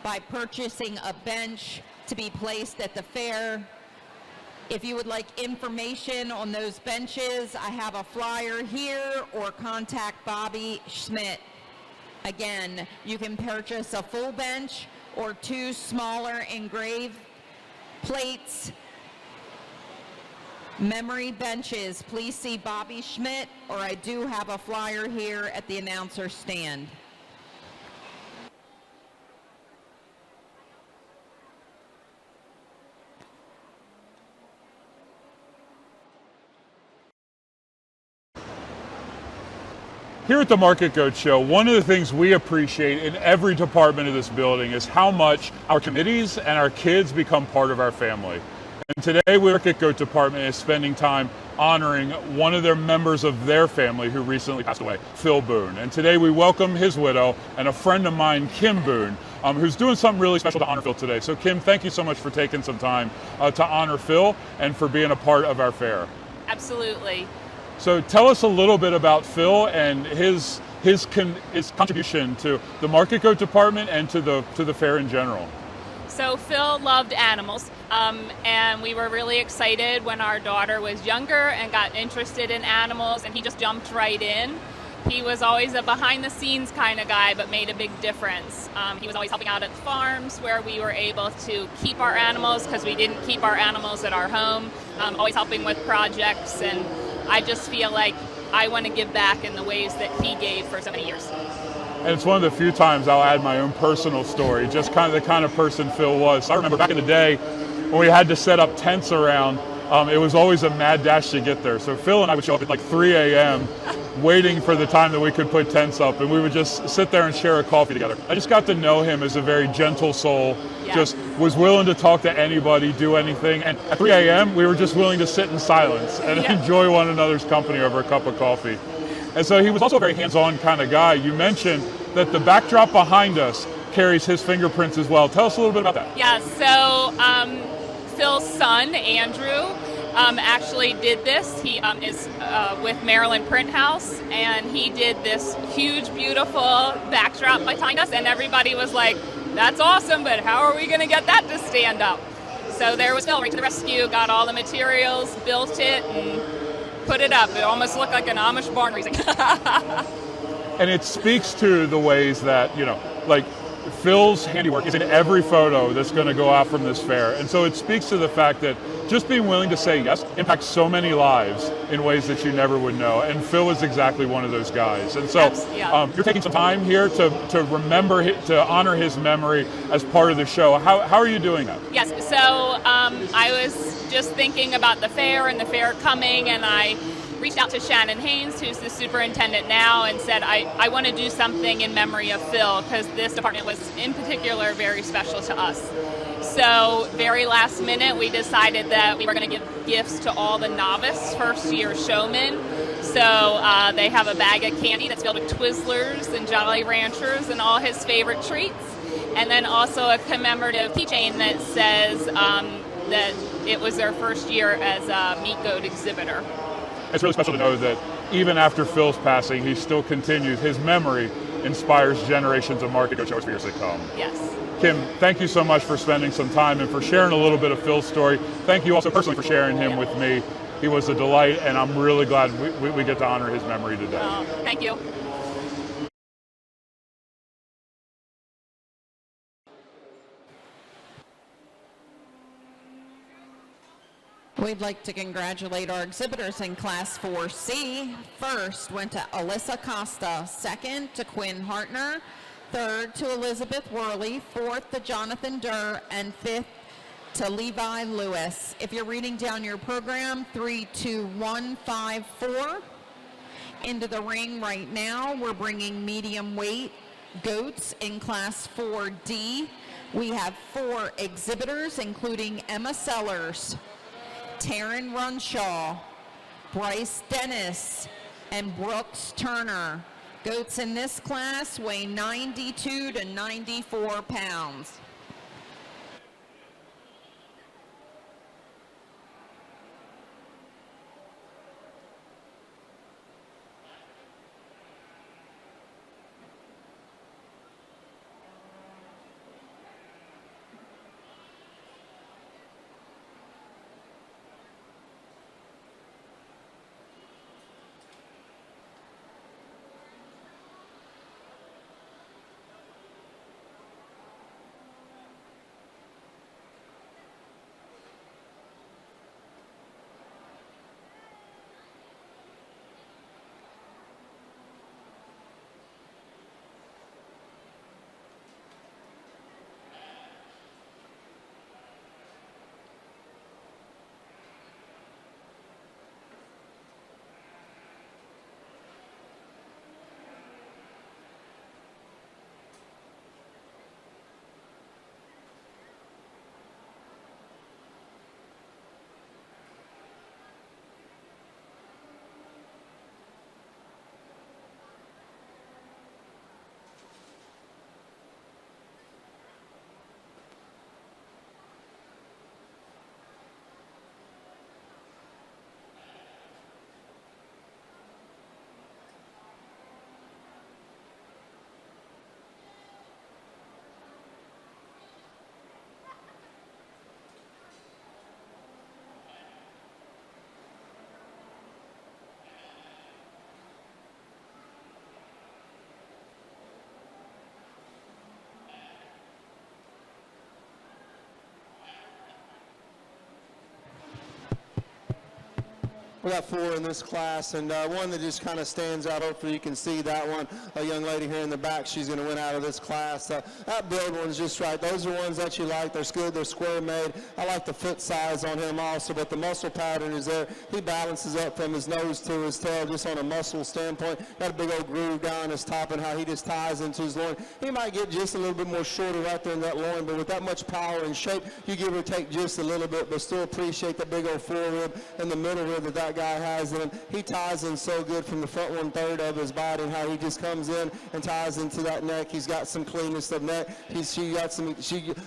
by purchasing a bench to be placed at the fair. If you would like information on those benches, I have a flyer here, or contact Bobby Schmidt. Again, you can purchase a full bench or 2 smaller engraved plates. Memory benches, please see Bobby Schmidt, or I do have a flyer here at the announcer stand. Here at the Market Goat Show, one of the things we appreciate in every department of this building is how much our committees and our kids become part of our family. And today, the Market Goat Department is spending time honoring one of their members of their family who recently passed away, Phil Boone. And today we welcome his widow and a friend of mine, Kim Boone, who's doing something really special to honor Phil today. So Kim, thank you so much for taking some time to honor Phil and for being a part of our fair. Absolutely. So tell us a little bit about Phil and his contribution to the Market Goat Department and to the fair in general. So Phil loved animals, and we were really excited when our daughter was younger and got interested in animals, and he just jumped right in. He was always a behind-the-scenes kind of guy, but made a big difference. He was always helping out at the farms where we were able to keep our animals, because we didn't keep our animals at our home, always helping with projects, and I just feel like I want to give back in the ways that he gave for so many years. And it's one of the few times I'll add my own personal story, just kind of the kind of person Phil was. I remember back in the day when we had to set up tents around, it was always a mad dash to get there. So Phil and I would show up at like 3 a.m. waiting for the time that we could put tents up, and we would just sit there and share a coffee together. I just got to know him as a very gentle soul, just was willing to talk to anybody, do anything. And at 3 a.m., we were just willing to sit in silence and enjoy one another's company over a cup of coffee. And so he was also a very hands-on kind of guy. You mentioned that the backdrop behind us carries his fingerprints as well. Tell us a little bit about that. Yeah, so Phil's son, Andrew, actually did this. He is with Maryland Print House, and he did this huge, beautiful backdrop behind us, and everybody was like, that's awesome, but how are we going to get that to stand up? So there was Phil right to the rescue, got all the materials, built it, and put it up. It almost looked like an Amish barn raising. And it speaks to the ways that, like Phil's handiwork is in every photo that's going to go out from this fair. And so it speaks to the fact that just being willing to say yes impacts so many lives in ways that you never would know. And Phil is exactly one of those guys. And so you're taking some time here to remember, to honor his memory as part of the show. How are you doing that? Yes, so I was just thinking about the fair and the fair coming, and I reached out to Shannon Haynes, who's the superintendent now, and said, I want to do something in memory of Phil, because this department was in particular very special to us. So very last minute, we decided that we were going to give gifts to all the novice first-year showmen. So they have a bag of candy that's filled with Twizzlers and Jolly Ranchers and all his favorite treats. And then also a commemorative keychain that says that it was their first year as a meat goat exhibitor. It's really special to know that even after Phil's passing, he still continues. His memory inspires generations of market goat showers for years to come. Yes. Kim, thank you so much for spending some time and for sharing a little bit of Phil's story. Thank you also personally for sharing him with me. He was a delight, and I'm really glad we get to honor his memory today. Thank you. We'd like to congratulate our exhibitors in Class 4C. First went to Alyssa Costa, second to Quinn Hartner, third to Elizabeth Worley, fourth to Jonathan Durr, and fifth to Levi Lewis. If you're reading down your program, 32154. Into the ring right now, we're bringing medium weight goats in Class 4D. We have 4 exhibitors, including Emma Sellers, Taryn Runshaw, Bryce Dennis, and Brooks Turner. Goats in this class weigh 92 to 94 pounds. We got 4 in this class, and one that just kind of stands out. Hopefully you can see that one. A young lady here in the back, she's going to win out of this class. That build one's just right. Those are ones that you like. They're good. They're square made. I like the foot size on him also, but the muscle pattern is there. He balances up from his nose to his tail just on a muscle standpoint. Got a big old groove down his top and how he just ties into his loin. He might get just a little bit more shorter right there in that loin, but with that much power and shape, you give or take just a little bit, but still appreciate the big old forerib and the middle rib that guy has in him. He ties in so good from the front 1/3 of his body, and how he just comes in and ties into that neck. He's got some cleanness of neck. She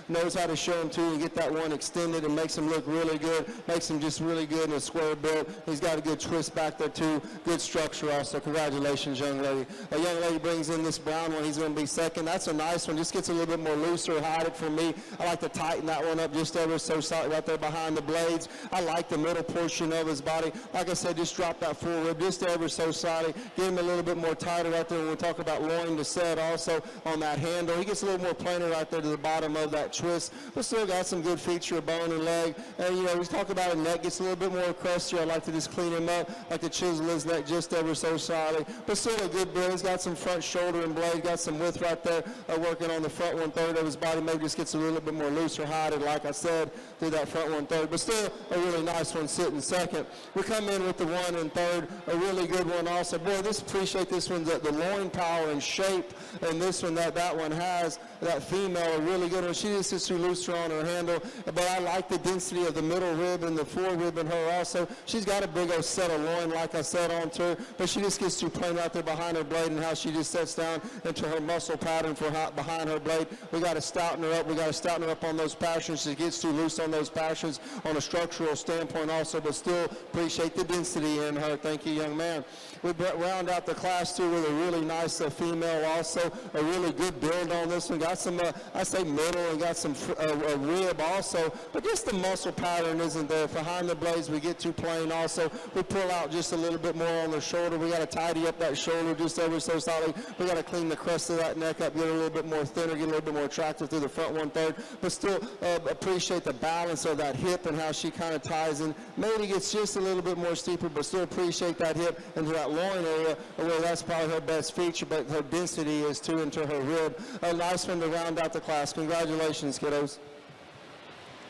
knows how to show him too and get that one extended and makes him look really good. Makes him just really good in a square build. He's got a good twist back there too. Good structure also. Congratulations, young lady. A young lady brings in this brown one. He's going to be second. That's a nice one. Just gets a little bit more looser. Hide it for me. I like to tighten that one up just ever so slightly right there behind the blades. I like the middle portion of his body. Like I said, just drop that forward just ever so slightly. Get him a little bit more tighter right there when we talk about loin to set also on that handle. He gets a little more planar right there to the bottom of that twist, but still got some good feature of bone and leg. And, you know, we talk about a neck gets a little bit more crusty. I like to just clean him up, like to chisel his neck just ever so slightly, but still a good build. He's got some front shoulder and blade, got some width right there, working on the front 1/3 of his body. Maybe just gets a little bit more looser hided, like I said, through that front 1/3, but still a really nice one sitting second. We come in with the 1 1/3, a really good one also. Boy, appreciate this one, the loin power and shape, and this one that one has, that female, a really good one. She just gets too looser on her handle, but I like the density of the middle rib and the forerib in her also. She's got a big old set of loin, like I said, onto her, but she just gets too plain out there behind her blade and how she just sets down into her muscle pattern for behind her blade. We got to stouten her up. We got to stouten her up on those passions. She gets too loose on those passions on a structural standpoint also, but still appreciate the density in her. Thank you, young man. We round out the class too with a really nice female also, a really good build on this one. Got some, I say middle, and got some a rib also, but just the muscle pattern isn't there. Behind the blades we get too plain also. We pull out just a little bit more on the shoulder. We got to tidy up that shoulder just ever so slightly. We got to clean the crest of that neck up, get it a little bit more thinner, get a little bit more attractive through the front 1/3, but still appreciate the balance of that hip and how she kind of ties in. Maybe gets just a little bit more steeper, but still appreciate that hip into that loin area where that's probably her best feature, but her density is too into her rib. A nice one to round out the class. Congratulations, kiddos.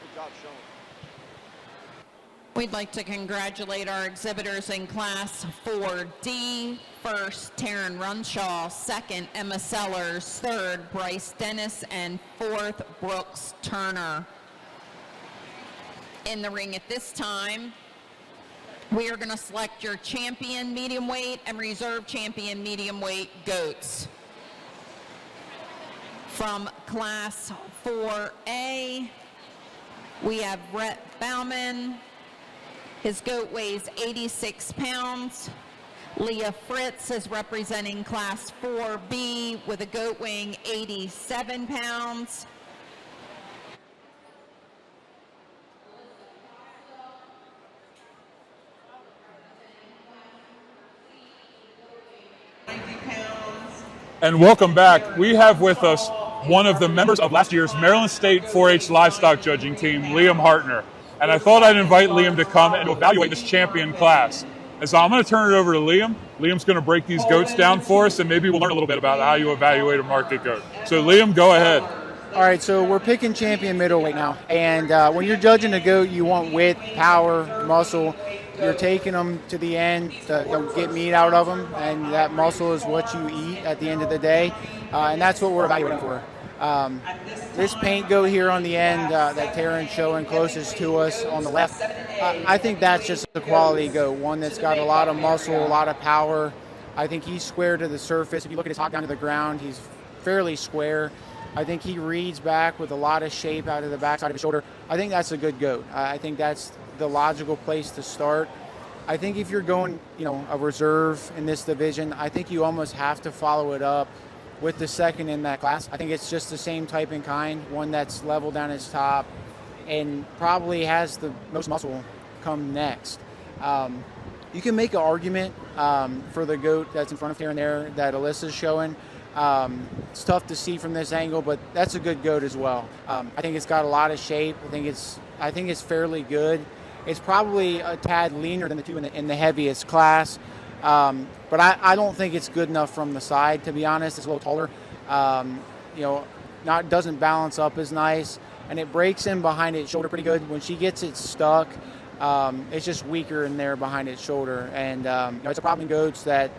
Good job, Sean. We'd like to congratulate our exhibitors in Class 4D. First, Taryn Runshaw. Second, Emma Sellers. Third, Bryce Dennis. And fourth, Brooks Turner. In the ring at this time, we are going to select your champion medium weight and reserve champion medium weight goats. From Class 4A, we have Brett Bauman. His goat weighs 86 pounds. Leah Fritz is representing Class 4B with a goat weighing 87 pounds. And welcome back. We have with us one of the members of last year's Maryland State 4-H livestock judging team, Liam Hartner. And I thought I'd invite Liam to come and evaluate this champion class. And so I'm going to turn it over to Liam. Liam's going to break these goats down for us, and maybe we'll learn a little bit about how you evaluate a market goat. So Liam, go ahead. All right, so we're picking champion middleweight now. And when you're judging a goat, you want width, power, muscle. You're taking them to the end to get meat out of them, and that muscle is what you eat at the end of the day. And that's what we're evaluating for. This paint goat here on the end that Taryn's showing closest to us on the left, I think that's just a quality goat, one that's got a lot of muscle, a lot of power. I think he's square to the surface. If you look at his hop down to the ground, he's fairly square. I think he reads back with a lot of shape out of the backside of his shoulder. I think that's a good goat. I think that's the logical place to start. I think if you're going, a reserve in this division, I think you almost have to follow it up with the second in that class. I think it's just the same type and kind, one that's level down his top and probably has the most muscle come next. You can make an argument for the goat that's in front of here and there that Alyssa's showing. It's tough to see from this angle, but that's a good goat as well. I think it's got a lot of shape. I think it's fairly good. It's probably a tad leaner than the two in the heaviest class. But I don't think it's good enough from the side, to be honest. It's a little taller. Doesn't balance up as nice, and it breaks in behind its shoulder pretty good. When she gets it stuck, it's just weaker in there behind its shoulder. And it's a problem in goats that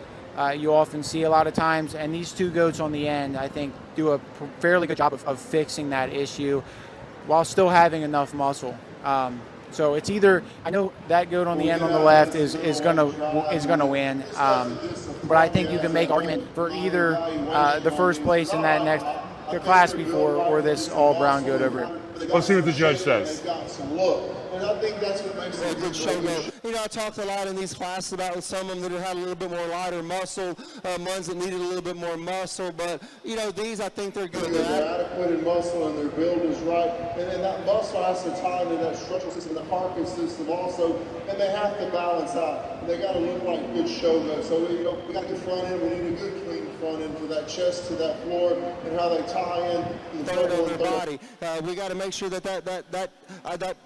you often see a lot of times. And these two goats on the end, I think, do a fairly good job of fixing that issue while still having enough muscle. So it's either, I know that goat on the end on the left is gonna win, but I think you can make argument for either the first place in that the class before or this all brown goat over here. Let's see what the judge says. And I think that's what makes it a good show goat. I talked a lot in these classes about with some of them that had a little bit more lighter muscle, ones that needed a little bit more muscle, but these I think they're good. They're adequate in muscle and their build is right, and then that muscle has to tie into that structural system, the carcass system also, and they have to balance out. They got to look like good show goats. So we got the front end, we need a good clean front end for that chest to that floor and how they tie in the third of their body. We got to make sure that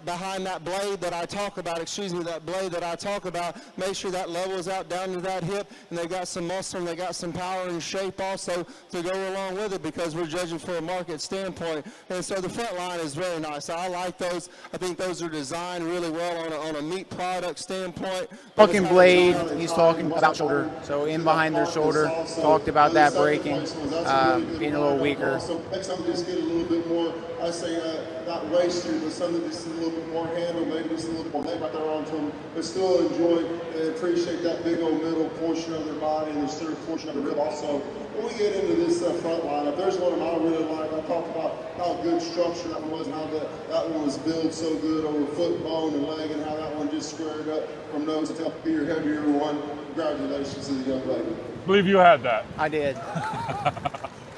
behind that blade that I talk about, make sure that levels out down to that hip, and they got some muscle and they got some power and shape also to go along with it, because we're judging for a market standpoint. And so the front line is very nice. I like those. I think those are designed really well on a meat product standpoint. Talking blade, he's talking about shoulder, so in behind their shoulder, talked about that breaking, being a little weaker. Some of these get a little bit more, I say, not wastier, but some of these a little bit more handle, maybe just a little more leg right there onto them, but still enjoy and appreciate that big old middle portion of their body and the third portion of the rib also. When we get into this front line, if there's one of them I really like, I talked about how how good structure that was, and how that one was built so good over foot, bone, and leg, and how that one just squared up from nose to tail. Be your heavier one. Congratulations to the young lady. I believe you had that. I did.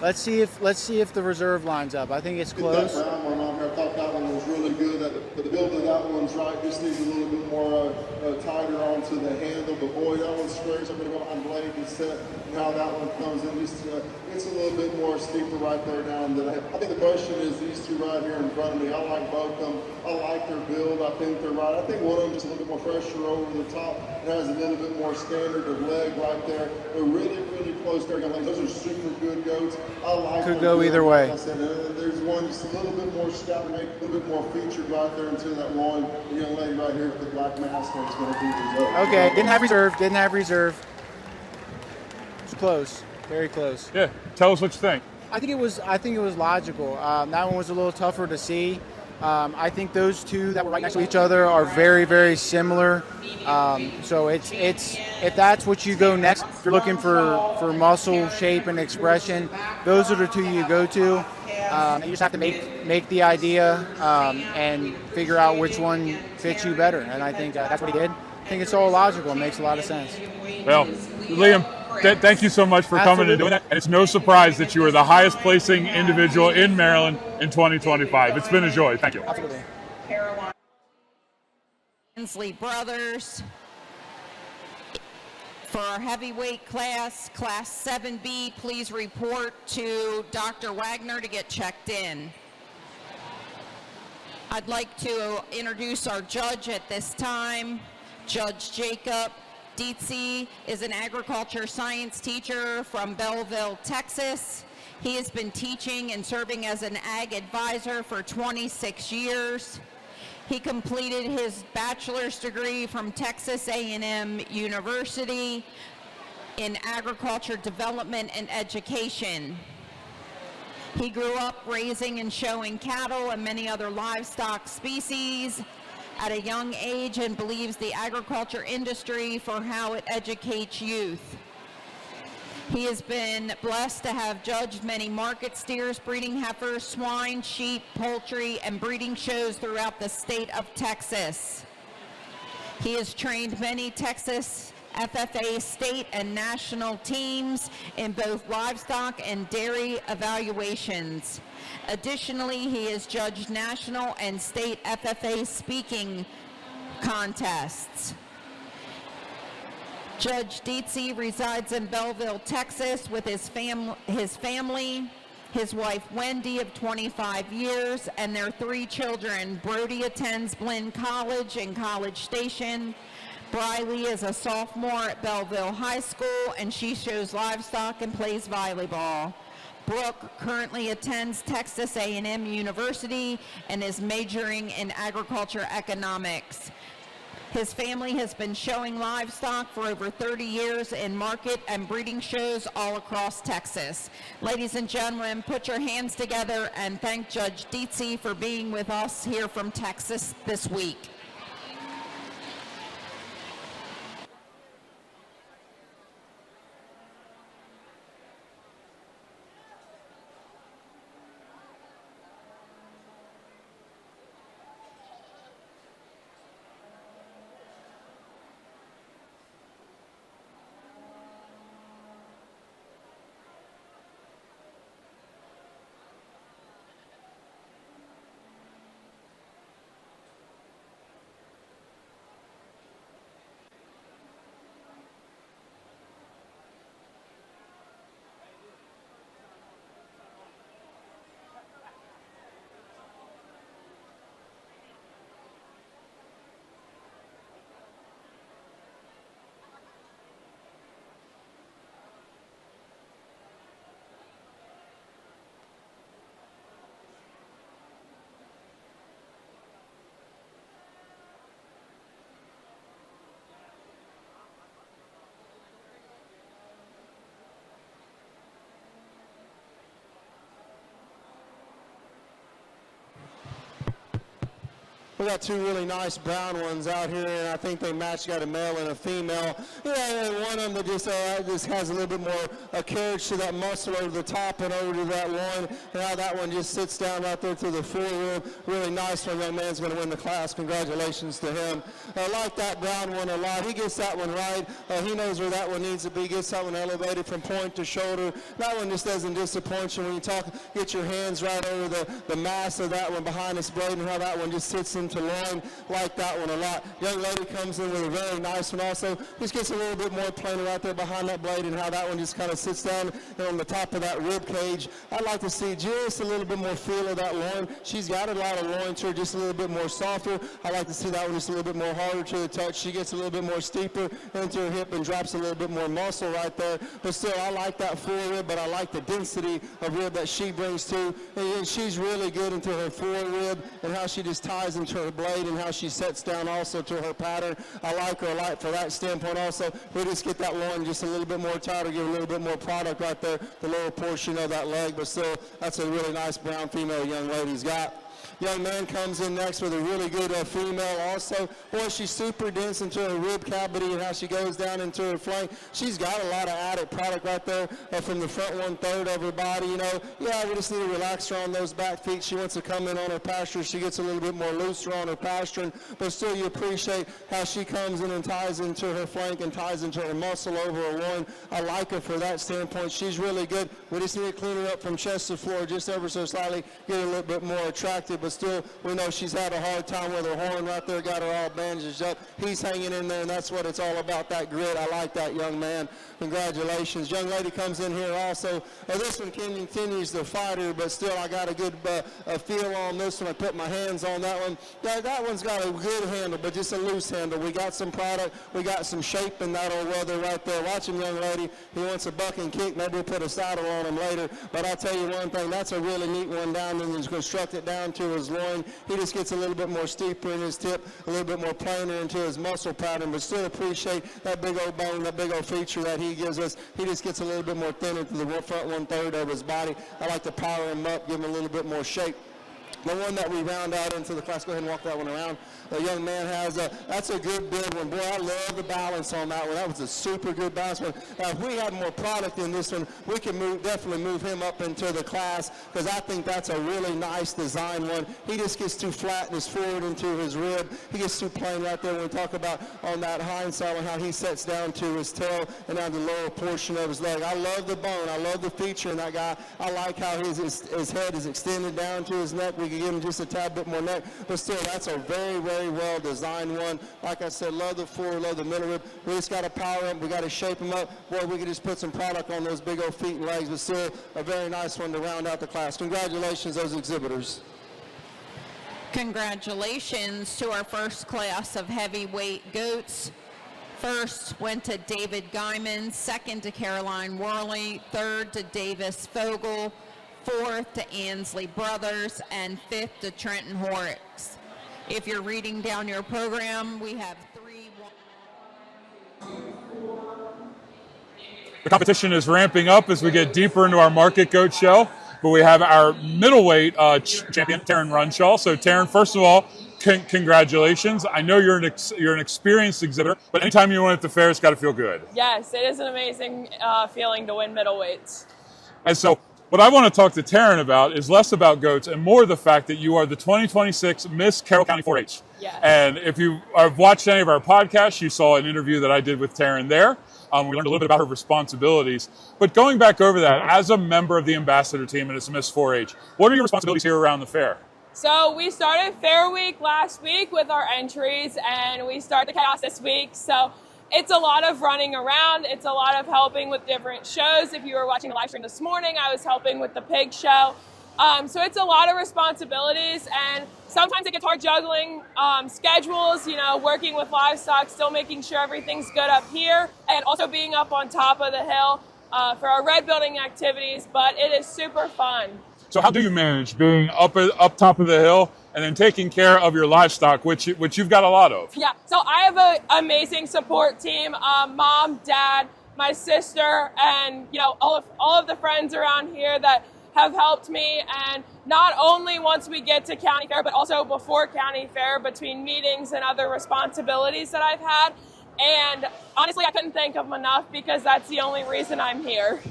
Let's see if the reserve lines up. I think it's close. That brown one on there, I thought that one was really good. But the build of that one's right. Just needs a little bit more tighter onto the handle. But boy, that one squares up and go on blade and set. Now that one comes in. Just it's a little bit more steeper right there down. I think the question is these two right here in front of me. I like both of them. I like their build. I think they're right. I think one of them just a little bit more pressure over the top. It has a little bit more standard of leg right there. They're really, really close there. Those are super good goats. I like Could go either way. Like I said, there's one just a little bit more scout, maybe a little bit more featured right there until that one. The young lady right here with the black mask on is going to be reserved. Okay, didn't have reserve. It's close, very close. Yeah, tell us what you think. I think it was logical. That one was a little tougher to see. I think those two that were right next to each other are very, very similar. So it's if that's what you go next, if you're looking for muscle shape and expression, those are the two you go to. You just have to make the idea and figure out which one fits you better. And I think that's what he did. I think it's all logical. It makes a lot of sense. Well, Liam, thank you so much for coming and doing it. And it's no surprise that you were the highest placing individual in Maryland in 2025. It's been a joy. Thank you. Absolutely. Hensley brothers. For our heavyweight class, Class 7B, please report to Dr. Wagner to get checked in. I'd like to introduce our judge at this time. Judge Jacob Dietze is an agriculture science teacher from Belleville, Texas. He has been teaching and serving as an ag advisor for 26 years. He completed his bachelor's degree from Texas A&M University in agriculture development and education. He grew up raising and showing cattle and many other livestock species at a young age and believes the agriculture industry for how it educates youth. He has been blessed to have judged many market steers, breeding heifers, swine, sheep, poultry, and breeding shows throughout the state of Texas. He has trained many Texas FFA state and national teams in both livestock and dairy evaluations. Additionally, he has judged national and state FFA speaking contests. Judge Dietze resides in Belleville, Texas with his family, his wife Wendy of 25 years, and their 3 children. Brody attends Blinn College in College Station. Briley is a sophomore at Belleville High School, and she shows livestock and plays volleyball. Brooke currently attends Texas A&M University and is majoring in agriculture economics. His family has been showing livestock for over 30 years in market and breeding shows all across Texas. Ladies and gentlemen, put your hands together and thank Judge Dietze for being with us here from Texas this week. We got two really nice brown ones out here, and I think they match. Got a male and a female. And one of them that just has a little bit more carriage to that muscle over the top and over to that loin. And how that one just sits down right there to the forward. Really nice one. That man's going to win the class. Congratulations to him. I like that brown one a lot. He gets that one right. He knows where that one needs to be. Gets that one elevated from point to shoulder. That one just doesn't disappoint you when you get your hands right over the mass of that one behind this blade, and how that one just sits into line. Like that one a lot. Young lady comes in with a very nice one also. Just gets a little bit more plainer right there behind that blade, and how that one just kind of sits down on the top of that rib cage. I'd like to see just a little bit more feel of that loin. She's got a lot of loin to her, just a little bit more softer. I'd like to see that one just a little bit more harder to the touch. She gets a little bit more steeper into her hip and drops a little bit more muscle right there. But still, I like that full rib, but I like the density of rib that she brings too. And she's really good into her forward rib and how she just ties into her blade and how she sets down also to her pattern. I like her a lot for that standpoint also. We just get that loin just a little bit more tighter, give a little bit more product right there, the lower portion of that leg, but still, that's a really nice brown female young lady's got. Young man comes in next with a really good female also. Boy, she's super dense into her rib cavity and how she goes down into her flank. She's got a lot of added product right there from the front 1/3 of her body, you know. Yeah, we just need to relax her on those back feet. She wants to come in on her posture. She gets a little bit more looser on her posturing, but still you appreciate how she comes in and ties into her flank and ties into her muscle over her loin. I like her for that standpoint. She's really good. We just need to clean her up from chest to floor just ever so slightly, get her a little bit more attractive, but still we know she's had a hard time with her horn right there, got her all bandaged up. He's hanging in there, and that's what it's all about, that grit. I like that young man. Congratulations. Young lady comes in here also. This one continues to fight her, but still I got a good feel on this one. I put my hands on that one. That one's got a good handle, but just a loose handle. We got some product. We got some shape in that old weather right there. Watch him, young lady. He wants a buck and kick. Maybe we'll put a saddle on him later. But I'll tell you one thing, that's a really neat one down, and he's constructed down to his loin. He just gets a little bit more steeper in his tip, a little bit more plainer into his muscle pattern, but still appreciate that big old bone, that big old feature that he gives us. He just gets a little bit more thinner to the front 1/3 of his body. I like to power him up, give him a little bit more shape. The one that we round out into the class, go ahead and walk that one around. The young man has that's a good big one. Boy, I love the balance on that one. That was a super good balance one. Now, if we had more product in this one, we can definitely move him up into the class, because I think that's a really nice design one. He just gets too flat and is forward into his rib. He gets too plain right there when we talk about on that hind side and how he sets down to his tail and down the lower portion of his leg. I love the bone. I love the feature in that guy. I like how his head is extended down to his neck. We can give him just a tad bit more neck, but still, that's a very, very well designed one. Like I said, love the forward, love the middle rib. We just got to power him. We got to shape him up. Boy, we can just put some product on those big old feet and legs, but still a very nice one to round out the class. Congratulations, those exhibitors. Congratulations to our first class of heavyweight goats. First went to David Guyman, second to Caroline Worley, third to Davis Fogel, fourth to Ansley Brothers, and fifth to Trenton Horrocks. If you're reading down your program, we have 3. The competition is ramping up as we get deeper into our market goat show, but we have our middleweight champion, Taryn Runshaw. So Taryn, first of all, congratulations. I know you're an experienced exhibitor, but anytime you win at the fair, it's got to feel good. Yes, it is an amazing feeling to win middleweights. And so what I want to talk to Taryn about is less about goats and more the fact that you are the 2026 Miss Carroll County 4-H. Yes. And if you have watched any of our podcasts, you saw an interview that I did with Taryn there. We learned a little bit about her responsibilities. But going back over that, as a member of the ambassador team and as Miss 4-H, what are your responsibilities here around the fair? So we started Fair Week last week with our entries, and we start the chaos this week. So it's a lot of running around. It's a lot of helping with different shows. If you were watching the live stream this morning, I was helping with the pig show. So it's a lot of responsibilities, and sometimes it gets hard juggling schedules, working with livestock, still making sure everything's good up here, and also being up on top of the hill for our red building activities, but it is super fun. So how do you manage being up top of the hill and then taking care of your livestock, which you've got a lot of? Yeah, so I have an amazing support team, mom, dad, my sister, and all of the friends around here that have helped me, and not only once we get to county fair, but also before county fair between meetings and other responsibilities that I've had. And honestly, I couldn't thank them enough because that's the only reason I'm here.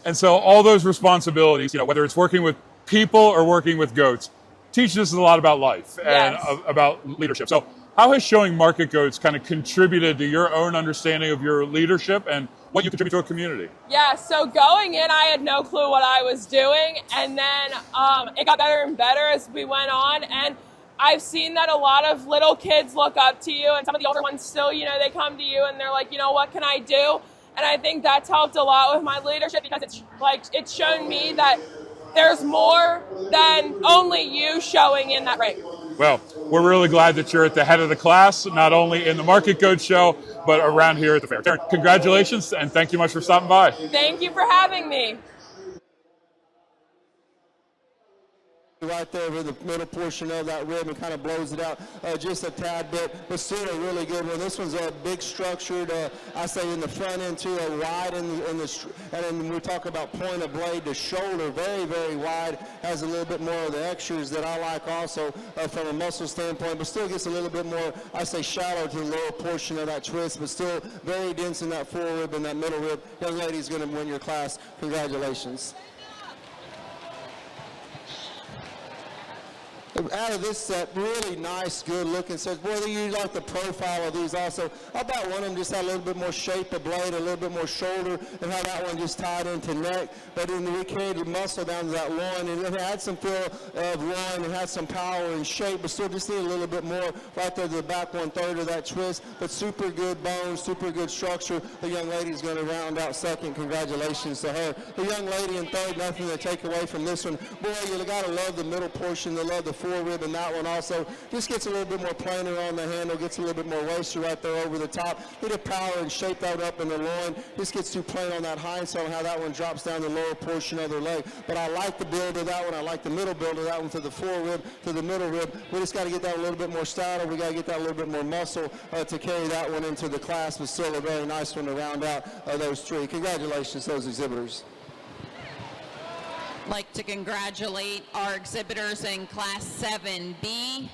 And so all those responsibilities, whether it's working with people or working with goats, teaches us a lot about life and about leadership. So how has showing market goats kind of contributed to your own understanding of your leadership and what you contribute to a community? Yeah, so going in, I had no clue what I was doing, and then it got better and better as we went on, and I've seen that a lot of little kids look up to you, and some of the older ones still, they come to you and they're like, what can I do? And I think that's helped a lot with my leadership because it's shown me that there's more than only you showing in that ring. Well, we're really glad that you're at the head of the class, not only in the Market Goat Show, but around here at the fair. Taryn, congratulations, and thank you much for stopping by. Thank you for having me. Right there with the middle portion of that rib and kind of blows it out just a tad bit, but still a really good one. This one's a big structured, I say in the front end too, a wide in the, and then when we talk about point of blade, the shoulder very, very wide, has a little bit more of the extras that I like also from a muscle standpoint, but still gets a little bit more, I say shallow to the lower portion of that twist, but still very dense in that fore rib and that middle rib. Young lady's going to win your class. Congratulations. Out of this set, really nice, good looking sets. Boy, you like the profile of these also. I thought one of them just had a little bit more shape of blade, a little bit more shoulder, and how that one just tied into neck. But then we carried the muscle down to that loin, and it had some feel of loin and had some power and shape, but still just need a little bit more right there to the back 1/3 of that twist. But super good bones, super good structure. The young lady's going to round out second. Congratulations to her. The young lady in third, nothing to take away from this one. Boy, you got to love the middle portion, to love the fore rib, and that one also just gets a little bit more planer on the handle, gets a little bit more waster right there over the top. Hit a power and shape that up in the loin. Just gets too plain on that hind side, how that one drops down the lower portion of their leg. But I like the build of that one. I like the middle build of that one, to the fore rib, to the middle rib. We just got to get that a little bit more stouter. We got to get that a little bit more muscle to carry that one into the class, but still a very nice one to round out those three. Congratulations to those exhibitors. Like to congratulate our exhibitors in Class 7B.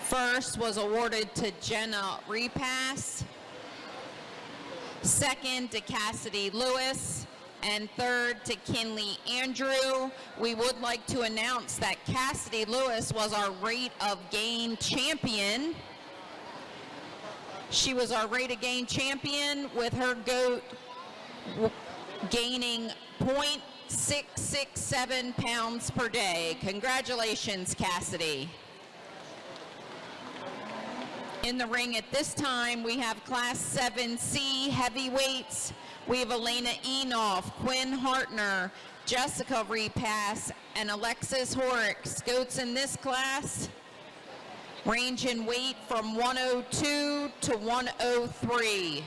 First was awarded to Jenna Repass, second to Cassidy Lewis, and third to Kinley Andrew. We would like to announce that Cassidy Lewis was our rate of gain champion. She was our rate of gain champion with her goat gaining 0.667 pounds per day. Congratulations, Cassidy. In the ring at this time, we have Class 7C heavyweights. We have Elena Enoff, Quinn Hartner, Jessica Repass, and Alexis Horrocks. Goats in this class range in weight from 102 to 103.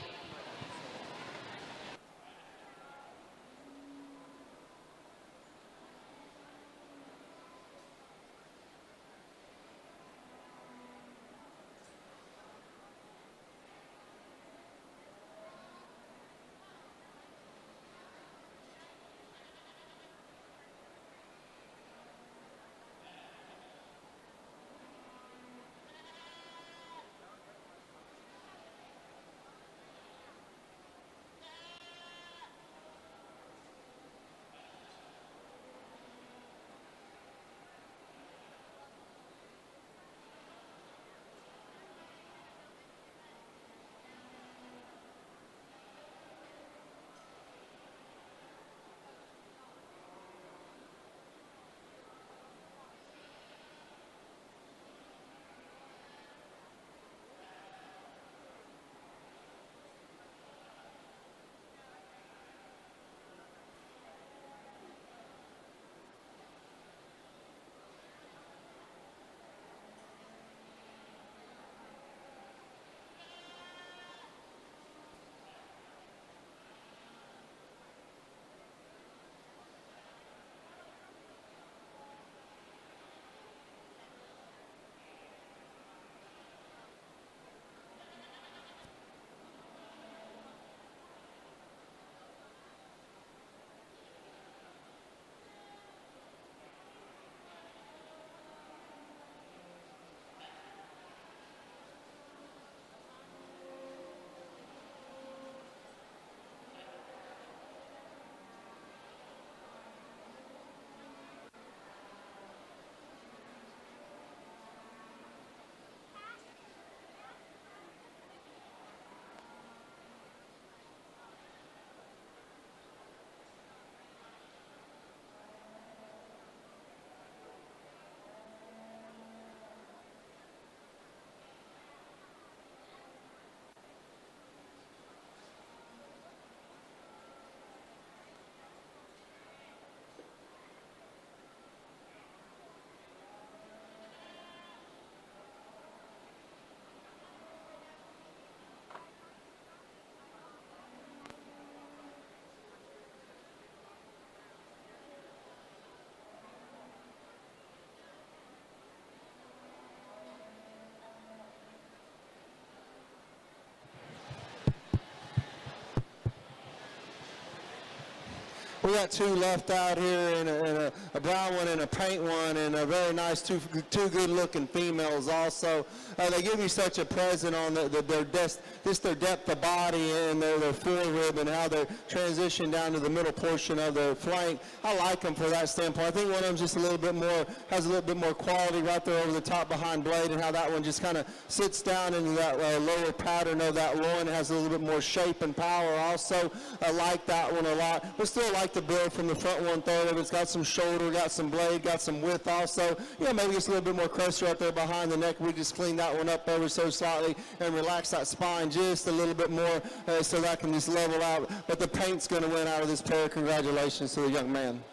We got two left out here, and a brown one and a paint one, and a very nice two good-looking females also. They give you such a present on their depth of body and their forerib and how they transition down to the middle portion of their flank. I like them for that standpoint. I think one of them just has a little bit more quality right there over the top behind blade, and how that one just kind of sits down into that lower pattern of that loin. It has a little bit more shape and power also. I like that one a lot, but still like the build from the front 1/3 of it. It's got some shoulder, got some blade, got some width also. Maybe just a little bit more crest right there behind the neck. We just clean that one up ever so slightly and relax that spine just a little bit more so that can just level out. But the paint's going to win out of this pair. Congratulations to the young man.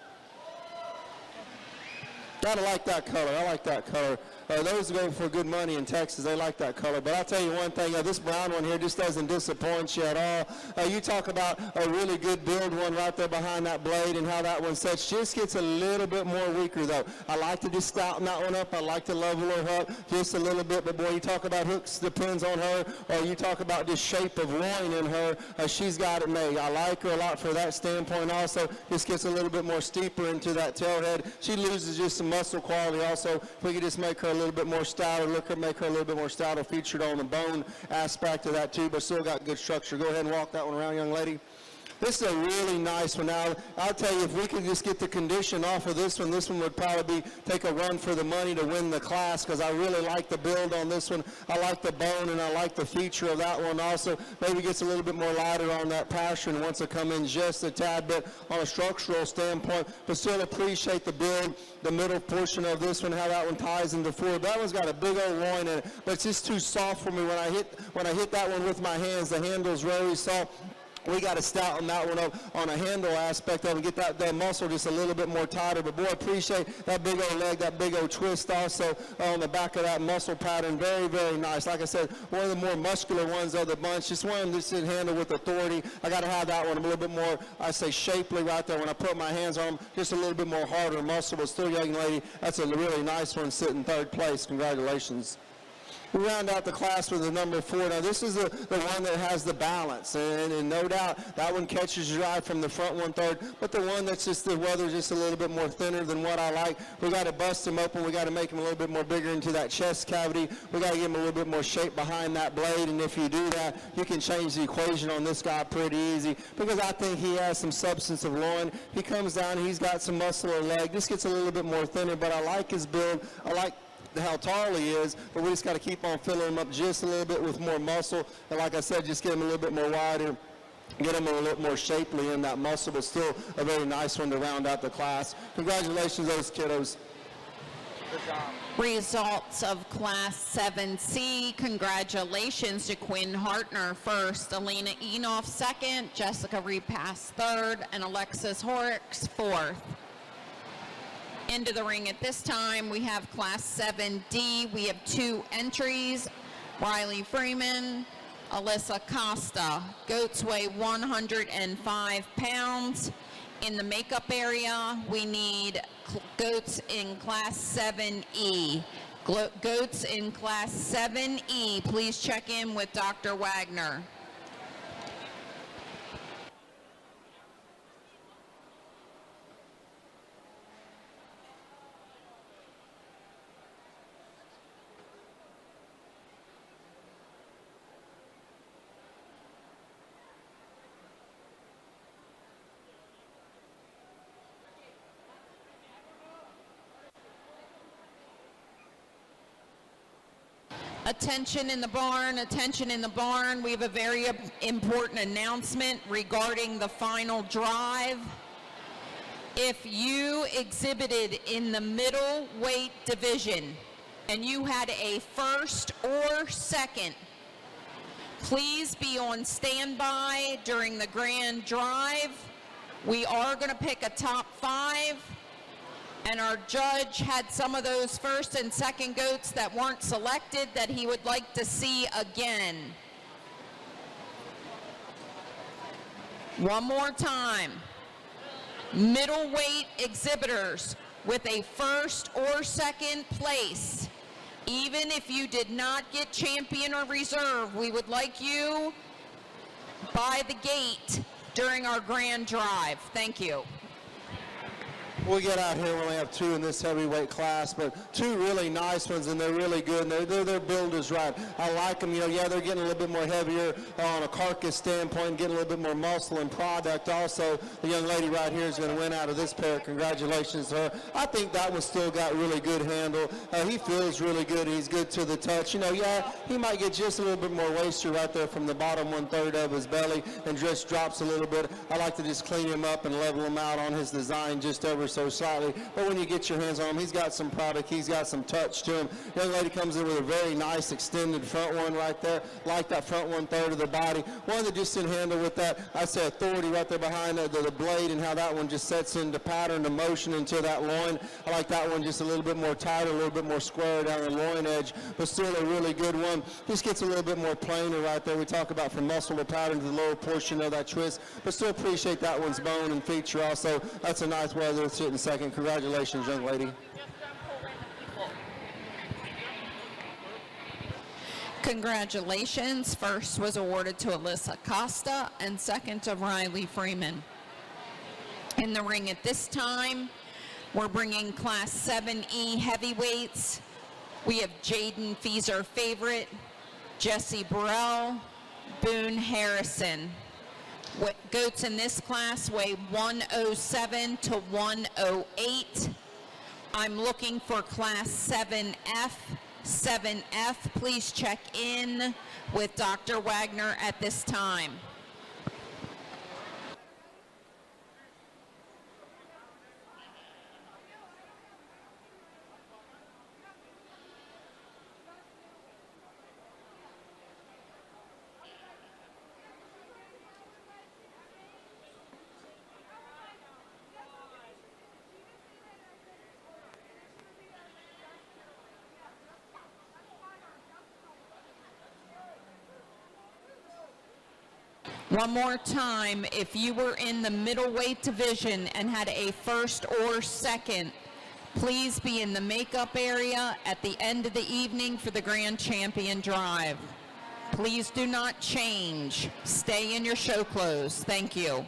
Gotta like that color. I like that color. Those go for good money in Texas. They like that color. But I'll tell you one thing, this brown one here just doesn't disappoint you at all. You talk about a really good build one right there behind that blade and how that one sets. Just gets a little bit more weaker though. I like to just stouten that one up. I like to level her up just a little bit. But boy, you talk about hooks, depends on her. Or you talk about the shape of loin in her. She's got it made. I like her a lot for that standpoint also. Just gets a little bit more steeper into that tailhead. She loses just some muscle quality also. If we could just make her a little bit more stouter, make her a little bit more stouter, featured on the bone aspect of that too, but still got good structure. Go ahead and walk that one around, young lady. This is a really nice one. Now, I'll tell you, if we could just get the condition off of this one would probably take a run for the money to win the class, because I really like the build on this one. I like the bone, and I like the feature of that one also. Maybe gets a little bit more lighter on that pasture and wants to come in just a tad bit on a structural standpoint, but still appreciate the build, the middle portion of this one, how that one ties into forward. That one's got a big old loin in it, but it's just too soft for me when I hit that one with my hands. The handle's really soft. We got to stouten that one up on a handle aspect of it and get that muscle just a little bit more tighter. But boy, appreciate that big old leg, that big old twist also on the back of that muscle pattern. Very, very nice. Like I said, one of the more muscular ones of the bunch. Just one that's handled with authority. I got to have that one a little bit more, I say, shapely right there. When I put my hands on them, just a little bit more harder muscle. But still, young lady, that's a really nice one sitting third place. Congratulations. We round out the class with the number 4. Now, this is the one that has the balance, and no doubt that one catches your eye from the front 1/3, but the one that's just the weather's just a little bit more thinner than what I like. We got to bust him open. We got to make him a little bit more bigger into that chest cavity. We got to give him a little bit more shape behind that blade, and if you do that, you can change the equation on this guy pretty easy, because I think he has some substance of loin. He comes down, he's got some muscle or leg. Just gets a little bit more thinner, but I like his build. I like how tall he is, but we just got to keep on filling him up just a little bit with more muscle. And like I said, just get him a little bit more wider, get him a little more shapely in that muscle, but still a very nice one to round out the class. Congratulations, those kiddos. Good job. Results of Class 7C. Congratulations to Quinn Hartner first, Elena Enoff second, Jessica Repass third, and Alexis Horrocks fourth. Into the ring at this time, we have Class 7D. We have 2 entries, Riley Freeman, Alyssa Costa. Goats weigh 105 pounds. In the makeup area, we need goats in Class 7E. Goats in Class 7E, please check in with Dr. Wagner. Attention in the barn, attention in the barn. We have a very important announcement regarding the final drive. If you exhibited in the middleweight division and you had a first or second, please be on standby during the grand drive. We are going to pick a top 5. And our judge had some of those first and second goats that weren't selected that he would like to see again. One more time. Middleweight exhibitors with a first or second place. Even if you did not get champion or reserve, we would like you by the gate during our grand drive. Thank you. We get out here, we only have two in this heavyweight class, but two really nice ones, and they're really good, and their build is right. I like them. Yeah, they're getting a little bit more heavier on a carcass standpoint, getting a little bit more muscle and product. Also, the young lady right here is going to win out of this pair. Congratulations to her. I think that one still got really good handle. He feels really good. He's good to the touch. Yeah, he might get just a little bit more waster right there from the bottom 1/3 of his belly and just drops a little bit. I like to just clean him up and level him out on his design just ever so slightly. But when you get your hands on him, he's got some product. He's got some touch to him. Young lady comes in with a very nice extended front one right there. Like that front 1/3 of the body. One that just didn't handle with that, I say, authority right there behind the blade, and how that one just sets into pattern to motion into that loin. I like that one just a little bit more tighter, a little bit more square down the loin edge, but still a really good one. Just gets a little bit more planar right there. We talk about from muscle to pattern to the lower portion of that twist, but still appreciate that one's bone and feature also. That's a nice weather to sit in second. Congratulations, young lady. Congratulations. First was awarded to Alyssa Costa and second to Riley Freeman. In the ring at this time, we're bringing Class 7E heavyweights. We have Jaden Feezer Favorite, Jesse Burrell, Boone Harrison. Goats in this class weigh 107 to 108. I'm looking for Class 7F. 7F, please check in with Dr. Wagner at this time. One more time, if you were in the middleweight division and had a first or second, please be in the makeup area at the end of the evening for the Grand Champion Drive. Please do not change. Stay in your show clothes. Thank you.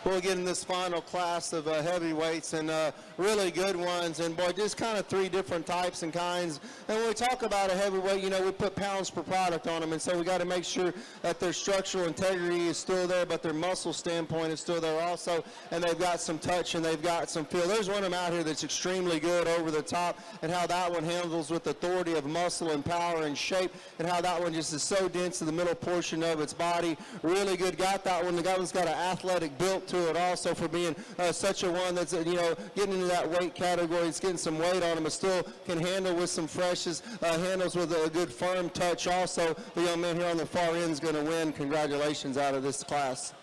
We'll get in this final class of heavyweights, and really good ones, and boy, just kind of three different types and kinds. And when we talk about a heavyweight, we put pounds per product on them, and so we got to make sure that their structural integrity is still there, but their muscle standpoint is still there also, and they've got some touch and they've got some feel. There's one of them out here that's extremely good over the top, and how that one handles with authority of muscle and power and shape, and how that one just is so dense in the middle portion of its body. Really good. Got that one. The guy one's got an athletic built to it also for being such a one that's getting into that weight category. It's getting some weight on him, but still can handle with some freshes. Handles with a good firm touch also. The young man here on the far end is going to win. Congratulations out of this class.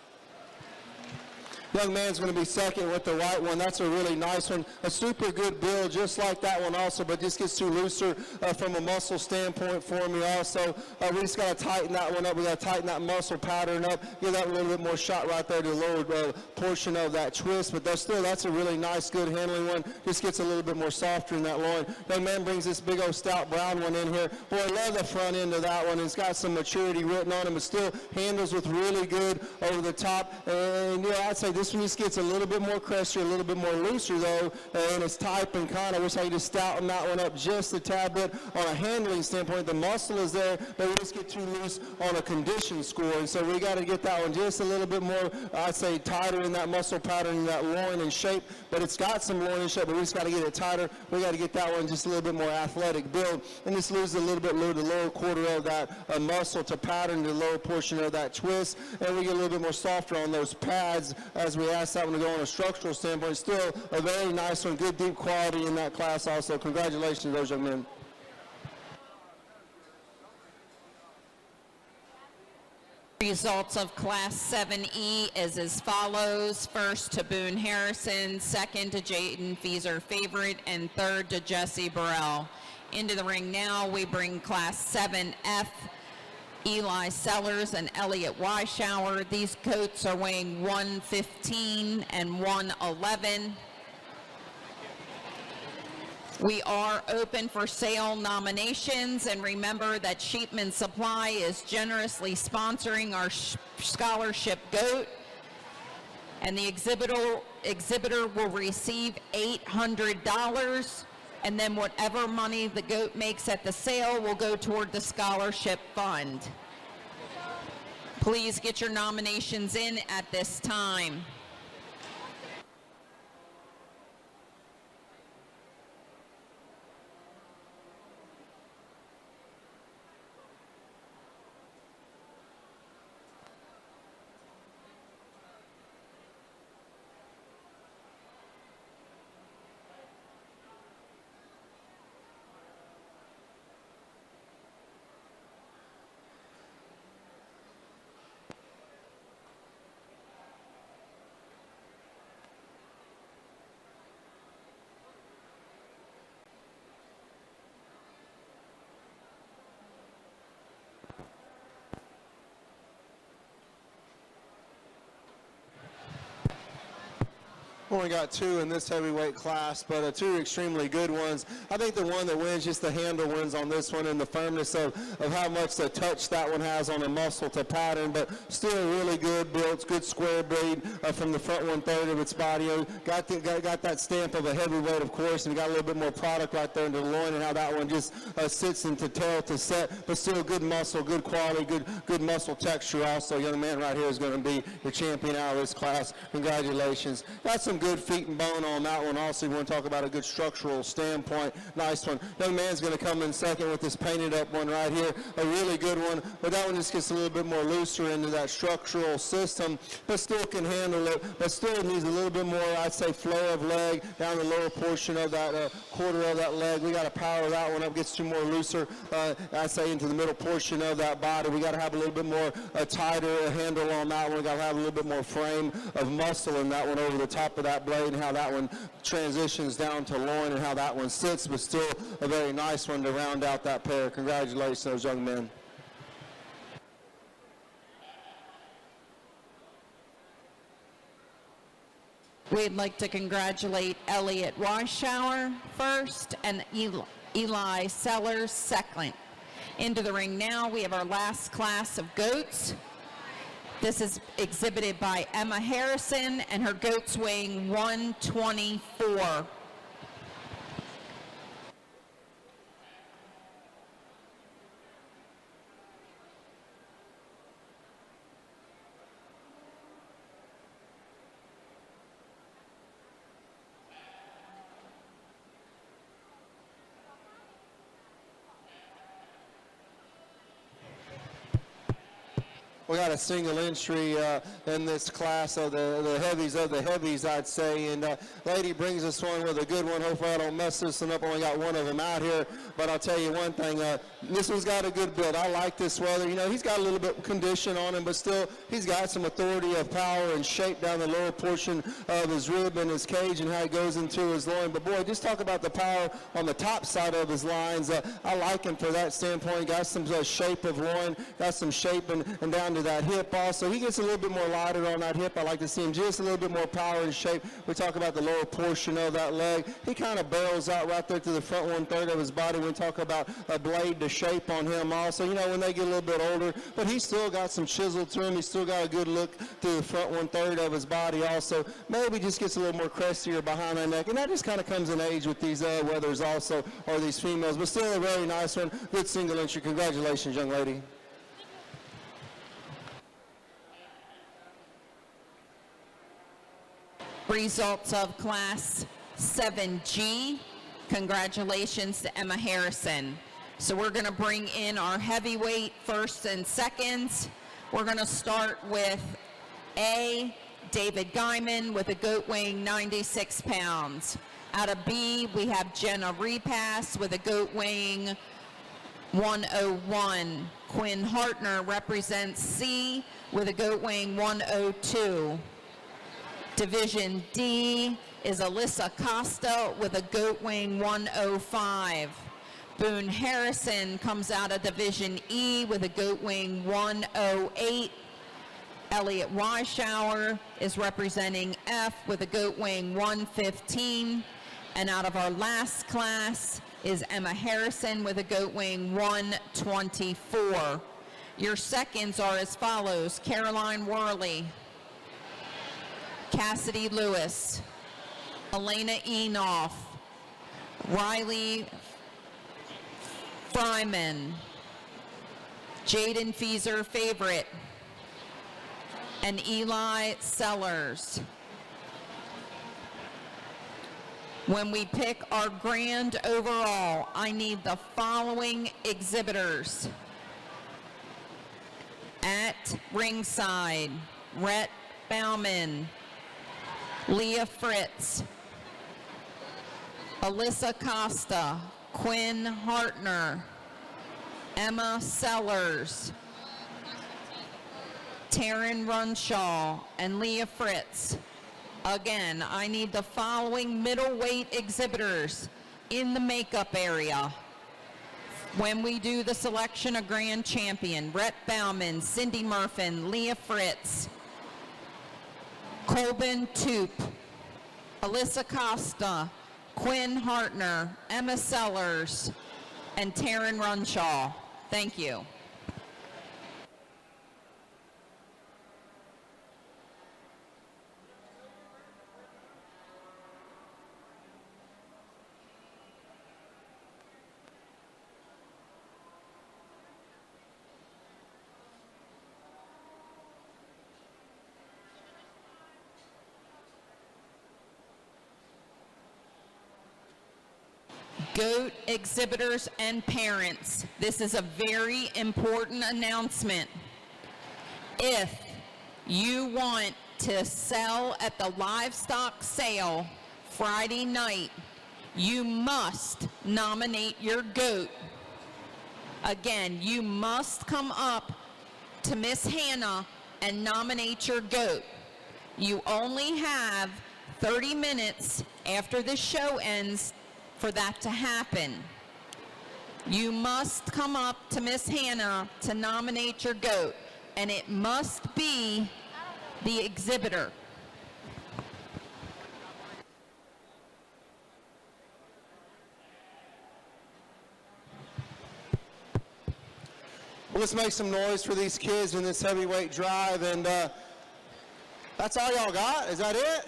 Young man's going to be second with the white one. That's a really nice one. A super good build, just like that one also, but just gets too looser from a muscle standpoint for me also. We just got to tighten that one up. We got to tighten that muscle pattern up. Give that a little bit more shot right there to the lower portion of that twist. But that's a really nice, good handling one. Just gets a little bit more softer in that loin. Young man brings this big old stout brown one in here. Boy, I love the front end of that one. It's got some maturity written on it, but still handles with really good over the top. And I'd say this This one just gets a little bit more crusty, a little bit more looser though, and it's tight and kind of, I wish I could just stouten that one up just a tad bit. On a handling standpoint, the muscle is there, but we just get too loose on a condition score, and so we got to get that one just a little bit more, I'd say, tighter in that muscle pattern, in that loin and shape, but it's got some loin and shape, but we just got to get it tighter. We got to get that one just a little bit more athletic build, and just lose a little bit the lower quarter of that muscle to pattern the lower portion of that twist, and we get a little bit more softer on those pads as we ask that one to go on a structural standpoint. Still a very nice one, good deep quality in that class also. Congratulations to those young men. Results of Class 7E is as follows. First to Boone Harrison, second to Jaden Feeser Favorite, and third to Jesse Burrell. Into the ring now, we bring Class 7F, Eli Sellers and Elliot Weishauer. These goats are weighing 115 and 111. We are open for sale nominations, and remember that Sheepman Supply is generously sponsoring our scholarship goat, and the exhibitor will receive $800, and then whatever money the goat makes at the sale will go toward the scholarship fund. Please get your nominations in at this time. Only got two in this heavyweight class, but two extremely good ones. I think the one that wins, just the handle wins on this one, and the firmness of how much the touch that one has on the muscle to pattern, but still really good built, good square blade from the front 1/3 of its body. Got that stamp of a heavyweight, of course, and got a little bit more product right there into the loin, and how that one just sits into tail to set, but still good muscle, good quality, good muscle texture also. Young man right here is going to be the champion out of this class. Congratulations. Got some good feet and bone on that one also. You want to talk about a good structural standpoint. Nice one. Young man's going to come in second with this painted up one right here. A really good one, but that one just gets a little bit more looser into that structural system, but still can handle it, but still needs a little bit more, I'd say, flow of leg down the lower portion of that quarter of that leg. We got to power that one up, gets too more looser, I'd say, into the middle portion of that body. We got to have a little bit more tighter handle on that one. We got to have a little bit more frame of muscle in that one over the top of that blade, and how that one transitions down to loin, and how that one sits, but still a very nice one to round out that pair. Congratulations to those young men. We'd like to congratulate Elliot Weishauer first and Eli Sellers second. Into the ring now, we have our last class of goats. This is exhibited by Emma Harrison, and her goats weighing 124. We got a single entry in this class of the heavies, I'd say. And lady brings us one with a good one. Hopefully I don't mess this one up. Only got one of them out here. But I'll tell you one thing. This one's got a good build. I like this weather. You know, he's got a little bit of condition on him, but still he's got some authority of power and shape down the lower portion of his rib and his cage, and how he goes into his loin. But boy, just talk about the power on the top side of his lines. I like him for that standpoint. Got some shape of loin, got some shape and down into that hip also. He gets a little bit more lighter on that hip. I like to see him just a little bit more power and shape. We talk about the lower portion of that leg. He kind of barrels out right there to the front 1/3 of his body. We talk about a blade to shape on him also, you know, when they get a little bit older. But he's still got some chisel to him. He's still got a good look through the front 1/3 of his body also. Maybe just gets a little more crestier behind the neck. And that just kind of comes in age with these weathers also, or these females. But still a very nice one. Good single entry. Congratulations, young lady. Results of Class 7G. Congratulations to Emma Harrison. So we're going to bring in our heavyweight firsts and seconds. We're going to start with A, David Guyman with a goat weighing 96 pounds. Out of B, we have Jenna Repass with a goat weighing 101. Quinn Hartner represents C with a goat weighing 102. Division D is Alyssa Costa with a goat weighing 105. Boone Harrison comes out of Division E with a goat weighing 108. Elliot Weishauer is representing F with a goat weighing 115. And out of our last class is Emma Harrison with a goat weighing 124. Your seconds are as follows: Caroline Worley, Cassidy Lewis, Elena Enoff, Riley Fryman, Jaden Feezer Favorite, and Eli Sellers. When we pick our grand overall, I need the following exhibitors. At ringside, Rhett Bauman, Leah Fritz, Alyssa Costa, Quinn Hartner, Emma Sellers, Taryn Runshaw, and Leah Fritz. Again, I need the following middleweight exhibitors in the makeup area. When we do the selection of grand champion: Rhett Bauman, Cindy Murfin, Leah Fritz, Colbin Toop, Alyssa Costa, Quinn Hartner, Emma Sellers, and Taryn Runshaw. Thank you. GOAT exhibitors and parents, this is a very important announcement. If you want to sell at the livestock sale Friday night, you must nominate your GOAT. Again, you must come up to Miss Hannah and nominate your GOAT. You only have 30 minutes after the show ends for that to happen. You must come up to Miss Hannah to nominate your GOAT, and it must be the exhibitor. Well, let's make some noise for these kids in this heavyweight drive, and that's all y'all got? Is that it?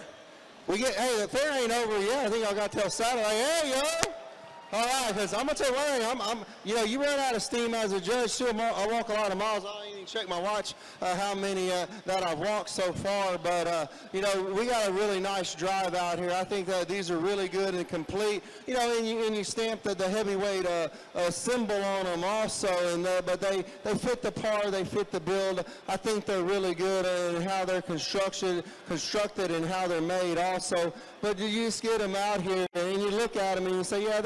Hey, the fair ain't over yet. I think y'all got till Saturday. Hey, yo! All right, because I'm going to tell you one thing. You know, you run out of steam as a judge, too. I walk a lot of miles. I don't even check my watch how many that I've walked so far. But, you know, we got a really nice drive out here. I think that these are really good and complete. You know, and you stamp the heavyweight symbol on them also. But they fit the par. They fit the build. I think they're really good in how they're constructed and how they're made also. But you just get them out here, and you look at them and you say, yeah,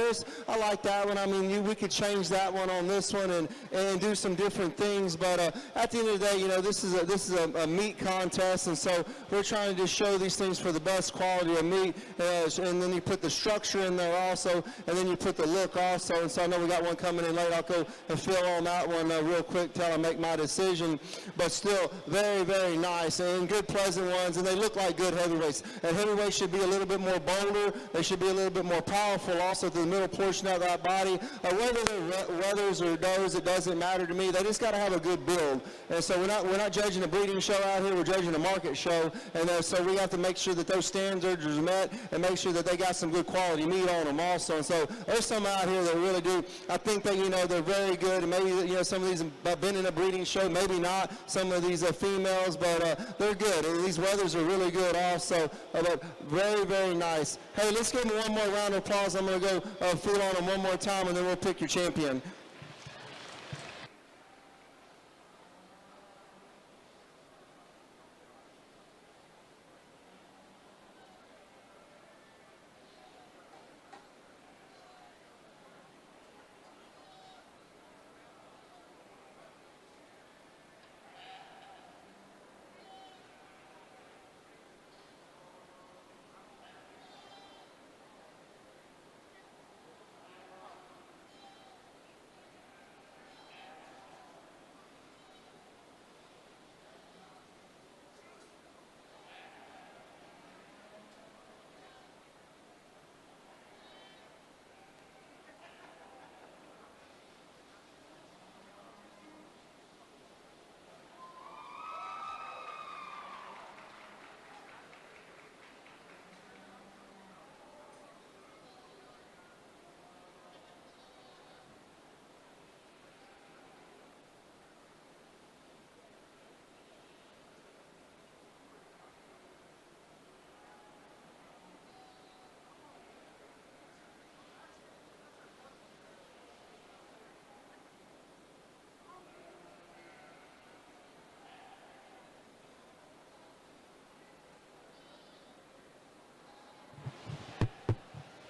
I like that one. I mean, we could change that one on this one and do some different things. But at the end of the day, this is a meat contest, and so we're trying to just show these things for the best quality of meat. And then you put the structure in there also, and then you put the look also. And so I know we got one coming in late. I'll go and fill on that one real quick till I make my decision. But still, very, very nice and good, pleasant ones, and they look like good heavyweights. And heavyweights should be a little bit more bolder. They should be a little bit more powerful also to the middle portion of that body. Whether they're wethers or does, it doesn't matter to me. They just got to have a good build. And so we're not judging a breeding show out here. We're judging a market show. And so we have to make sure that those standards are met and make sure that they got some good quality meat on them also. And so there's some out here that really do. I think that, they're very good. And maybe, some of these have been in a breeding show, maybe not. Some of these are females, but they're good. And these wethers are really good also. But very, very nice. Hey, let's give them one more round of applause. I'm going to go fill on them one more time, and then we'll pick your champion.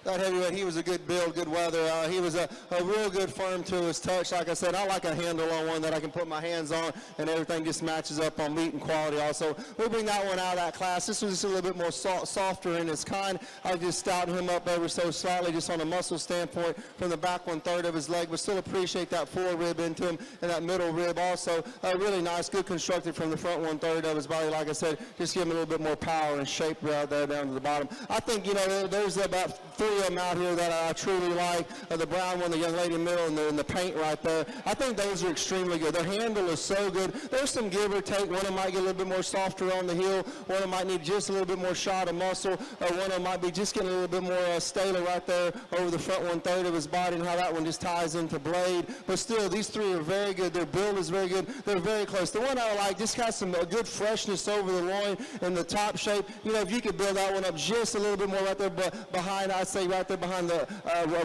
That heavyweight, he was a good build, good weather. He was a real good firm to his touch. Like I said, I like a handle on one that I can put my hands on, and everything just matches up on meat and quality also. We'll bring that one out of that class. This was just a little bit more softer in its kind. I just stouted him up ever so slightly just on a muscle standpoint from the back 1/3 of his leg, but still appreciate that fore rib into him and that middle rib also. Really nice, good constructed from the front 1/3 of his body. Like I said, just give him a little bit more power and shape right there down to the bottom. I think, there's about 3 of them out here that I truly like. The brown one, the young lady in the middle, and the paint right there. I think those are extremely good. Their handle is so good. There's some give or take. One of them might get a little bit more softer on the heel. One of them might need just a little bit more shot of muscle. One of them might be just getting a little bit more staler right there over the front 1/3 of his body, and how that one just ties into blade. But still, these 3 are very good. Their build is very good. They're very close. The one I like just got some good freshness over the loin and the top shape. If you could build that one up just a little bit more right there, but behind, I'd say right there behind the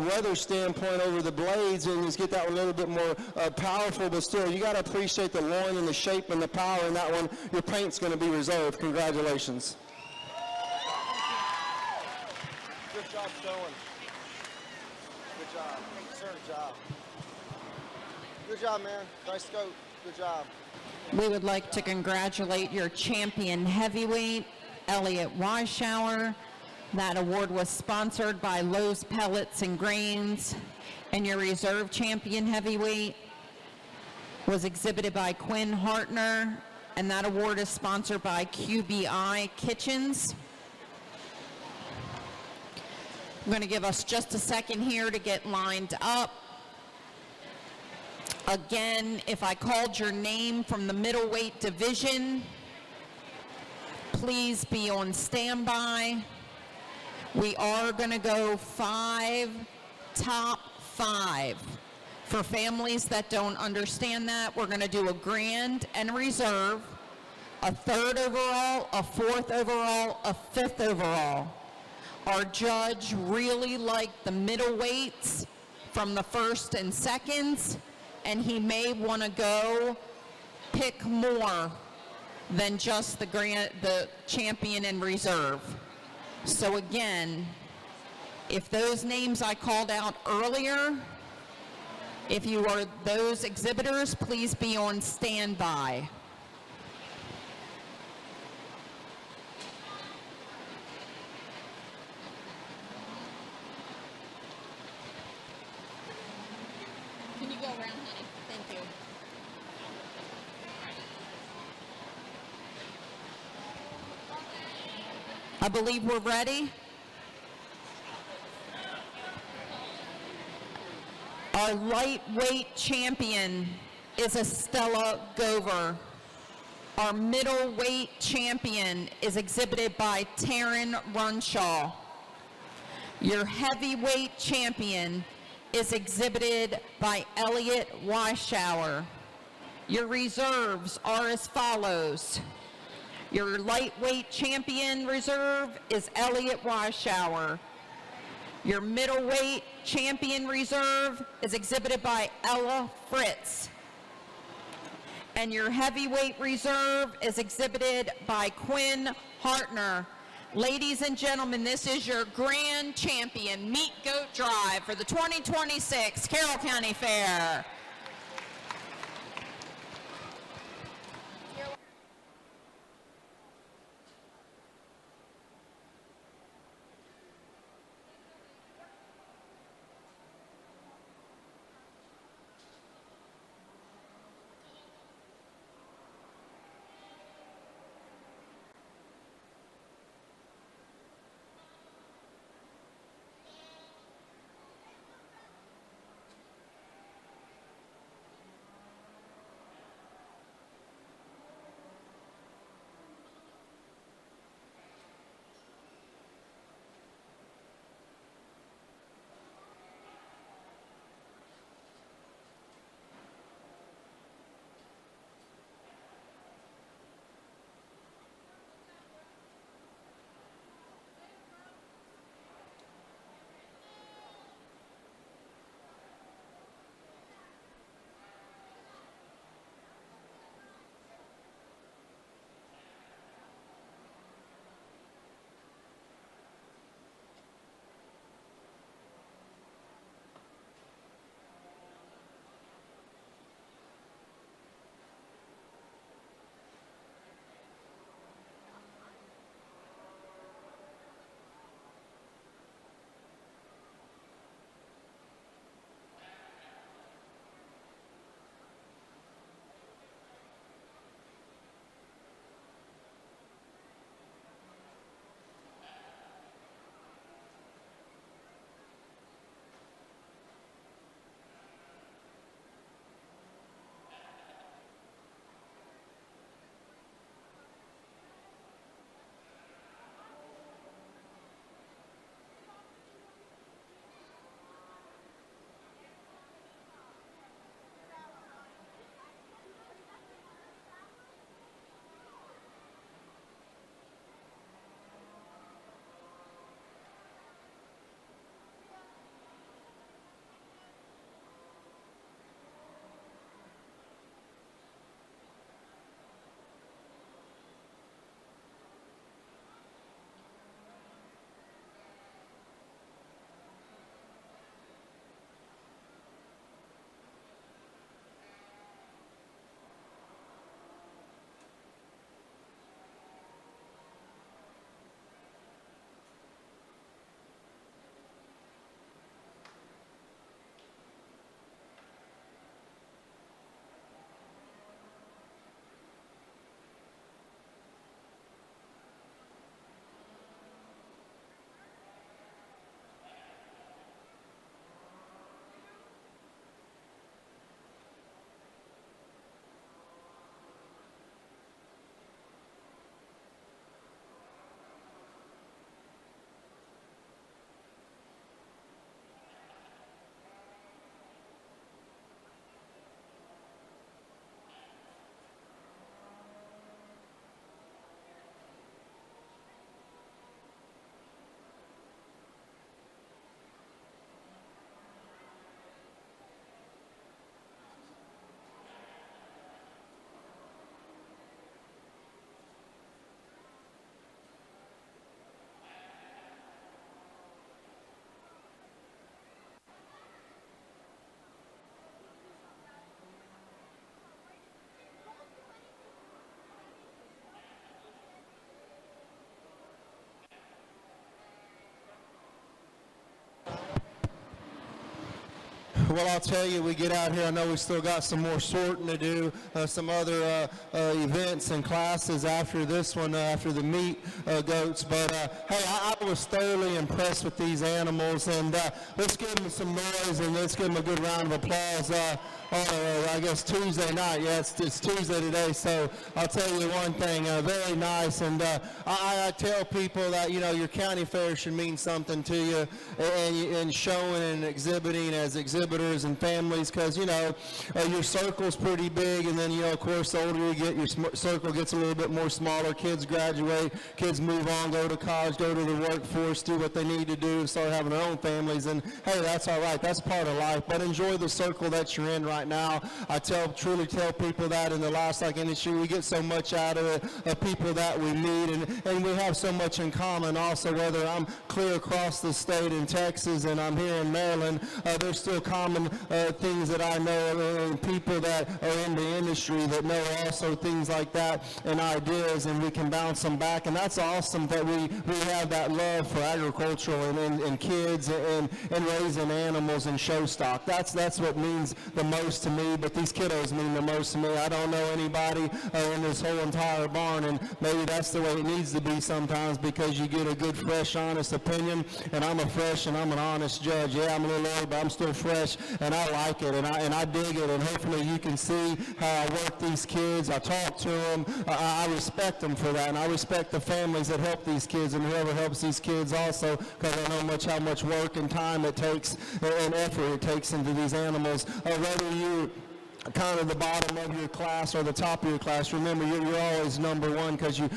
weather standpoint over the blades, and just get that one a little bit more powerful. But still, you got to appreciate the loin and the shape and the power in that one. Your paint's going to be reserved. Congratulations. Good job showing. Good job. Sir, job. Good job, man. Nice scope. Good job. We would like to congratulate your champion heavyweight, Elliot Weishauer. That award was sponsored by Lowe's Pellets and Grains, and your reserve champion heavyweight was exhibited by Quinn Hartner, and that award is sponsored by QBI Kitchens. I'm going to give us just a second here to get lined up. Again, if I called your name from the middleweight division, please be on standby. We are going to go 5 top 5. For families that don't understand that, we're going to do a grand and reserve, a 3rd overall, a 4th overall, a 5th overall. Our judge really liked the middleweights from the 1st and 2nds, and he may want to go pick more than just the champion and reserve. So again, If those names I called out earlier, if you are those exhibitors, please be on standby. Can you go around, honey? Thank you. I believe we're ready. Our lightweight champion is Estella Gover. Our middleweight champion is exhibited by Taryn Runshaw. Your heavyweight champion is exhibited by Elliot Weishauer. Your reserves are as follows. Your lightweight champion reserve is Elliot Weishauer. Your middleweight champion reserve is exhibited by Ella Fritz. And your heavyweight reserve is exhibited by Quinn Hartner. Ladies and gentlemen, this is your grand champion, Meat Goat Drive for the 2026 Carroll County Fair. Well, I'll tell you, we get out here, I know we still got some more sorting to do, some other events and classes after this one, after the meat goats. But hey, I was thoroughly impressed with these animals, and let's give them some noise and let's give them a good round of applause. I guess Tuesday night. Yeah, it's Tuesday today, so I'll tell you one thing, very nice. And I tell people that, you know, your county fair should mean something to you, and showing and exhibiting as exhibitors and families, because, you know, your circle's pretty big, and then, you know, of course, the older you get, your circle gets a little bit more smaller. Kids graduate, kids move on, go to college, go to the workforce, do what they need to do, and start having their own families. And hey, that's all right. That's part of life. But enjoy the circle that you're in right now. I truly tell people that in the livestock industry, we get so much out of it, of people that we meet, and we have so much in common also. Whether I'm clear across the state in Texas and I'm here in Maryland, there's still common things that I know, and people that are in the industry that know also things like that and ideas, and we can bounce them back. And that's awesome that we have that love for agriculture and kids and raising animals and show stock. That's what means the most to me, but these kiddos mean the most to me. I don't know anybody in this whole entire barn, and maybe that's the way it needs to be sometimes, because you get a good, fresh, honest opinion, and I'm a fresh and I'm an honest judge. Yeah, I'm a little old, but I'm still fresh, and I like it, and I dig it, and hopefully you can see how I work these kids. I talk to them. I respect them for that, and I respect the families that help these kids and whoever helps these kids also, because I know how much work and time it takes and effort it takes into these animals. Whether you kind of the bottom of your class or the top of your class, remember you're always number one, because you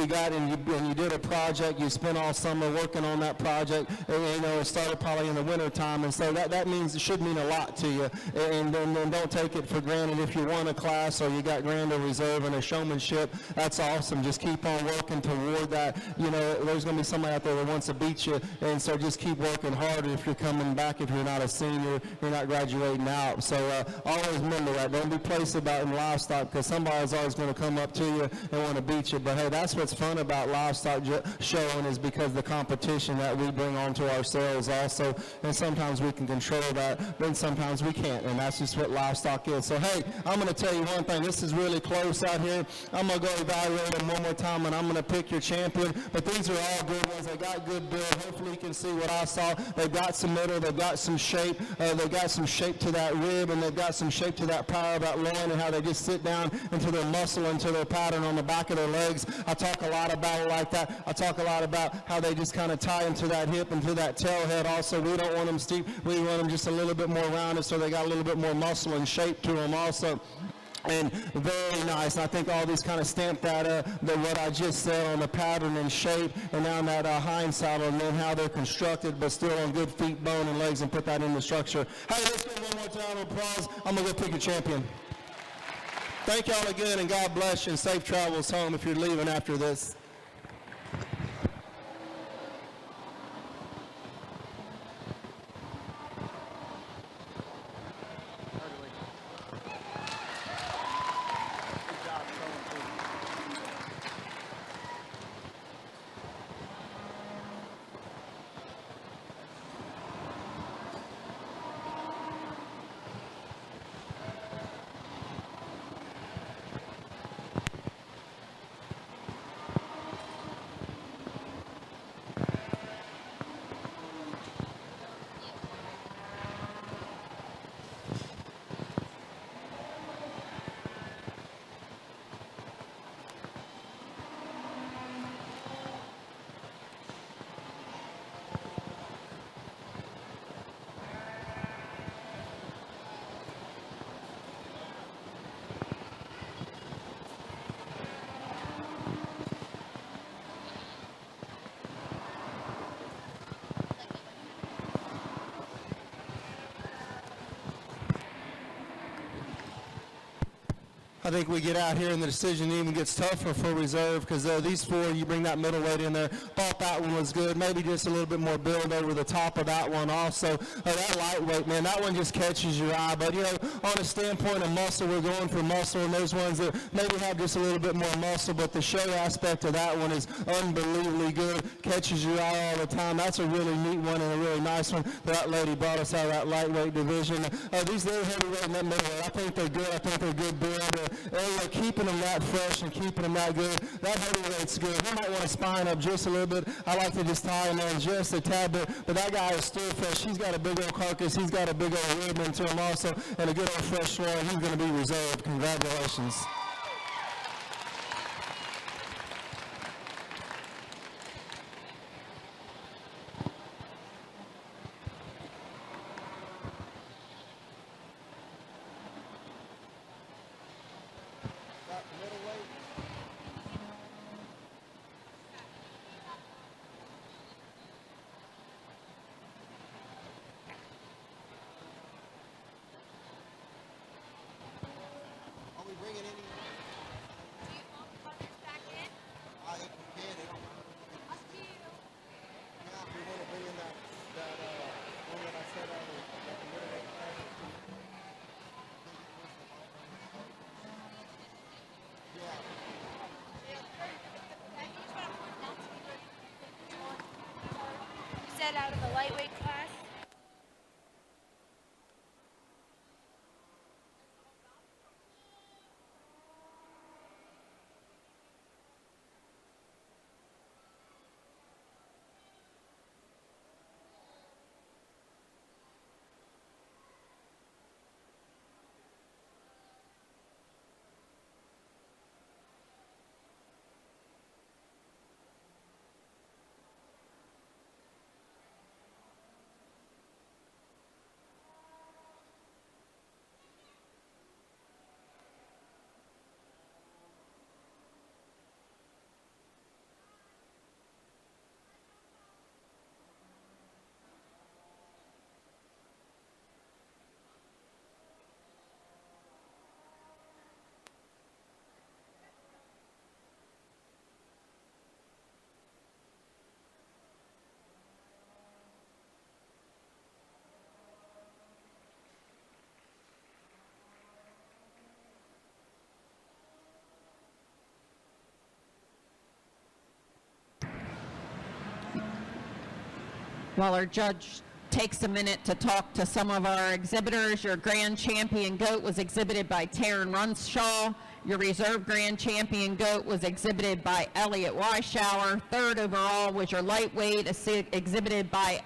got and you did a project, you spent all summer working on that project, and you know it started probably in the winter time, and so that means it should mean a lot to you, and then don't take it for granted. If you won a class or you got Grand or Reserve and a Showmanship, that's awesome. Just keep on working toward that. You know, there's going to be somebody out there that wants to beat you, and so just keep working harder if you're coming back, if you're not a senior, you're not graduating out. So always remember that. Don't be placed about in livestock, because somebody's always going to come up to you and want to beat you. But hey, that's what's fun about livestock showing, is because the competition that we bring onto ourselves also, and sometimes we can control that, then sometimes we can't, and that's just what livestock is. So hey, I'm going to tell you one thing. This is really close out here. I'm going to go evaluate them one more time, and I'm going to pick your champion. But these are all good ones. They got good build. Hopefully you can see what I saw. They've got some middle. They've got some shape. They've got some shape to that rib, and they've got some shape to that power of that loin, and how they just sit down into their muscle, into their pattern on the back of their legs. I talk a lot about it like that. I talk a lot about how they just kind of tie into that hip, into that tail head also. We don't want them steep. We want them just a little bit more rounded, so they got a little bit more muscle and shape to them also. And very nice. And I think all these kind of stamp that what I just said on the pattern and shape, and down that hind saddle, and then how they're constructed, but still on good feet, bone, and legs, and put that in the structure. Hey, let's give one more round of applause. I'm going to go pick a champion. Thank y'all again, and God bless you, and safe travels home if you're leaving after this. I think we get out here and the decision even gets tougher for reserve because these four, you bring that middleweight in there. Thought that one was good. Maybe just a little bit more build over the top of that one also. That lightweight, man, that one just catches your eye. But, you know, on a standpoint of muscle, we're going for muscle, and those ones that maybe have just a little bit more muscle, but the show aspect of that one is unbelievably good. Catches your eye all the time. That's a really neat one and a really nice one. That lady brought us out of that lightweight division. These little heavyweight and that middleweight, I think they're good. I think they're good build. Keeping them that fresh and keeping them that good. That heavyweight's good. We might want to spine up just a little bit. I like to just tie him on just a tad bit, but that guy is still fresh. He's got a big old carcass. He's got a big old rib to him also, and a good old fresh swirl. He's going to be reserved. Congratulations. Out of the lightweight class. While our judge takes a minute to talk to some of our exhibitors, your grand champion goat was exhibited by Taryn Runshaw. Your reserve grand champion goat was exhibited by Elliot Weishauer. Third overall was your lightweight, exhibited by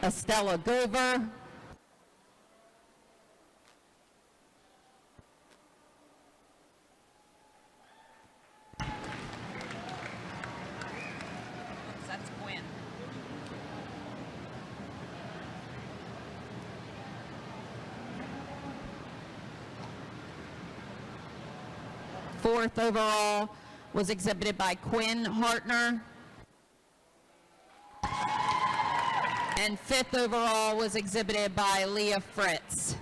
Estella Gover. That's Quinn. Fourth overall was exhibited by Quinn Hartner. And fifth overall was exhibited by Leah Fritz.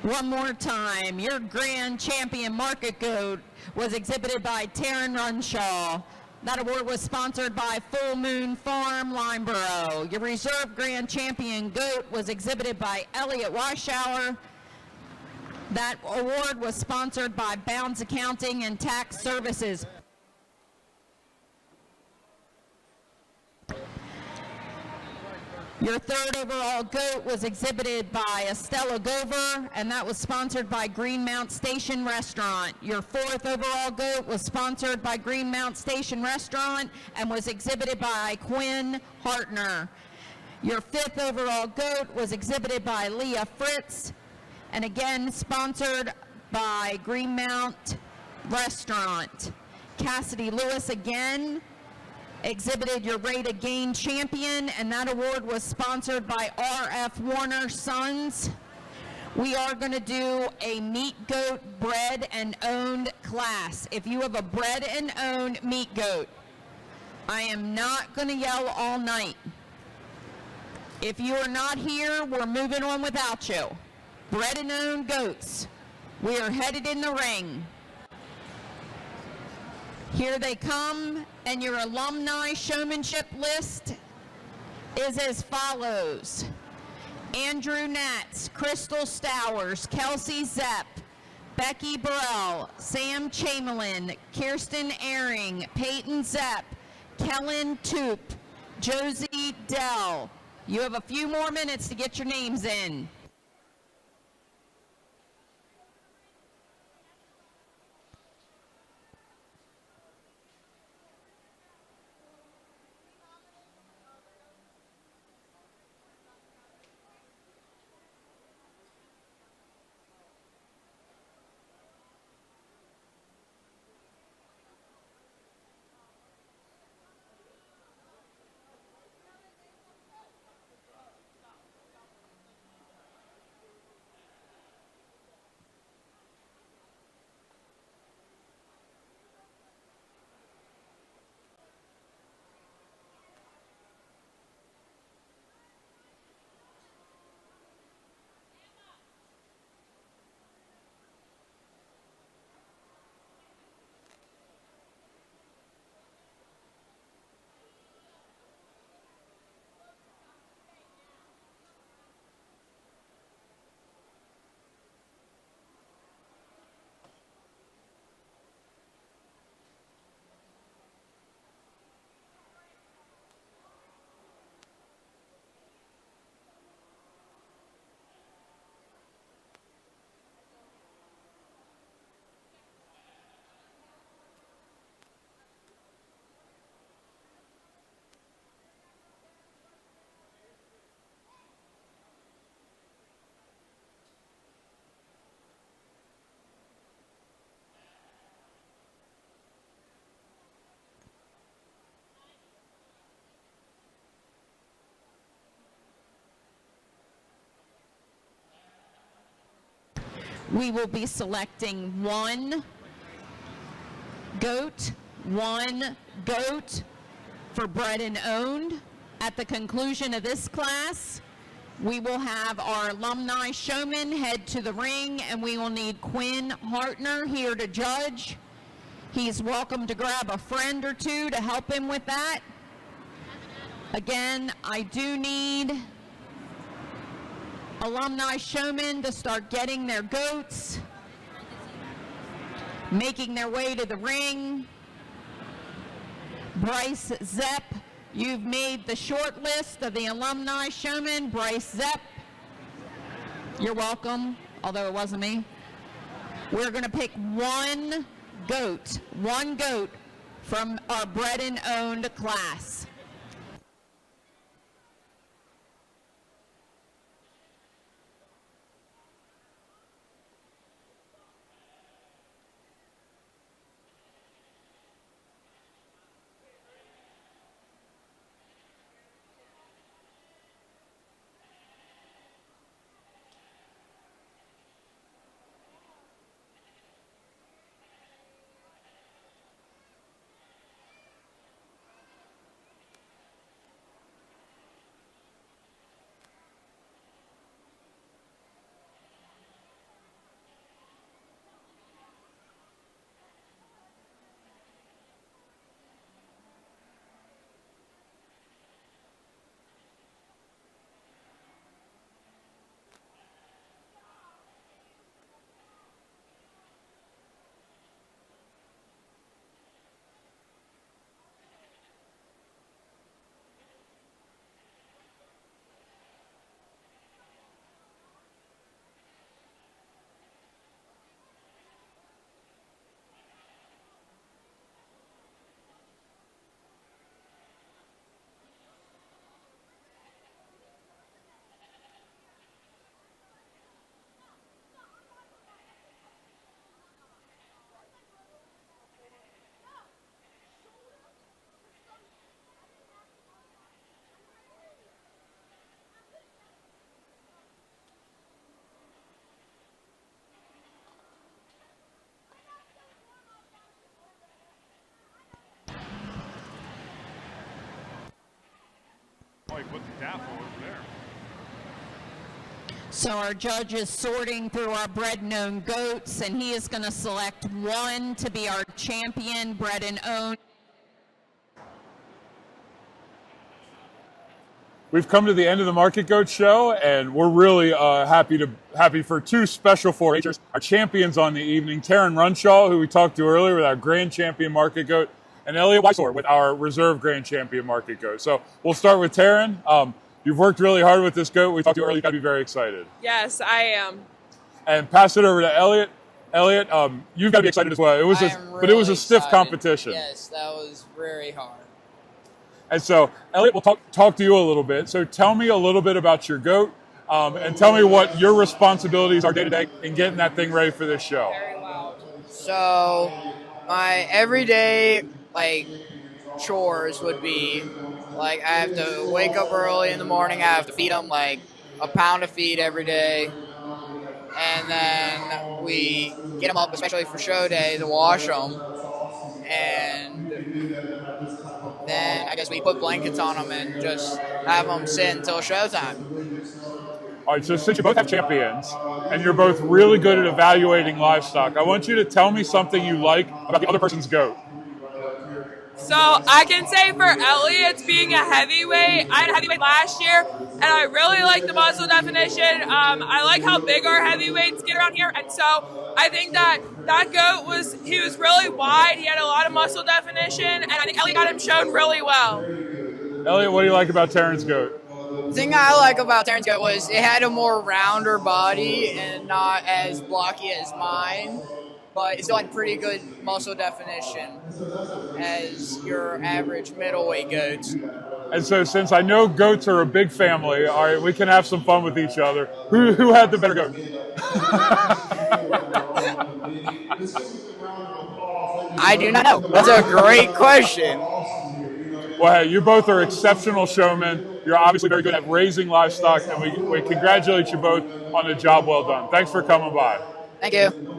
One more time, your grand champion market goat was exhibited by Taryn Runshaw. That award was sponsored by Full Moon Farm, Limeboro. Your reserve grand champion goat was exhibited by Elliot Weishauer. That award was sponsored by Bounds Accounting and Tax Services. Your third overall goat was exhibited by Estella Gover, and that was sponsored by Greenmount Station Restaurant. Your fourth overall goat was sponsored by Greenmount Station Restaurant and was exhibited by Quinn Hartner. Your fifth overall goat was exhibited by Leah Fritz, and again sponsored by Greenmount Restaurant. Cassidy Lewis again exhibited your Rate of Gain champion, and that award was sponsored by R.F. Warner Sons. We are going to do a meat goat bred and owned class. If you have a bred and owned meat goat, I am not going to yell all night. If you are not here, we're moving on without you. Bred and owned goats. We are headed in the ring. Here they come, and your alumni showmanship list is as follows. Andrew Natz, Crystal Stowers, Kelsey Zepp, Becky Burrell, Sam Chamberlain, Kirsten Ehring, Peyton Zepp, Kellen Toop, Josie Dell. You have a few more minutes to get your names in. We will be selecting one goat for bred and owned. At the conclusion of this class, we will have our alumni showman head to the ring, and we will need Quinn Hartner here to judge. He's welcome to grab a friend or two to help him with that. Again, I do need alumni showmen to start getting their goats, making their way to the ring. Bryce Zepp, you've made the short list of the alumni showmen. Bryce Zepp, you're welcome, although it wasn't me. We're going to pick one goat from our bred and owned class. put the taffel over there. So our judge is sorting through our bred and owned goats, and he is going to select one to be our champion bred and owned. We've come to the end of the Market Goat Show, and we're really happy for two special 4-H'ers, our champions on the evening, Taryn Runshaw, who we talked to earlier with our Grand Champion Market Goat, and Elliot Weissor with our Reserve Grand Champion Market Goat. So we'll start with Taryn. You've worked really hard with this goat. We talked to you earlier. You've got to be very excited. Yes, I am. And pass it over to Elliot. Elliot, you've got to be excited as well. It was but it was a stiff competition. Yes, that was very hard. And so, Elliot, we'll talk to you a little bit. So tell me a little bit about your goat, and tell me what your responsibilities are day to day in getting that thing ready for this show. Very well. So my everyday chores would be I have to wake up early in the morning. I have to feed them a pound of feed every day, and then we get them up, especially for show day, to wash them, and then I guess we put blankets on them and just have them sit until showtime. All right, so since you both have champions and you're both really good at evaluating livestock, I want you to tell me something you like about the other person's goat. So I can say for Elliot's being a heavyweight, I had a heavyweight last year, and I really like the muscle definition. I like how big our heavyweights get around here, and so I think that goat was really wide. He had a lot of muscle definition, and I think Elliot got him shown really well. Elliot, what do you like about Taryn's goat? The thing I like about Taryn's goat was it had a more rounder body and not as blocky as mine, but it still had pretty good muscle definition as your average middleweight goats. And so since I know goats are a big family, all right, we can have some fun with each other. Who had the better goat? I do not know. That's a great question. Well, hey, you both are exceptional showmen. You're obviously very good at raising livestock, and we congratulate you both on a job well done. Thanks for coming by. Thank you.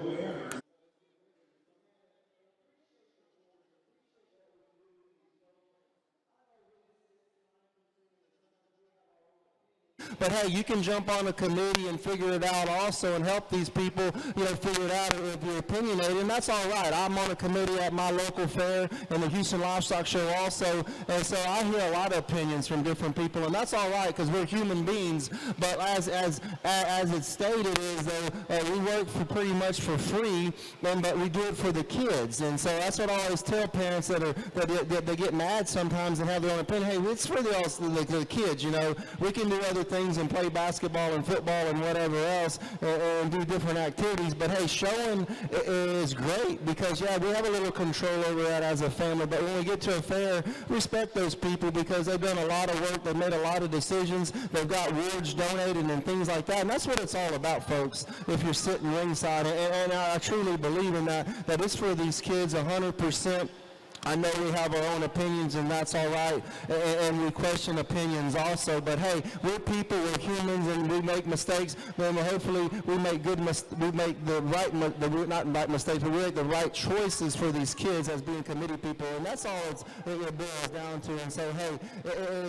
But hey, you can jump on a committee and figure it out also and help these people, figure it out if you're opinionated, and that's all right. I'm on a committee at my local fair and the Houston Livestock Show also, and so I hear a lot of opinions from different people, and that's all right because we're human beings. But as it's stated is we work for pretty much for free, but we do it for the kids, and so that's what I always tell parents that they get mad sometimes and have their own opinion. Hey, it's for the kids, we can do other things and play basketball and football and whatever else and do different activities. But hey, showing is great because, we have a little control over that as a family. But when we get to a fair, respect those people because they've done a lot of work. They've made a lot of decisions. They've got awards donated and things like that. And that's what it's all about, folks, if you're sitting ringside. And I truly believe in that it's for these kids 100%. I know we have our own opinions, and that's all right, and we question opinions also. But hey, we're people, we're humans, and we make mistakes. Then hopefully we make the right choices for these kids as being committee people, and that's all it boils down to. And so hey,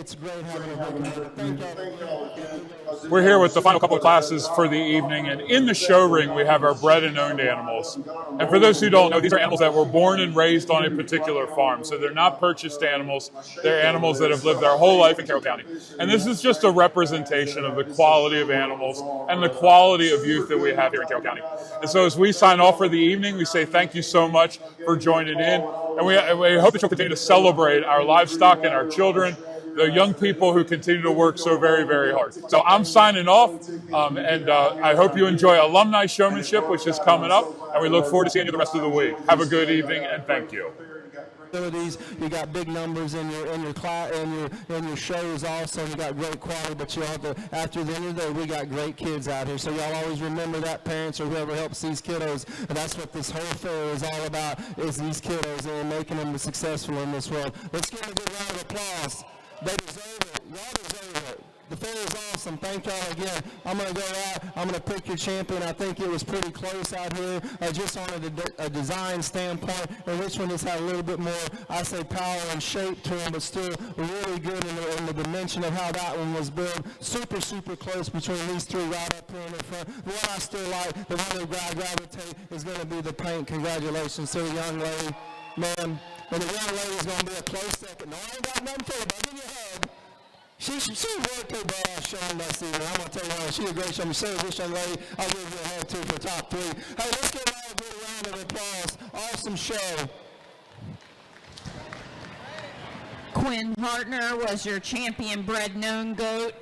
it's great having a committee. Thank y'all. We're here with the final couple of classes for the evening, and in the show ring we have our bred and owned animals. And for those who don't know, these are animals that were born and raised on a particular farm. So they're not purchased animals. They're animals that have lived their whole life in Carroll County. And this is just a representation of the quality of animals and the quality of youth that we have here in Carroll County. And so as we sign off for the evening, we say thank you so much for joining in. And we hope that you'll continue to celebrate our livestock and our children, the young people who continue to work so very, very hard. So I'm signing off, and I hope you enjoy Alumni Showmanship, which is coming up, and we look forward to seeing you the rest of the week. Have a good evening, and thank you. You got big numbers in your class in your shows also. You got great quality, but you have to, after the end of the day, we got great kids out here. So y'all always remember that, parents or whoever helps these kiddos. And that's what this whole fair is all about: is these kiddos and making them successful in this world. Let's give them a good round of applause. They deserve it. Y'all deserve it. The fair is awesome. Thank y'all again. I'm going to go out. I'm going to pick your champion. I think it was pretty close out here, just on a design standpoint. And Richmond has had a little bit more, I say, power and shape to them, but still really good in the dimension of how that one was built. Super, super close between these two right up here in the front. The one I still like, the one that gravitate, is going to be the paint. Congratulations to the young lady, man. And the young lady is going to be a close second. No, I ain't got nothing for you, but I'll give you a hug. She worked her butt off showing this evening. I'm going to tell you what, she's a great showman. So is this young lady. I'll give you a hug, too, for top 3. Hey, let's give her all a good round of applause. Awesome show. Quinn Hartner was your champion bred known goat.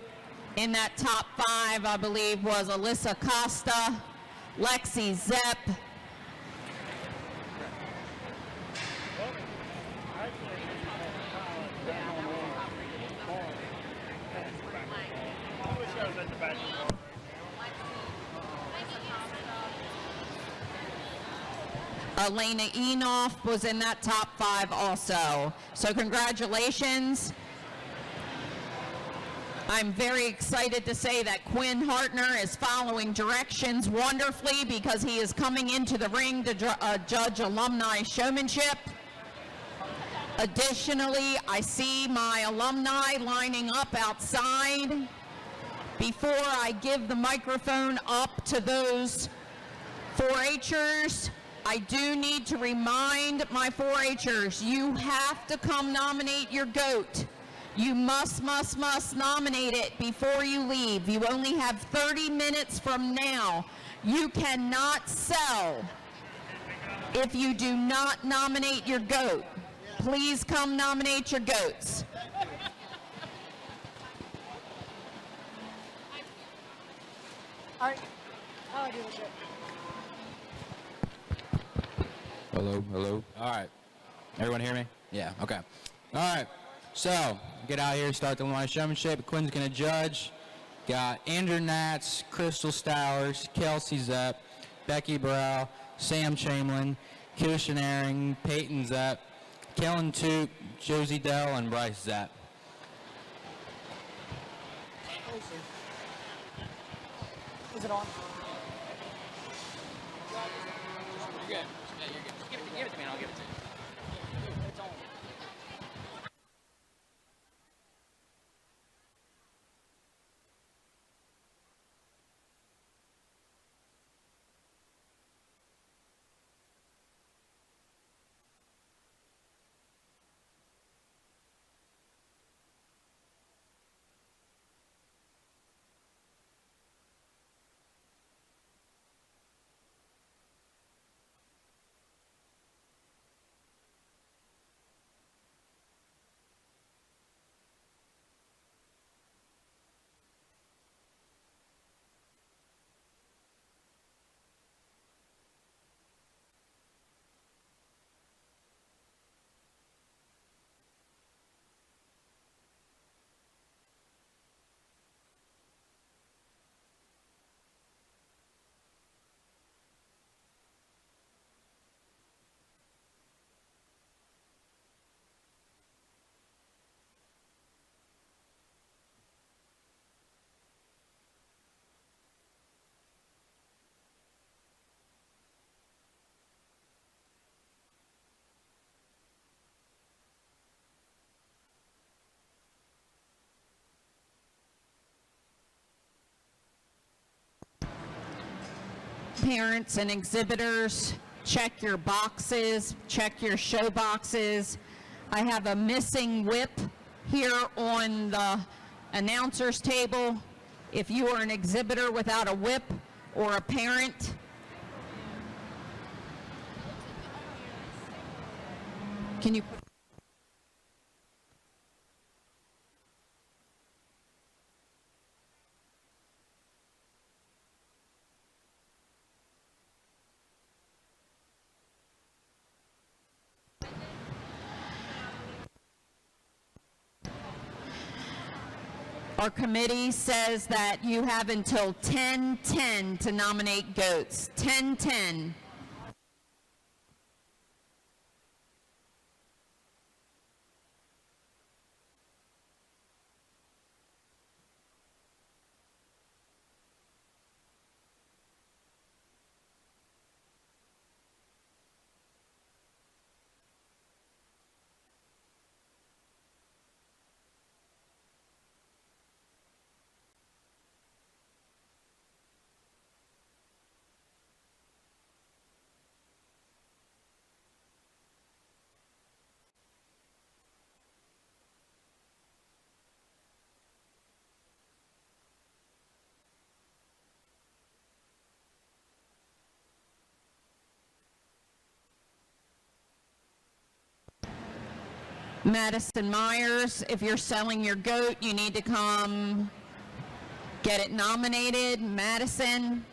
In that top 5, I believe, was Alyssa Costa, Lexi Zepp, Elena Enoff was in that top 5 also. So congratulations. I'm very excited to say that Quinn Hartner is following directions wonderfully because he is coming into the ring to judge alumni showmanship. Additionally, I see my alumni lining up outside. Before I give the microphone up to those 4-H'ers, I do need to remind my 4-H'ers, you have to come nominate your goat. You must nominate it before you leave. You only have 30 minutes from now. You cannot sell if you do not nominate your goat. Please come nominate your goats. All right. I'll do it. Hello, hello. All right. Everyone hear me? Yeah, okay. All right. So, get out here, start the alumni showmanship. Quinn's going to judge. Got Andrew Natz, Crystal Stowers, Kelsey Zepp, Becky Brow, Sam Chamberlain, Kirsten Ehring, Peyton Zepp, Kellen Took, Josie Dell, and Bryce Zepp. Is it on? You're good. Yeah, you're good. Just give it to me and I'll give it to you. It's on. Parents and exhibitors, check your boxes, check your show boxes. I have a missing whip here on the announcer's table. If you are an exhibitor without a whip or a parent, can you put Our committee says that you have until 10:10 to nominate goats. 10:10. Madison Myers, if you're selling your goat, you need to come get it nominated. Madison.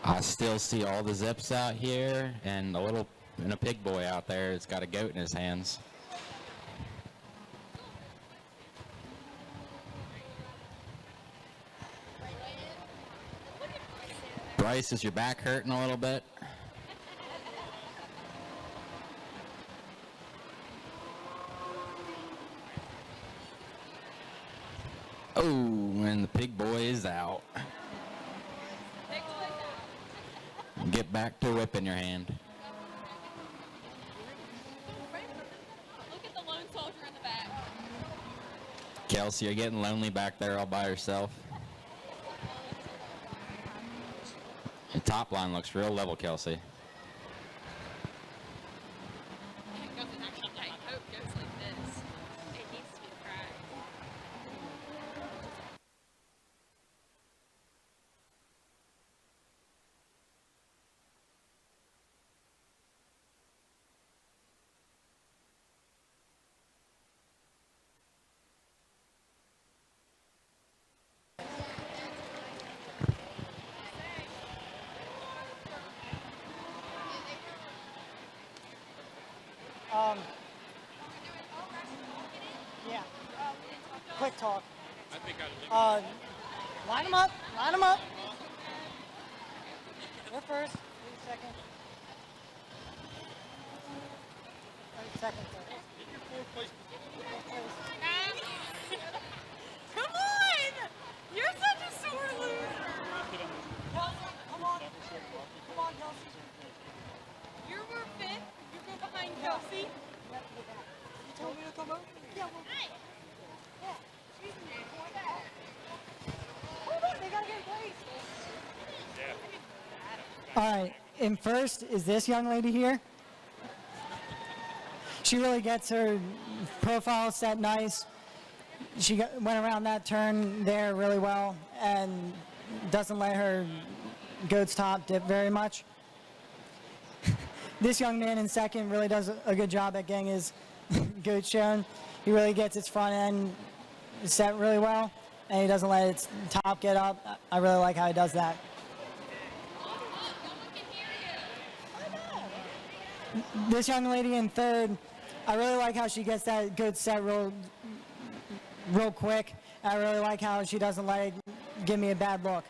I still see all the zips out here and a pig boy out there that's got a goat in his hands. Bryce, is your back hurting a little bit? Oh, and the pig boy is out. Get back to whip in your hand. Look at the lone soldier in the back. Kelsey, you're getting lonely back there all by yourself. The top line looks real level, Kelsey. It goes in actual I hope goes like this. It needs to be fried. Yeah. Quick talk. I think I'd Line them up. Line them up. You're first. 30 seconds. 30 seconds. Come on! You're such a sore loser. Kelsey, come on. Come on, Kelsey. You're more fit. You go behind Kelsey. You told me to come over. Yeah, well. Yeah. Hold on, they gotta get in place. All right, in first is this young lady here. She really gets her profile set nice. She went around that turn there really well and doesn't let her goat's top dip very much. This young man in second really does a good job at getting his goat shown. He really gets his front end set really well, and he doesn't let its top get up. I really like how he does that. This young lady in third, I really like how she gets that goat set real quick. I really like how she doesn't let it give me a bad look.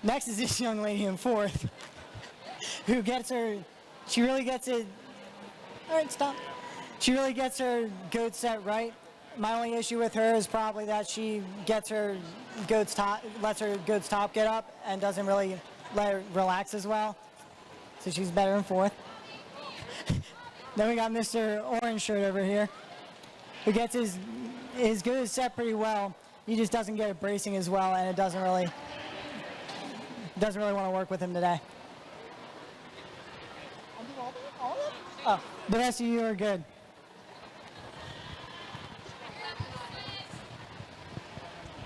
Next is this young lady in fourth, who gets her, she really gets it, all right, stop. She really gets her goat set right. My only issue with her is probably that she gets her goat's top, lets her goat's top get up and doesn't really let her relax as well. So she's better in fourth. Then we got Mr. Orange Shirt over here, who gets his goat set pretty well. He just doesn't get it bracing as well, and it doesn't really want to work with him today. Oh, the rest of you are good.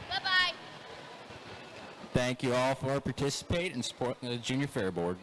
Bye-bye. Thank you all for participating and supporting the Junior Fair Board.